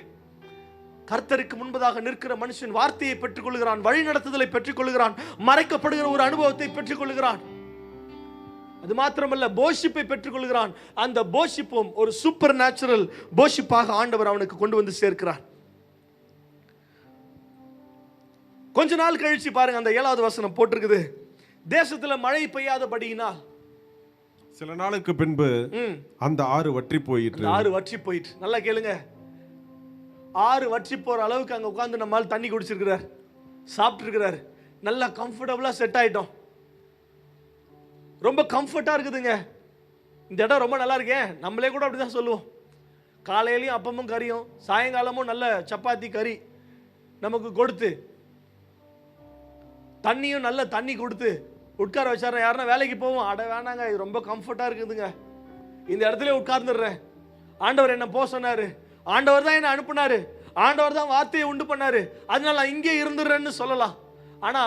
கர்த்தருக்கு முன்பதாக நிற்கிற மனுஷன் வார்த்தையை பெற்றுக் கொள்கிறான், வழி நடத்துதலை பெற்றுக் கொள்கிறான், மறைக்கப்படுகிற ஒரு அனுபவத்தை பெற்றுக் கொள்கிறான். அது மாத்திரமல்ல, போஷிப்பை பெற்றுக் கொள்கிறான். அந்த போஷிப்பும் ஒரு சூப்பர் நேச்சுரல் போஷிப்பாக ஆண்டவர் அவனுக்கு கொண்டு வந்து சேர்க்கிறார். கொஞ்ச நாள் கழிச்சு பாருங்க, அந்த 7வது வசனம் போட்டிருக்குது, தேசத்துல மழை பெய்யாதபடியினால். சில நாளுக்கு பின்பு அந்த ஆறு வற்றி போயிற்று. ஆறு வற்றி போயிட்டு, நல்லா கேளுங்க, ஆறு வற்றி போற அளவுக்கு அங்க உட்கார்ந்து நம்மால் தண்ணி குடிச்சிருக்கிறார், சாப்பிட்டு இருக்கிறார், நல்லா கம்ஃபர்டபுளா செட் ஆயிட்டோம், ரொம்ப கம்ஃபர்ட்டா இருக்குதுங்க, இந்த இடம் ரொம்ப நல்லா இருக்கே. நம்மளே கூட அப்படிதான் சொல்லுவோம். காலையிலையும் அப்பமும் கறியும், சாயங்காலமும் நல்ல சப்பாத்தி கறி நமக்கு கொடுத்து, தண்ணியும் நல்ல தண்ணி கொடுத்து உட்கார வச்சார. யாருன்னா வேலைக்கு போவோம், அட வேணாங்க, இது ரொம்ப கம்ஃபர்ட்டா இருக்குதுங்க, இந்த இடத்துல உட்கார்ந்துடுறேன், ஆண்டவர் என்ன போக சொன்னாரு, ஆண்டவர் தான் என்ன அனுப்புனாரு, ஆண்டவர் தான் வார்த்தையை உண்டு பண்ணாரு, அதனால நான் இங்கே இருந்துடுறேன்னு சொல்லலாம். ஆனா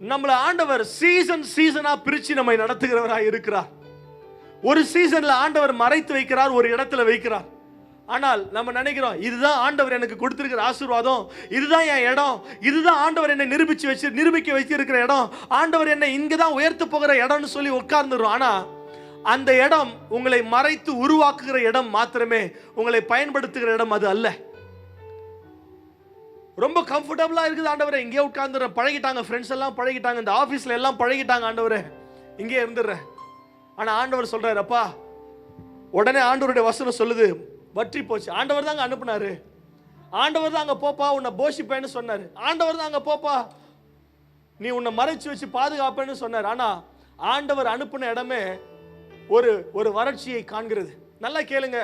நம்மள ஆண்டவர் சீசனா பிரிச்சு நம்மை நடத்துகிறவராக இருக்கிறார். ஒரு சீசன்ல ஆண்டவர் மறைத்து வைக்கிறார், ஒரு இடத்துல வைக்கிறார். ஆனால் நம்ம நினைக்கிறோம், இதுதான் ஆண்டவர் எனக்கு கொடுத்திருக்கிற ஆசீர்வாதம், இதுதான் என் இடம், இதுதான் ஆண்டவர் என்னை நிரூபிக்க வச்சிருக்கிற இடம், ஆண்டவர் என்னை இங்கதான் உயர்த்த போகிற இடம்னு சொல்லி உட்கார்ந்துரும். ஆனா அந்த இடம் உங்களை மறைத்து உருவாக்குகிற இடம் மாத்திரமே, உங்களை பயன்படுத்துகிற இடம் அது அல்ல. ரொம்ப கம்ஃபர்டபுளா இருக்குது ஆண்டவரே, இங்கே உட்கார்ந்துற, பழகிட்டாங்க, ஃப்ரெண்ட்ஸ் எல்லாம் பழகிட்டாங்க, இந்த ஆபீஸ்ல எல்லாம் பழகிட்டாங்க, ஆண்டவரே இங்கே இருந்துடுறேன். ஆனா ஆண்டவர் சொல்றாரு, அப்பா, உடனே ஆண்டவருடைய வசனம் சொல்லுது, வற்றி போச்சு. ஆண்டவர் தான் அங்க அனுப்புனாரு, ஆண்டவர் தான் அங்க போப்பா உன்னை போஷிப்பேன்னு சொன்னாரு, ஆண்டவர் தான் அங்க போப்பா நீ உன்னை மறைச்சு வச்சு பாதுகாப்பேன்னு சொன்னார். ஆனா ஆண்டவர் அனுப்புன இடமே ஒரு வறட்சியை காண்கிறது. நல்லா கேளுங்க,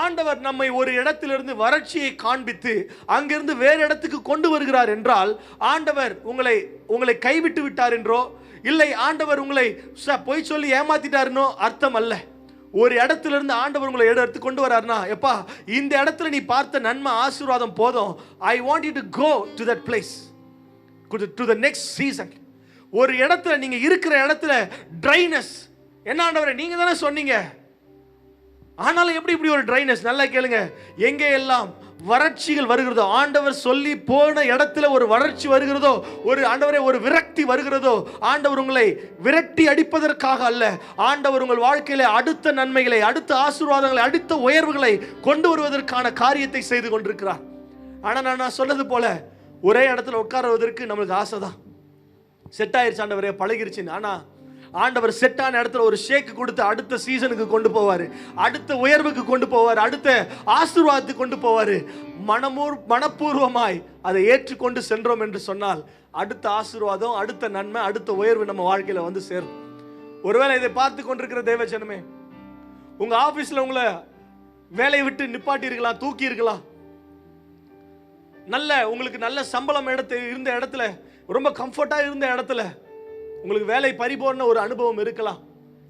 ஆண்டவர் நம்மை ஒரு இடத்திலிருந்து வறட்சியை காண்பித்து அங்கிருந்து வேறு இடத்துக்கு கொண்டு வருகிறார் என்றால், ஆண்டவர் உங்களை கைவிட்டு விட்டார் என்றோ, இல்லை ஆண்டவர் உங்களை பொய் சொல்லி ஏமாத்திட்டாருன்னோ அர்த்தம் அல்ல. ஒரு இடத்திலிருந்து ஆண்டவர் உங்களை எடுத்து கொண்டு வராருன்னா, எப்பா இந்த இடத்துல நீ பார்த்த நன்மை ஆசீர்வாதம் போதும், I want you to go to that place, to the next season. ஒரு இடத்துல நீங்க இருக்கிற இடத்துல ட்ரைனஸ், என்ன ஆண்டவரே நீங்க தானே சொன்னீங்க, ஆனாலும் எப்படி இப்படி ஒரு ட்ரைனஸ்? நல்லா கேளுங்க, எங்கே எல்லாம் வறட்சிகள் வருகிறதோ, ஆண்டவர் சொல்லி போன இடத்துல ஒரு வறட்சி வருகிறதோ, ஒரு ஆண்டவரே ஒரு விரக்தி வருகிறதோ, ஆண்டவர் உங்களை விரட்டி அடிப்பதற்காக அல்ல, ஆண்டவர் உங்கள் வாழ்க்கையில அடுத்த நன்மைகளை, அடுத்த ஆசீர்வாதங்களை, அடுத்த உயர்வுகளை கொண்டு வருவதற்கான காரியத்தை செய்து கொண்டிருக்கிறார். ஆனா நான் சொன்னது போல ஒரே இடத்துல உட்காருவதற்கு நம்மளுக்கு ஆசை தான், செட் ஆயிருச்சு ஆண்டவரே, பழகிருச்சு. ஆனா ஆண்டவர் செட்டான இடத்துல ஒரு ஷேக் கொடுத்து அடுத்த சீசனுக்கு கொண்டு போவாரு, அடுத்த உயர்வுக்கு கொண்டு போவார், அடுத்த ஆசீர்வாதத்துக்கு கொண்டு போவாரு. மனப்பூர்வமாய் அதை ஏற்றுக்கொண்டு சென்றோம் என்று சொன்னால் அடுத்த ஆசீர்வாதம், அடுத்த நன்மை, அடுத்த உயர்வு நம்ம வாழ்க்கையில வந்து சேரும். ஒருவேளை இதை பார்த்து கொண்டிருக்கிற தேவஜனமே, உங்க ஆபீஸ்ல உங்களை வேலையை விட்டு நிப்பாட்டி இருக்கலாம், தூக்கி இருக்கலாம். உங்களுக்கு நல்ல சம்பளம் இருந்த இடத்துல, ரொம்ப கம்ஃபர்ட்டா இருந்த இடத்துல உங்களுக்கு வேலை பறிபோன ஒரு அனுபவம் இருக்கலாம்.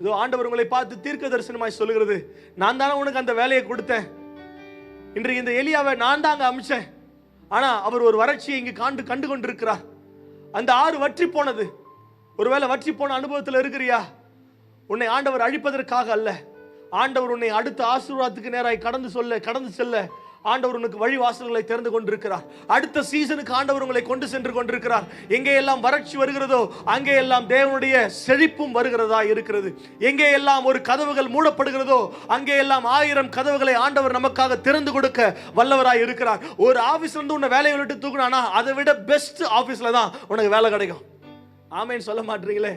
இதோ ஆண்டவர் உங்களை பார்த்து தீர்க்க தரிசனமாய் சொல்லுகிறது, நான் தானே உனக்கு அந்த வேலையை கொடுத்தேன், இன்றைக்கு இந்த எலியாவை நான் தான் அங்க அமிச்சேன். ஆனா அவர் ஒரு வறட்சியை இங்கு கண்டு கொண்டிருக்கிறார். அந்த ஆறு வற்றி போனது. ஒருவேளை வற்றி போன அனுபவத்தில் இருக்கிறியா? உன்னை ஆண்டவர் அழிப்பதற்காக அல்ல, ஆண்டவர் உன்னை அடுத்த ஆசீர்வாதத்துக்கு நேராய் கடந்து செல்ல ஆண்டவர் உனக்கு வழி வாசல்களை திறந்து கொண்டிருக்கிறார். அடுத்த சீசனுக்கு ஆண்டவர் உங்களை கொண்டு சென்று கொண்டிருக்கிறார். எங்கே எல்லாம் வறட்சி வருகிறதோ அங்கே எல்லாம் தேவனுடைய செழிப்பும் வருகிறதா இருக்கிறது. எங்கே எல்லாம் ஒரு கதவுகள் மூடப்படுகிறதோ அங்கே எல்லாம் 1000 கதவுகளை ஆண்டவர் நமக்காக திறந்து கொடுக்க வல்லவராய் இருக்கிறார். ஒரு ஆபீஸ்ல இருந்து உன்னை வேலையை விட்டு தூக்குனானா அதை விட பெஸ்ட் ஆபீஸ்ல தான் உனக்கு வேலை கிடைக்கும். ஆமேன்னு சொல்ல மாட்டீங்களே?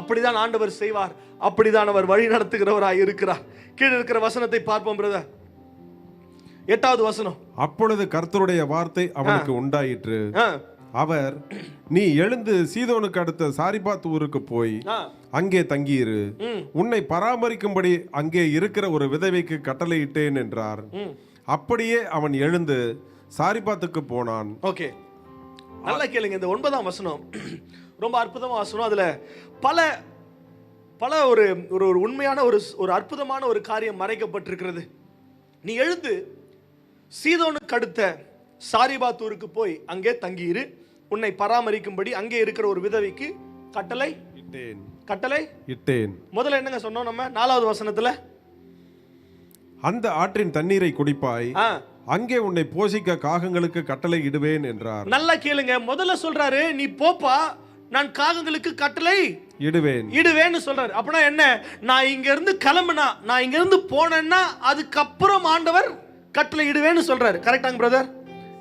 அப்படிதான் ஆண்டவர் செய்வார், அப்படிதான் அவர் வழி நடத்துகிறவராய் இருக்கிறார். கீழே இருக்கிற வசனத்தை பார்ப்போம் பிரதர். 8வது வசனம். அப்பொழுது கர்த்தருடைய வார்த்தை அவனுக்கு உண்டாயிற்று. அவர், நீ எழுந்து சீதோனுக்கு அடுத்த சாரிபாத் ஊருக்கு போய் அங்கே தங்கியிரு, உன்னை பராமரிக்கும்படி அங்கே இருக்கிற ஒரு விதவைக்கு கட்டளையிட்டேன் என்றார். அப்படியே அவன் எழுந்து சாரிபாத்துக்கு போனான். ஓகே, நல்லா கேளுங்க. இந்த 9ஆம் வசனம் ரொம்ப அற்புதமான வசனம். அதுல பல ஒரு உண்மையான ஒரு அற்புதமான ஒரு காரியம் மறைக்கப்பட்டிருக்கிறது. நீ எழுந்து சீதோனுக்கு அடுத்த சாரிபாத்தூருக்கு போய் அங்கே தங்கியிரு, உன்னை பராமரிக்கும்படி அங்கே இருக்கிற ஒரு விதவைக்கு கட்டளை இட்டேன். முதல்ல என்னங்க சொன்னோம் நம்ம 4வது வசனத்துல? அந்த ஆற்றின் தண்ணீரை குடிப்பாய், அங்கே உன்னை போஷிக்க காகங்களுக்கு கட்டளை இடுவேன் என்றார். நல்லா கேளுங்க. முதல்ல சொல்றாரு, நீ போப்பா, நான் காகங்களுக்கு கட்டளை இடுவேன்னு சொல்றாரு. அப்படின்னா என்ன? நான் இங்க இருந்து கிளம்புனா, நான் இங்க இருந்து போனேன்னா அதுக்கப்புறம் ஆண்டவர் கட்டளை இடுவேன்னு சொல்றாரு. கரெக்டாங்க பிரதர்?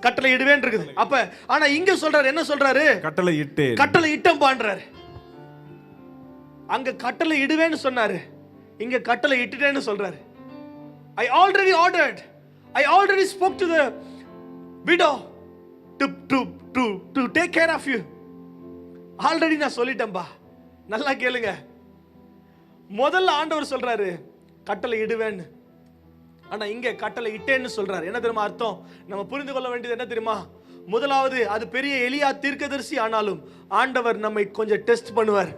கட்டளை இடுவேன் இருக்குது. அப்ப ஆனா இங்க சொல்றாரு, என்ன சொல்றாரு? கட்டளை இட்டேன் பான்றாரு. அங்க கட்டளை இடுவேன்னு சொன்னாரு, இங்க கட்டளை இட்டுட்டேன்னு சொல்றாரு. I already spoke to the widow to take care of you. Already நான் சொல்லிட்டேன்பா. நல்லா கேளுங்க. முதல்ல ஆண்டவர் சொல்றாரு கட்டளை இடுவேன்னு, ஆனா இங்க கட்டளை இட்டேன்னு சொல்றாரு. என்ன தெரியுமா அர்த்தம்? நம்ம புரிந்து கொள்ள வேண்டியது என்ன தெரியுமா? முதலாவது, அது பெரிய எலியா தீர்க்கதரிசி ஆனாலும் ஆண்டவர் நம்மை கொஞ்சம் டெஸ்ட் பண்ணுவார்.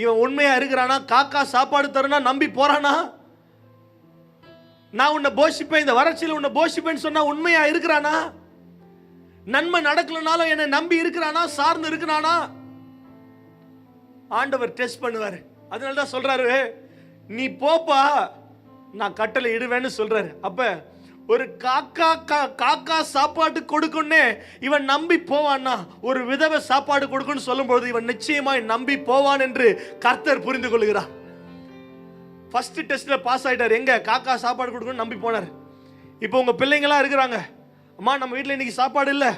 இவன் உண்மையா இருக்கிறானா? காக்கா சாப்பாடு தருனா நம்பி போறானா? நான் உன்னை போஷிப்பேன், இந்த வறட்சியில் உன்னை போஷிப்பேன்னு சொன்னா உண்மையா இருக்கிறானா? நன்மை நடக்கலனாலும் என்னை நம்பி இருக்கிறானா? சார்ந்து இருக்கிறானா? ஆண்டவர் டெஸ்ட் பண்ணுவார். அதனாலதான் சொல்றாரு, நீ போப்பா, நான் கட்டளை இடுவேன்னு சொல்றாரு. அப்ப ஒரு காக்கா சாப்பாடு கொடுக்குன்னே இவன் நம்பி போவான்னா, ஒரு விதவை சாப்பாடு கொடுக்குன்னு சொல்லும்போது இவன் நிச்சயமாய் நம்பி போவான் என்று கர்த்தர் புரிந்து கொள்கிறார். ஃபர்ஸ்ட் டெஸ்ட்ல பாஸ் ஆயிட்டார். எங்க? காக்கா சாப்பாடு கொடுக்கணும்னு நம்பி போனார். இப்போ உங்க பிள்ளைங்களாம் இருக்கிறாங்க, அம்மா நம்ம வீட்டில் இன்னைக்கு சாப்பாடு இல்லை,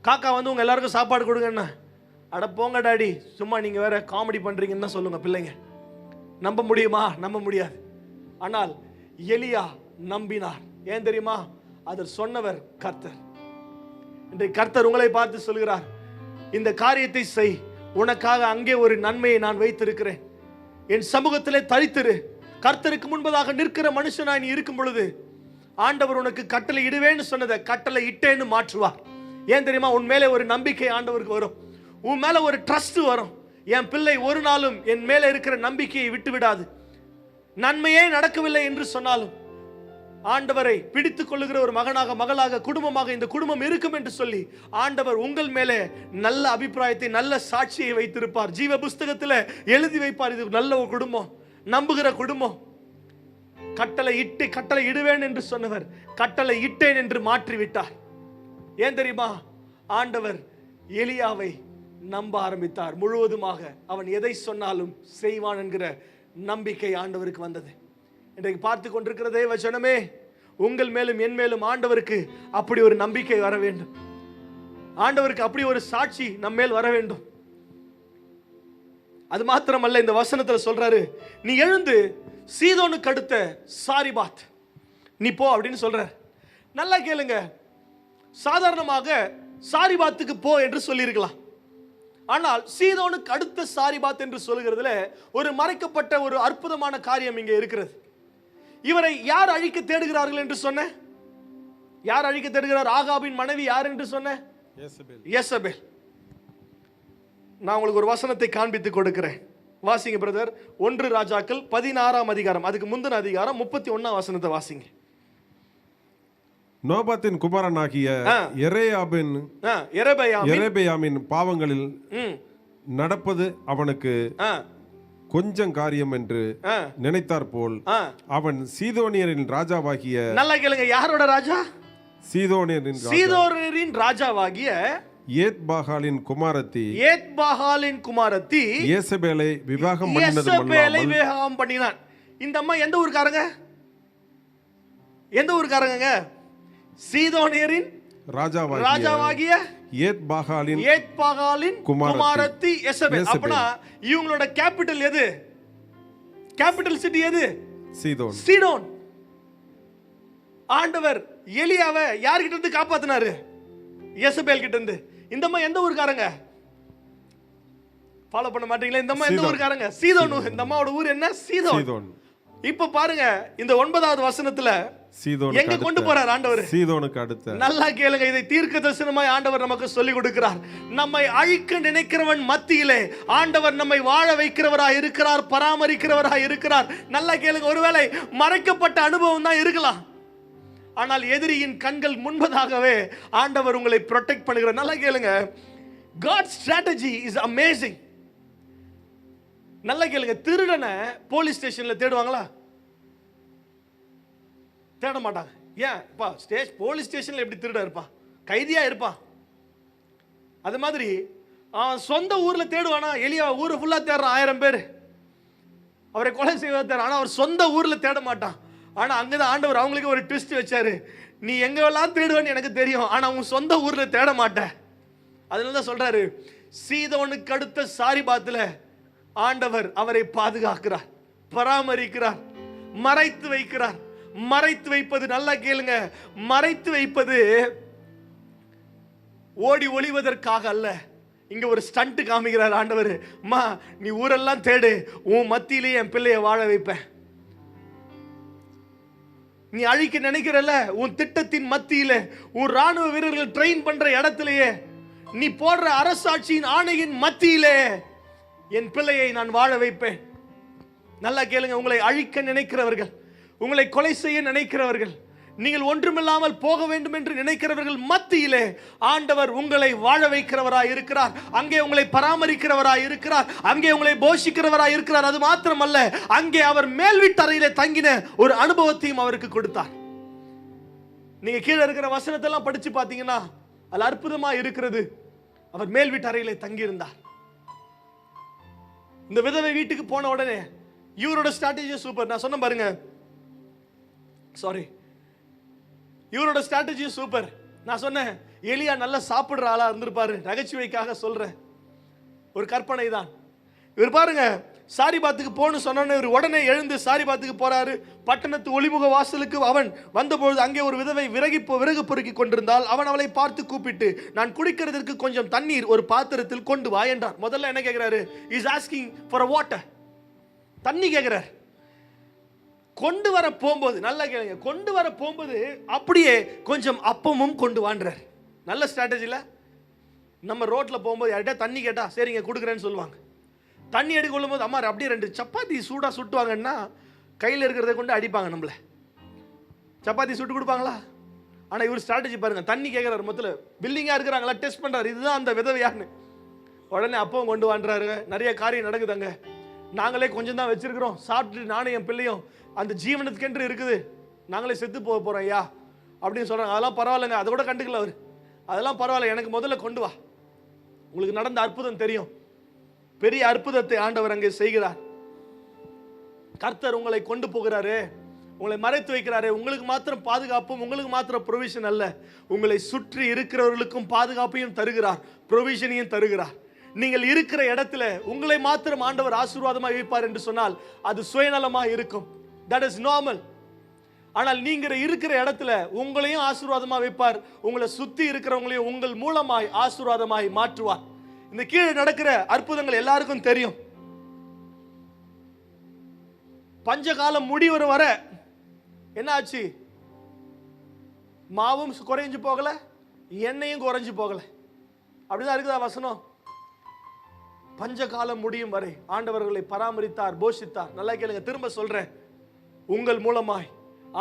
காக்கா வந்து உங்க எல்லாருக்கும் சாப்பாடு கொடுங்கன்னா, அட போங்க டாடி, சும்மா நீங்க வேற காமெடி பண்றீங்கன்னு தான் சொல்லுங்க பிள்ளைங்க. நம்ப முடியுமா? நம்ப முடியாது. ஆனால் எலியா நம்பினார். ஏன் தெரியுமா? அவர் சொன்னவர் கர்த்தர். இன்றைக்கு கர்த்தர் உங்களை பார்த்து சொல்கிறார், இந்த காரியத்தை செய், உனக்காக அங்கே ஒரு நன்மையை நான் வைத்திருக்கிறேன், என் சமூகத்திலே தரித்திரு. கர்த்தருக்கு முன்பதாக நிற்கிற மனுஷனாய் நீ இருக்கும் பொழுது ஆண்டவர் உனக்கு கட்டளை இடுவேன்னு சொன்னதை கட்டளை இட்டேன்னு மாற்றுவார். ஏன் தெரியுமா? உன் மேலே ஒரு நம்பிக்கை ஆண்டவருக்கு வரும், உன் மேல ஒரு ட்ரஸ்ட் வரும். என் பிள்ளை ஒரு நாளும் என் மேல இருக்கிற நம்பிக்கையை விட்டு விடாது. நன்மையே நடக்கவில்லை என்று சொன்னாலும் ஆண்டவரை பிடித்துக் கொள்ளுகிற ஒரு மகனாக, மகளாக, குடும்பமாக இந்த குடும்பம் இருக்கும் என்று சொல்லி ஆண்டவர் உங்கள் மேலே நல்ல அபிப்பிராயத்தை, நல்ல சாட்சியை வைத்திருப்பார். ஜீவ புஸ்தகத்தில் எழுதி வைப்பார். இது நல்ல ஒரு குடும்பம், நம்புகிற குடும்பம். கட்டளை இடுவேன் என்று சொன்னவர் கட்டளை இட்டேன் என்று மாற்றிவிட்டார். ஏன் தெரியுமா? ஆண்டவர் எலியாவை நம்ப ஆரம்பித்தார். முழுவதுமாக அவன் எதை சொன்னாலும் செய்வான் என்கிற நம்பிக்கை ஆண்டவருக்கு வந்தது. இன்றைக்கு பார்த்து கொண்டிருக்கிற தேவ ஜனமே, உங்கள் மேலும் என் மேலும் ஆண்டவருக்கு அப்படி ஒரு நம்பிக்கை வர வேண்டும். ஆண்டவருக்கு அப்படி ஒரு சாட்சி நம்ம மேல் வர வேண்டும். அது மாத்திரமல்ல, இந்த வசனத்துல சொல்றாரு, நீ எழுந்து சீதோனுக்கு அடுத்த சாரிபாத் நீ போ அப்படின்னு சொல்றார். நல்லா கேளுங்க, சாதாரணமாக சாரிபாத்துக்கு போ என்று சொல்லியிருக்கலாம். ஆனால் சீதோனுக்கு அடுத்த சாரிபாத் என்று சொல்லுகிறதுல ஒரு மறைக்கப்பட்ட ஒரு அற்புதமான காரியம் இங்கே இருக்கிறது. இவரை யார் அழிக்க தேடுகிறார்கள் என்று சொன்ன? யார் அழிக்க தேடுகிறார்? ஆகாபின் மனைவி யார் என்று சொன்ன? யேசபேல். நான் உங்களுக்கு ஒரு வசனத்தை காண்பித்து கொடுக்கிறேன், வாசிங்க பிரதர். 1 ராஜாக்கள் 16ஆம் அதிகாரம், அதுக்கு முந்தின அதிகாரம் 31ஆம் வசனத்தை வாசிங்க. நோபாத்தின் குமாரனாகிய எரேபயாமின் பாவங்களில் நடப்பது அவனுக்கு கொஞ்சம் காரியம் என்று நினைத்தார் போல் அவன் சீதோனியரின் ராஜாவாகிய, நல்லா கேளுங்க, யாரோட ராஜா? சீதோனியரின் ராஜாவாகிய ஏத்பாகாலின் குமாரத்தி யேசபேலை விவாகம் பண்ணினான். இந்த அம்மா எந்த ஊர்க்காரங்க? எந்த ஊர்க்காரங்க? சீதோனியரின் ராஜாவாகிய ஏத்பாகாலின் குமாரத்தி யேசபேல். அப்பனா இவங்களோட கேபிட்டல் எது? கேபிட்டல் சிட்டி எது? சீதோன். ஆண்டவர் எலியாவை யார்கிட்ட இருந்து காப்பாத்தினாரு? யேசபேல் கிட்ட இருந்து. இந்த அம்மா எந்த ஊர்க்காரங்க? ஃபாலோ பண்ண மாட்டீங்களா? இந்த அம்மா எந்த ஊர்க்காரங்க? சீதோன். இந்த அம்மாவோட ஊர் என்ன? சீதோன். இப்ப பாருங்க, இந்த 9வது வசனத்துல எங்க கொண்டு போறார் ஆண்டவர்? சீதோனுக்கு அடுத்த. நல்லா கேளுங்க, இதை தீர்க்க தரிசனமாய் ஆண்டவர் நமக்கு சொல்லி கொடுக்கிறார். நம்மை அழிக்க நினைக்கிறவன் மத்தியிலே ஆண்டவர் நம்மை வாழ வைக்கிறவராய் இருக்கிறார், பராமரிக்கிறவராய் இருக்கிறார். நல்லா கேளுங்க, ஒருவேளை மறைக்கப்பட்ட அனுபவம் தான் இருக்கலாம், ஆனால் எதிரியின் கண்கள் முன்பதாகவே ஆண்டவர் உங்களை ப்ரொடெக்ட் பண்ணுகிறார். நல்லா கேளுங்க, God's strategy is amazing. நல்லா கேளுங்க, திருடனை போலீஸ் ஸ்டேஷன்ல தேடுவாங்களா? தேட மாட்டாங்க. ஏன்? போலீஸ் ஸ்டேஷன்ல எப்படி திருட இருப்பான்? கைதியா இருப்பான். அது மாதிரி அவன் சொந்த ஊர்ல தேடுவானா? எலியா ஊரு ஃபுல்லா தேடுறான், 1000 பேர் அவரை கொலை செய்வதை தேடுறான். ஆனா அவர் சொந்த ஊர்ல தேட மாட்டான். ஆனா அங்கதான் ஆண்டவர் அவங்களுக்கு ஒரு ட்விஸ்ட் வச்சாரு. நீ எங்கெல்லாம் தேடுவேன்னு எனக்கு தெரியும், ஆனா உன் சொந்த ஊர்ல தேட மாட்டேன். அதனாலதான் சொல்றாரு, சீதோனுக்கு அடுத்த சாரிபாத்துல ஆண்டவர் அவரை பாதுகாக்கிறார், பராமரிக்கிறார், மறைத்து வைக்கிறார். மறைத்து வைப்பது, நல்லா கேளுங்க, மறைத்து வைப்பது ஓடி ஒளிவதற்காக அல்ல. இங்க ஒரு ஸ்டண்ட் காமிக்கிறார் ஆண்டவர். அம்மா, நீ ஊரெல்லாம் தேடு, உன் மத்தியிலே என் பிள்ளைய வாழ வைப்பேன். நீ அழிக்க நினைக்கிறல்ல, உன் திட்டத்தின் மத்தியில, உன் ராணுவ வீரர்கள் ட்ரெயின் பண்ற இடத்திலேயே, நீ போடுற அரசாட்சியின் ஆணையின் மத்தியிலே என் பிள்ளையை நான் வாழ வைப்பேன். நல்லா கேளுங்க, உங்களை அழிக்க நினைக்கிறவர்கள், உங்களை கொலை செய்ய நினைக்கிறவர்கள், நீங்கள் ஒன்றுமில்லாமல் போக வேண்டும் என்று நினைக்கிறவர்கள் மத்தியிலே ஆண்டவர் உங்களை வாழ வைக்கிறவராய் இருக்கிறார். அங்கே உங்களை பராமரிக்கிறவராய் இருக்கிறார், அங்கே உங்களை போஷிக்கிறவராய் இருக்கிறார். அது மாத்திரமல்ல, அங்கே அவர் மேல் வீட்டறையிலே தங்கின ஒரு அனுபவத்தையும் அவருக்கு கொடுத்தார். நீங்க கீழே இருக்கிற வசனத்தெல்லாம் படிச்சு பார்த்தீங்கன்னா அது அற்புதமா இருக்கிறது. அவர் மேல் வீட்டறையிலே தங்கி இருந்தார். இந்த விதவை வீட்டுக்கு போன உடனே இவரோட ஸ்ட்ராட்டஜி சூப்பர். நான் சொன்ன பாருங்க, இவரோட ஸ்ட்ராட்டஜி சூப்பர். நான் சொன்னேன், எலியா நல்லா சாப்பிடுற ஆளா இருந்திருப்பாரு. நகைச்சுவைக்காக சொல்றேன், ஒரு கற்பனை தான். இவர் பாருங்க, சாரிபாத்துக்கு போன்னு சொன்ன இவர் உடனே எழுந்து சாரிபாத்துக்கு போறாரு. பட்டணத்து ஒளிமுக வாசலுக்கு அவன் வந்தபொழுது அங்கே ஒரு விதவை விறகு பொறுக்கி கொண்டிருந்தால் அவன் அவளை பார்த்து கூப்பிட்டு, நான் குடிக்கிறதுக்கு கொஞ்சம் தண்ணீர் ஒரு பாத்திரத்தில் கொண்டு வா என்றார். முதல்ல என்ன கேட்கிறாரு? இஸ் ஆஸ்கிங் ஃபார் வாட்டர், தண்ணி கேட்கிறார். கொண்டு வர போகும்போது, நல்லா கேளுங்க, கொண்டு வர போகும்போது அப்படியே கொஞ்சம் அப்பமும் கொண்டு வான்றார். நல்ல ஸ்ட்ராட்டஜில. நம்ம ரோட்ல போகும்போது யார்கிட்ட தண்ணி கேட்டா சரிங்க கொடுக்குறேன்னு சொல்லுவாங்க. தண்ணி எடுக்க கொள்ளும் போது அம்மா அப்படியே 2 சப்பாத்தி சூடா சுட்டுவாங்கன்னா கையில் இருக்கிறத கொண்டு அடிப்பாங்க நம்மள. சப்பாத்தி சுட்டு கொடுப்பாங்களா? ஆனா இவர் ஸ்ட்ராட்டஜி பாருங்க, தண்ணி கேட்கிறாரு. மொத்தல பில்டிங்கா இருக்கிறாங்களா டெஸ்ட் பண்றாரு, இதுதான் அந்த விதவையான்னு. உடனே அப்பவும் கொண்டு வான்றாரு. நிறைய காரியம் நடக்குதுங்க. நாங்களே கொஞ்சம் தான் வச்சிருக்கிறோம், சாப்பிட்டு நானும் என் பிள்ளையும், அந்த ஜீவனத்துக்கென்று இருக்குது, நாங்களே செத்து போக போறோம் ஐயா அப்படின்னு சொல்றாங்க. அதெல்லாம் பரவாயில்லைங்க, அதை கூட கண்டுக்கல அவர். அதெல்லாம் பரவாயில்ல, எனக்கு முதல்ல கொண்டு வா. உங்களுக்கு நடந்த அற்புதம் தெரியும், பெரிய அற்புதத்தை ஆண்டவர் அங்கே செய்கிறார். கர்த்தர் உங்களை கொண்டு போகிறாரு, உங்களை மறைத்து வைக்கிறாரு. உங்களுக்கு மாத்திரம் பாதுகாப்பும், உங்களுக்கு மாத்திரம் ப்ரொவிஷன் அல்ல, உங்களை சுற்றி இருக்கிறவர்களுக்கும் பாதுகாப்பையும் தருகிறார், ப்ரொவிஷனையும் தருகிறார். நீங்கள் இருக்கிற இடத்துல உங்களை மாத்திரம் ஆண்டவர் ஆசீர்வாதமாக வைப்பார் என்று சொன்னால் அது சுயநலமாக இருக்கும். That is normal. ஆனால் நீங்க இருக்கிற இடத்துல உங்களையும் ஆசீர்வாதமாக வைப்பார், உங்களை சுத்தி இருக்கிறவங்களையும் உங்கள் மூலமாய் ஆசீர்வாதமாய் மாற்றுவார். இந்த கீழே நடக்கிற அற்புதங்கள் எல்லாருக்கும் தெரியும். பஞ்சகாலம் முடிவரும் வர என்ன ஆச்சு? மாவும் குறைஞ்சு போகல, எண்ணெயும் குறைஞ்சு போகல. அப்படிதான் இருக்குதா வசனம்? பஞ்சகாலம் முடியும் வரை ஆண்டவர்களை பராமரித்தார், போஷித்தார். நல்லா கேளுங்க, திரும்ப சொல்றேன். உங்கள் மூலமாய்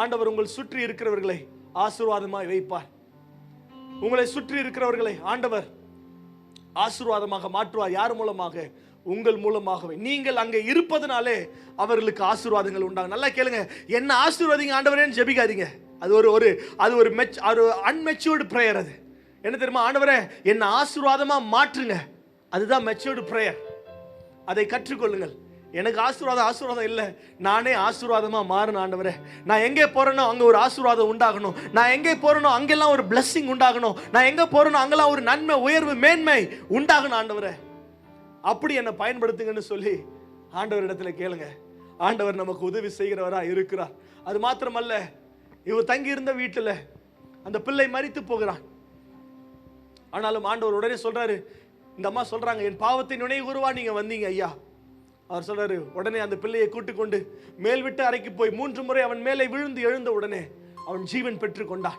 ஆண்டவர் உங்கள் சுற்றி இருக்கிறவர்களை ஆசீர்வாதமாய் வைப்பார். உங்களை சுற்றி இருக்கிறவர்களை ஆண்டவர் ஆசீர்வாதமாக மாற்றுவார். யார் மூலமாக? உங்கள் மூலமாகவே. நீங்கள் அங்கே இருப்பதனாலே அவர்களுக்கு ஆசீர்வாதங்கள் உண்டாகும். நல்லா கேளுங்க, என்ன ஆசீர்வாதிங்க ஆண்டவரேன்னு ஜெபிக்காதீங்க. அது ஒரு அன்மெச்சூர்டு பிரேயர். அது என்ன தெரியுமா? ஆண்டவரே என்ன ஆசீர்வாதமா மாற்றுங்க. அதுதான் மெச்சூர்டு பிரேயர். அதை கற்றுக்கொள்ளுங்கள். எனக்கு ஆசீர்வாதம் இல்லை, நானே ஆசீர்வாதமா மாறணும் ஆண்டவரே. நான் எங்கே போறேனோ அங்க ஒரு ஆசீர்வாதம் உண்டாகணும். நான் எங்கே போறேனோ அங்கெல்லாம் ஒரு பிளெஸிங் உண்டாகணும். நான் எங்க போறேனோ அங்கெல்லாம் ஒரு நன்மை, உயர்வு, மேன்மை உண்டாகணும் ஆண்டவரே. அப்படி என்னை பயன்படுத்துங்கன்னு சொல்லி ஆண்டவர் இடத்துல கேளுங்க. ஆண்டவர் நமக்கு உதவி செய்கிறவரா இருக்கிறார். அது மாத்திரமல்ல, இவர் தங்கி இருந்த வீட்டுல அந்த பிள்ளை மரித்து போகிறான். ஆனாலும் ஆண்டவர் உடனே சொல்றாரு, இந்த அம்மா சொல்றாங்க, என் பாவத்தை நினைவு கூறுவா நீங்க வந்தீங்க ஐயா. அவர் சொல்றாரு, உடனே அந்த பிள்ளையை கூட்டிக் கொண்டு மேல் விட்டு அறைக்கு போய் 3 முறை அவன் மேலே விழுந்து எழுந்த உடனே அவன் ஜீவன் பெற்றுக் கொண்டான்.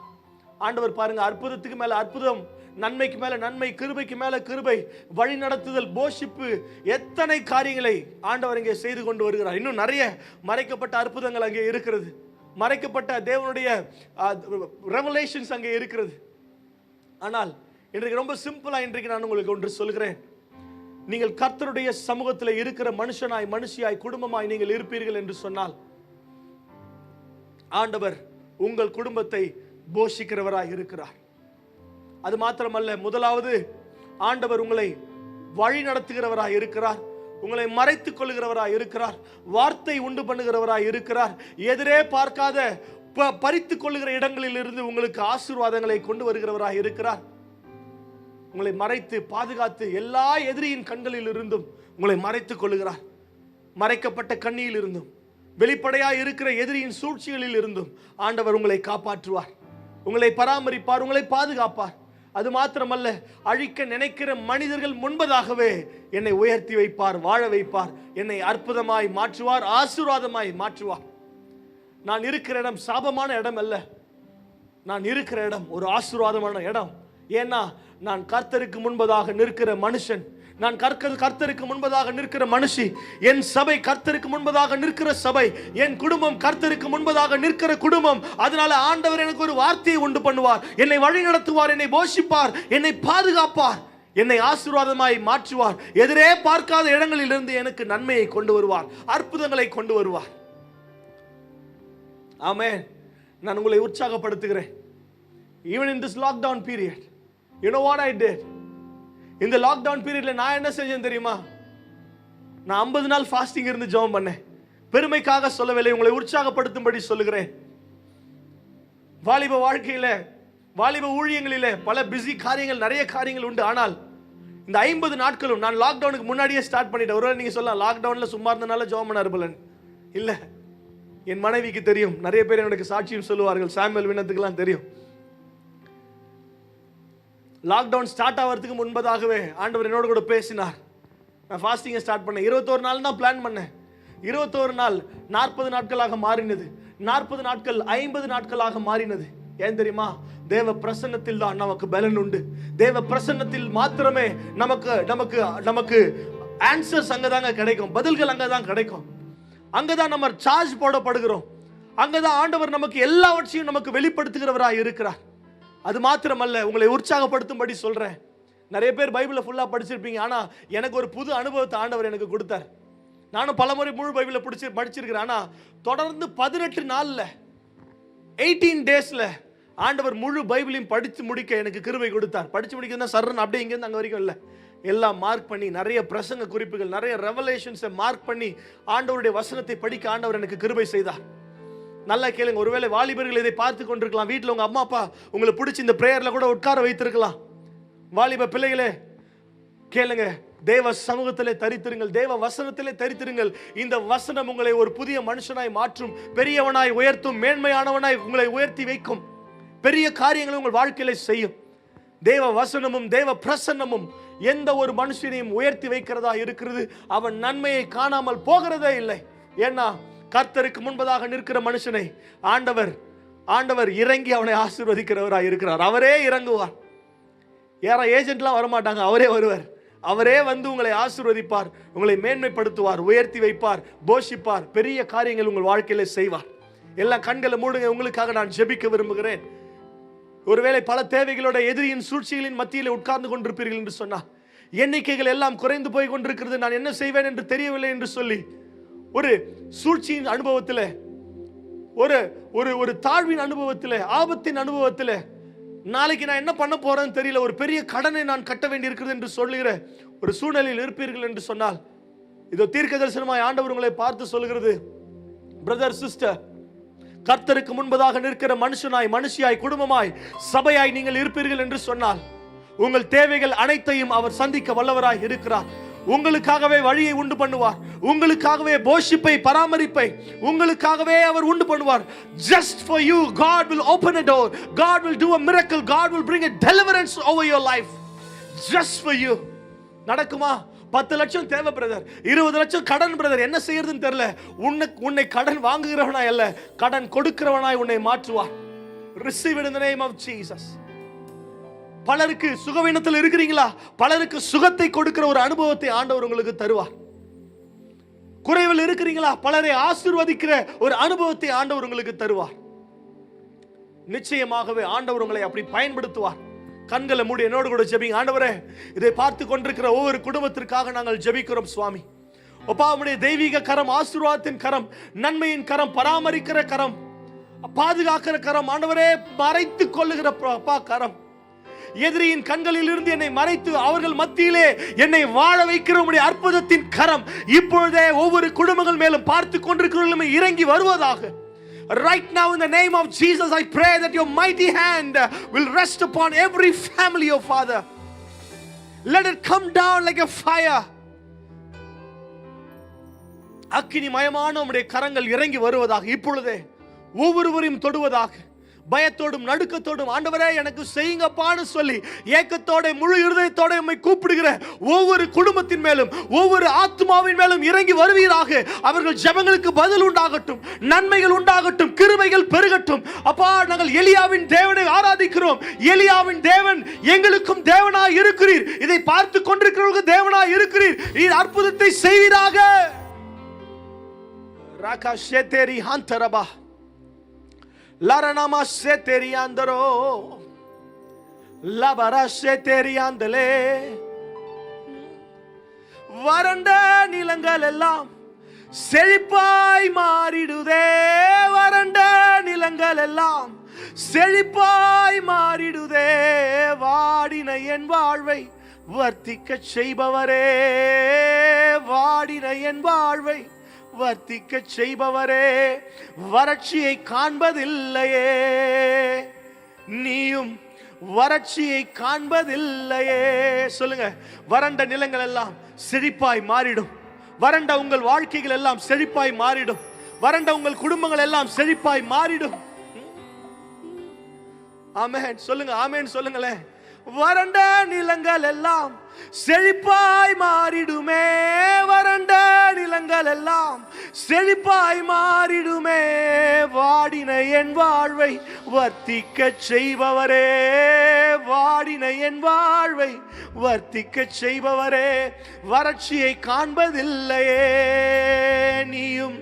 ஆண்டவர் பாருங்க, அற்புதத்துக்கு மேல அற்புதம், நன்மைக்கு மேல நன்மை, கிருபைக்கு மேல கிருபை, வழி நடத்துதல், போஷிப்பு, எத்தனை காரியங்களை ஆண்டவர் இங்கே செய்து கொண்டு வருகிறார். இன்னும் நிறைய மறைக்கப்பட்ட அற்புதங்கள் அங்கே இருக்கிறது. மறைக்கப்பட்ட தேவனுடைய ரெவலேஷன்ஸ் அங்கே இருக்கிறது. ஆனால் இன்றைக்கு ரொம்ப சிம்பிளா இன்றைக்கு நான் உங்களுக்கு ஒன்று சொல்கிறேன். நீங்கள் கர்த்தருடைய சமூகத்தில் இருக்கிற மனுஷனாய், மனுஷியாய், குடும்பமாய் நீங்கள் இருப்பீர்கள் என்று சொன்னால் ஆண்டவர் உங்கள் குடும்பத்தை போஷிக்கிறவராய் இருக்கிறார். அது மாத்திரமல்ல, முதலாவது ஆண்டவர் உங்களை வழி நடத்துகிறவராய் இருக்கிறார். உங்களை மறைத்துக் கொள்கிறவராய் இருக்கிறார். வார்த்தை உண்டு பண்ணுகிறவராய் இருக்கிறார். எதிரே பார்க்காத பறித்துக் கொள்ளுகிற இடங்களில் இருந்து உங்களுக்கு ஆசீர்வாதங்களை கொண்டு வருகிறவராய் இருக்கிறார். உங்களை மறைத்து பாதுகாத்து எல்லா எதிரியின் கண்களில் இருந்தும் உங்களை மறைத்துக் கொள்ளுகிறார். மறைக்கப்பட்ட கண்ணியில் இருந்தும் வெளிப்படையாய் இருக்கிற எதிரியின் சூழ்ச்சிகளில் இருந்தும் ஆண்டவர் உங்களை காப்பாற்றுவார், உங்களை பராமரிப்பார், உங்களை பாதுகாப்பார். அது மாத்திரமல்ல, அழிக்க நினைக்கிற மனிதர்கள் முன்பதாகவே என்னை உயர்த்தி வைப்பார், வாழ வைப்பார், என்னை அற்புதமாய் மாற்றுவார், ஆசீர்வாதமாய் மாற்றுவார். நான் இருக்கிற இடம் சாபமான இடம் அல்ல. நான் இருக்கிற இடம் ஒரு ஆசீர்வாதமான இடம். ஏன்னா நான் கர்த்தருக்கு முன்பதாக நிற்கிற மனுஷன், நான் கர்த்தருக்கு முன்பதாக நிற்கிற மனுஷி, என் சபை கர்த்தருக்கு முன்பதாக நிற்கிற சபை, என் குடும்பம் கர்த்தருக்கு முன்பதாக நிற்கிற குடும்பம். அதனால ஆண்டவர் எனக்கு ஒரு வார்த்தையை உண்டு பண்ணுவார், என்னை வழி நடத்துவார், என்னை போஷிப்பார், என்னை பாதுகாப்பார், என்னை ஆசீர்வாதமாய் மாற்றுவார். எதிரே பார்க்காத இடங்களில் இருந்து எனக்கு நன்மையை கொண்டு வருவார், அற்புதங்களை கொண்டு வருவார். ஆமென். நான் உங்களை உற்சாகப்படுத்துகிறேன். Even in this lockdown period, you know what I did? இந்த லாக்டவுன் பீரியட்ல நான் என்ன செஞ்சேன் தெரியுமா? நான் 50 நாள் ஃபாஸ்டிங் இருந்து ஜெபம் பண்ணேன். பெருமைக்காக சொல்லவில்லை, உங்களை உற்சாகப்படுத்தும்படி சொல்லுகிறேன். வாலிப வாழ்க்கையில, வாலிப ஊழியங்களிலே பல பிஸி காரியங்கள், நிறைய காரியங்கள் உண்டு. ஆனால் இந்த 50 நாட்களும் நான் லாக்டவுனுக்கு முன்னாடியே ஸ்டார்ட் பண்ணிட்டேன். ஒருவேளை நீங்க சொல்லலாம், லாக்டவுன்ல சும்மா இருந்தனால ஜெபம் பண்ண இருப்பலன். இல்ல, என் மனைவிக்கு தெரியும், நிறைய பேர் எனக்கு சாட்சியம் சொல்லுவார்கள், சாமுவேல் வினத்துக்கெல்லாம் தெரியும். லாக்டவுன் ஸ்டார்ட் ஆகிறதுக்கு முன்பதாகவே ஆண்டவர் என்னோட கூட பேசினார். நான் ஃபாஸ்டிங்கை ஸ்டார்ட் பண்ணேன். 21 நாள் தான் பிளான் பண்ணேன். 21 நாள் 40 நாட்களாக மாறினது. 40 நாட்கள் 50 நாட்களாக மாறினது. ஏன் தெரியுமா? தேவ பிரசன்னத்தில் தான் நமக்கு பலன் உண்டு. தேவ பிரசன்னத்தில் மாத்திரமே நமக்கு நமக்கு நமக்கு ஆன்சர்ஸ் அங்கதாங்க கிடைக்கும், பதில்கள் அங்கதான் கிடைக்கும். அங்கதான் நம்ம சார்ஜ் போடப்படுகிறோம். அங்கதான் ஆண்டவர் நமக்கு எல்லாவற்றையும் நமக்கு வெளிப்படுத்துகிறவராய் இருக்கிறார். அது மாத்திரமல்ல, உங்களை உற்சாகப்படுத்தும்படி சொல்றேன். நிறைய பேர் பைபிளை ஃபுல்லா படிச்சிருப்பீங்க. ஆனா எனக்கு ஒரு புது அனுபவத்தை ஆண்டவர் எனக்கு கொடுத்தார். நானும் பலமுறை முழு பைபிளை படிச்சிருக்கிறேன். ஆனா தொடர்ந்து 18 நாள்ல 18 டேஸ்ல ஆண்டவர் முழு பைபிளையும் படித்து முடிக்க எனக்கு கிருபை கொடுத்தார். படிச்சு முடிக்க சர்றன் அப்படியே இங்கேருந்து அங்க வரைக்கும் இல்லை, எல்லாம் மார்க் பண்ணி, நிறைய பிரசங்க குறிப்புகள், நிறைய ரெவலேஷன்ஸை மார்க் பண்ணி ஆண்டவருடைய வசனத்தை படிக்க ஆண்டவர் எனக்கு கிருபை செய்தார். நல்லா கேளுங்க. ஒருவேளை வாலிபர்கள் இதை பார்த்து கொண்டிருக்கலாம். வீட்டில் உங்க அம்மா அப்பா உங்களை பிடிச்சி இந்த பிரேயர்ல கூட உட்கார வைத்திருக்கலாம். வாலிப பிள்ளைகளே கேளுங்க, தேவ சமூகத்திலே தரித்திருங்கள், தேவ வசனத்திலே தரித்திருங்கள். இந்த வசனம் உங்களை ஒரு புதிய மனுஷனாய் மாற்றும், பெரியவனாய் உயர்த்தும், மேன்மையானவனாய் உங்களை உயர்த்தி வைக்கும், பெரிய காரியங்களை உங்கள் வாழ்க்கையில செய்யும். தேவ வசனமும் தேவ பிரசன்னமும் எந்த ஒரு மனுஷனையும் உயர்த்தி வைக்கிறதா இருக்கிறது. அவன் நன்மையை காணாமல் போகிறதே இல்லை. ஏன்னா கர்த்தருக்கு முன்பதாக நிற்கிற மனுஷனை ஆண்டவர் இறங்கி அவனை ஆசீர்வதிக்கிறவராய் இருக்கிறார். அவரே இறங்குவார். யாரா ஏஜென்ட்லாம் வரமாட்டாங்க, அவரே வருவார். அவரே வந்து உங்களை ஆசீர்வதிப்பார், உங்களை மேன்மைப்படுத்துவார், உயர்த்தி வைப்பார், போஷிப்பார், பெரிய காரியங்கள் உங்கள் வாழ்க்கையில செய்வார். எல்லா கண்களை மூடுங்க. உங்களுக்காக நான் ஜெபிக்க விரும்புகிறேன். ஒருவேளை பல தேவைகளோட எதிரியின் சூழ்ச்சிகளின் மத்தியில் உட்கார்ந்து கொண்டிருப்பீர்கள் என்று சொன்னால், எண்ணிக்கைகள் எல்லாம் குறைந்து போய் கொண்டிருக்கிறது, நான் என்ன செய்வேன் என்று தெரியவில்லை என்று சொல்லி ஒரு சூழ்ச்சியின் அனுபவத்தில், ஒரு தாழ்வின் அனுபவத்தில், ஆபத்தின் அனுபவத்தில், நாளைக்கு நான் என்ன பண்ண போறேன்னு தெரியல, ஒரு பெரிய கடனை நான் கட்ட வேண்டி இருக்கிறது என்று சொல்லுகிற ஒரு சூழ்நிலையில் இருப்பீர்கள் என்று சொன்னால், இதோ தீர்க்க தரிசனமாய் ஆண்டவர் உங்களை பார்த்து சொல்லுகிறது, பிரதர் சிஸ்டர், கர்த்தருக்கு முன்பதாக நிற்கிற மனுஷனாய், மனுஷியாய், குடும்பமாய், சபையாய் நீங்கள் இருப்பீர்கள் என்று சொன்னால், உங்கள் தேவைகள் அனைத்தையும் அவர் சந்திக்க வல்லவராய் இருக்கிறார். உங்களுக்காகவே வழியை உண்டு பண்ணுவார், உங்களுக்காகவே போஷிப்பை, பராமரிப்பை உங்களுக்காகவே அவர் உண்டு பண்ணுவார். Just for you God will open a door, God will do a miracle, God will bring a deliverance over your life. Just for you. நடக்குமா? 10 லட்சம் தேவை பிரதர், 20 லட்சம் கடன் பிரதர், என்ன செய்யறதுன்னு தெரியல. உன்னை கடன் வாங்குகிறவனாய் அல்ல, கடன் கொடுக்கிறவனாய் உன்னை மாற்றுவார். Receive it in the name of Jesus. பலருக்கு சுகவீனத்தில் இருக்கிறீங்களா? பலருக்கு சுகத்தை கொடுக்கிற ஒரு அனுபவத்தை ஆண்டவர் உங்களுக்கு தருவார். குறைவில் இருக்கிறீங்களா? பலரை ஆசீர்வதிக்கிற ஒரு அனுபவத்தை ஆண்டவர் உங்களுக்கு தருவார். நிச்சயமாகவே ஆண்டவர் உங்களை அப்படி பயன்படுத்துவார். கண்களை மூடி என்னோடு கூட ஜெபிங்க. ஆண்டவரே, இதை பார்த்து கொண்டிருக்கிற ஒவ்வொரு குடும்பத்திற்காக நாங்கள் ஜெபிக்கிறோம் சுவாமி. அப்பா, உம்முடைய தெய்வீக கரம், ஆசீர்வாதத்தின் கரம், நன்மையின் கரம், பராமரிக்கிற கரம், பாதுகாக்கிற கரம், ஆண்டவரே மறைத்து கொள்ளுகிற அப்பா கரம், எதிரியின் கண்களில் இருந்து என்னை மறைத்து அவர்கள் மத்தியிலே என்னை வாழ வைக்கிற உம்முடைய அற்புதத்தின் கரம் இப்பொழுதே ஒவ்வொரு குடும்பங்கள் மேலும் பார்த்து கொண்டிருக்கிறவர்களும் இறங்கி வருவதாக. Right now in the name of Jesus I pray that your mighty hand will rest upon every family, oh Father. Let it come down like a fire. அக்கினி மயமான உம்முடைய கரங்கள் இறங்கி வருவதாக, இப்பொழுதே ஒவ்வொருவரையும் தொடுவதாக. பயத்தோடும் நடுக்கத்தோடும் ஆண்டவரே எனக்கு செய்யுங்கப்பான்னு சொல்லி ஏக்கத்தோட முழு இருதயத்தோட உம்மை கூப்பிடுகிற ஒவ்வொரு குடும்பத்தின் மேலும், ஒவ்வொரு ஆத்மாவின் மேலும் இறங்கி வருவீராக. அவர்கள் ஜெபங்களுக்கு பதில் உண்டாகட்டும், நன்மைகள் உண்டாகட்டும், கிருபைகள் பெருகட்டும். அப்பா, நாங்கள் எலியாவின் தேவனை ஆராதிக்கிறோம். எலியாவின் தேவன் எங்களுக்கும் தேவனாய் இருக்கிறீர், இதை பார்த்து கொண்டிருக்கிறவர்களுக்கு தேவனாய் இருக்கிறீர். இது அற்புதத்தை செய்வீராக. Raaga ஷேதேரி ஹாந்தரபா Laranama seteriandro labara seteriandele. வறண்ட நிலங்கள் எல்லாம் செழிப்பாய் மாறிடுதே, வறண்ட நிலங்கள் எல்லாம் செழிப்பாய் மாறிடுதே. வாடின என் வாழ்வை வர்த்திக்க செய்பவரே, வாடின என் வாழ்வை வர்த்திக்க செய்பவரே, வறட்சியை காண்பதில்லையே, நீயும் வறட்சியை காண்பதில்லையே. சொல்லுங்க, வறண்ட நிலங்கள் எல்லாம் செழிப்பாய் மாறிடும். வறண்ட உங்கள் வாழ்க்கைகள் எல்லாம் செழிப்பாய் மாறிடும். வறண்ட உங்கள் குடும்பங்கள் எல்லாம் செழிப்பாய் மாறிடும். ஆமென் சொல்லுங்க, ஆமென் சொல்லுங்களேன். வறண்ட நிலங்கள் எல்லாம் செழிப்பாய் மாறிடுமே, வறண்ட நிலங்கள் எல்லாம் செழிப்பாய் மாறிடுமே. வாடின என் வாழ்வை வர்த்திக்க செய்பவரே, வாடின என் வாழ்வை வர்த்திக்க செய்பவரே, வறட்சியை காண்பதில்லையே, நீயும்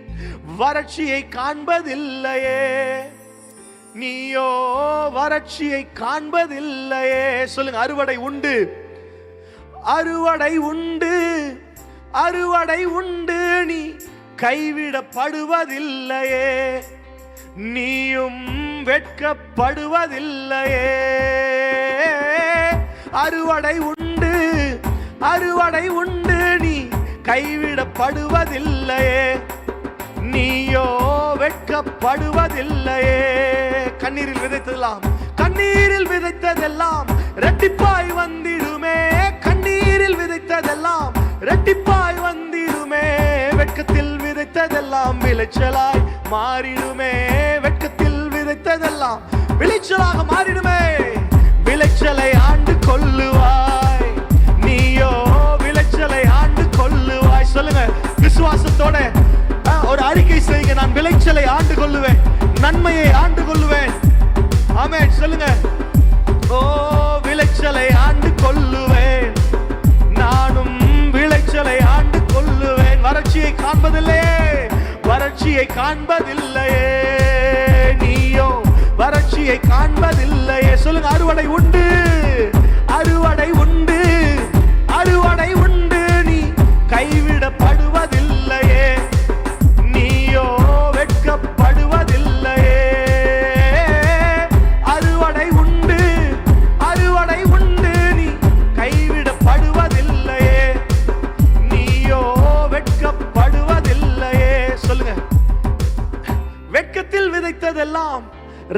வறட்சியை காண்பதில்லையே, நீயோ வறட்சியை காண்பதில்லையே. சொல்லுங்க, அறுவடை உண்டு, அறுவடை உண்டு, அறுவடை உண்டு, நீ கைவிடப்படுவதில்லையே, நீயும் வெட்கப்படுவதில்லையே. அறுவடை உண்டு, அறுவடை உண்டு, நீ கைவிடப்படுவதில்லையே, நீயோ வெட்கப்படுவதில்லையே. கண்ணீரில் விதைத்ததெல்லாம், கண்ணீரில் விதைத்ததெல்லாம் இரட்டிப்பாய் வந்திடுமே, கண்ணீரில் விதைத்த ரெட்டிப்பாய் வந்திடுமே. வெட்கத்தில் விதைத்ததெல்லாம் விளைச்சலாய் மாறிடுமே. வெட்கத்தில் விதைத்ததெல்லாம் விளைச்சலாக மாறிடுமே. விளைச்சலை ஆண்டு கொள்ளுவாய் நீயோ, விளைச்சலை ஆண்டு கொள்ளுவாய். சொல்லுங்க விசுவாசத்தோட ஒரு அறிக்கை செய்யுங்க. நான் விளைச்சலை ஆண்டு கொள்ளுவேன், நன்மையை ஆண்டு கொள்ளுவேன். ஆமென் சொல்லுங்க. ஓ விளைச்சலை ஆண்டு கொள்ளுவேன், நானும் விளைச்சலை ஆண்டு கொள்ளுவேன். வறட்சியை காண்பதில்லையே, வறட்சியை காண்பதில்லையே. நீயோ வறட்சியை காண்பதில்லையே. சொல்லுங்க அறுவடை உண்டு, அறுவடை உண்டு, அறுவடை உண்டு. நீ கைவிடப்படுவதில்லையே, நீயோ வெட்கப்படுவதில்லையே. அறுவடை உண்டு, அறுவடை உண்டு. நீ கைவிடப்படுவதில்லையே, நீயோ வெட்கப்படுவதில்லையே. சொல்லுங்க வெட்கத்தில் விதைத்ததெல்லாம்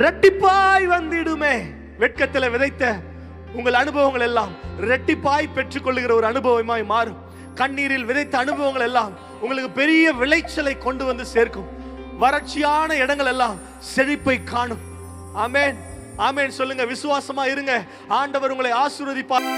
ரெட்டிப்பாய் வந்திடுமே. வெட்கத்தில் விதைத்த உங்கள் அனுபவங்கள் எல்லாம் ரெட்டிப்பாய் பெற்றுக் கொள்ளுகிற ஒரு அனுபவமாய் மாறும். கண்ணீரில் விதைத்த அனுபவங்கள் எல்லாம் உங்களுக்கு பெரிய விளைச்சலை கொண்டு வந்து சேர்க்கும். வறட்சியான இடங்கள் எல்லாம் செழிப்பை காணும். ஆமென் ஆமென் சொல்லுங்க. விசுவாசமா இருங்க, ஆண்டவர் உங்களை ஆசீர்வதிப்பார்.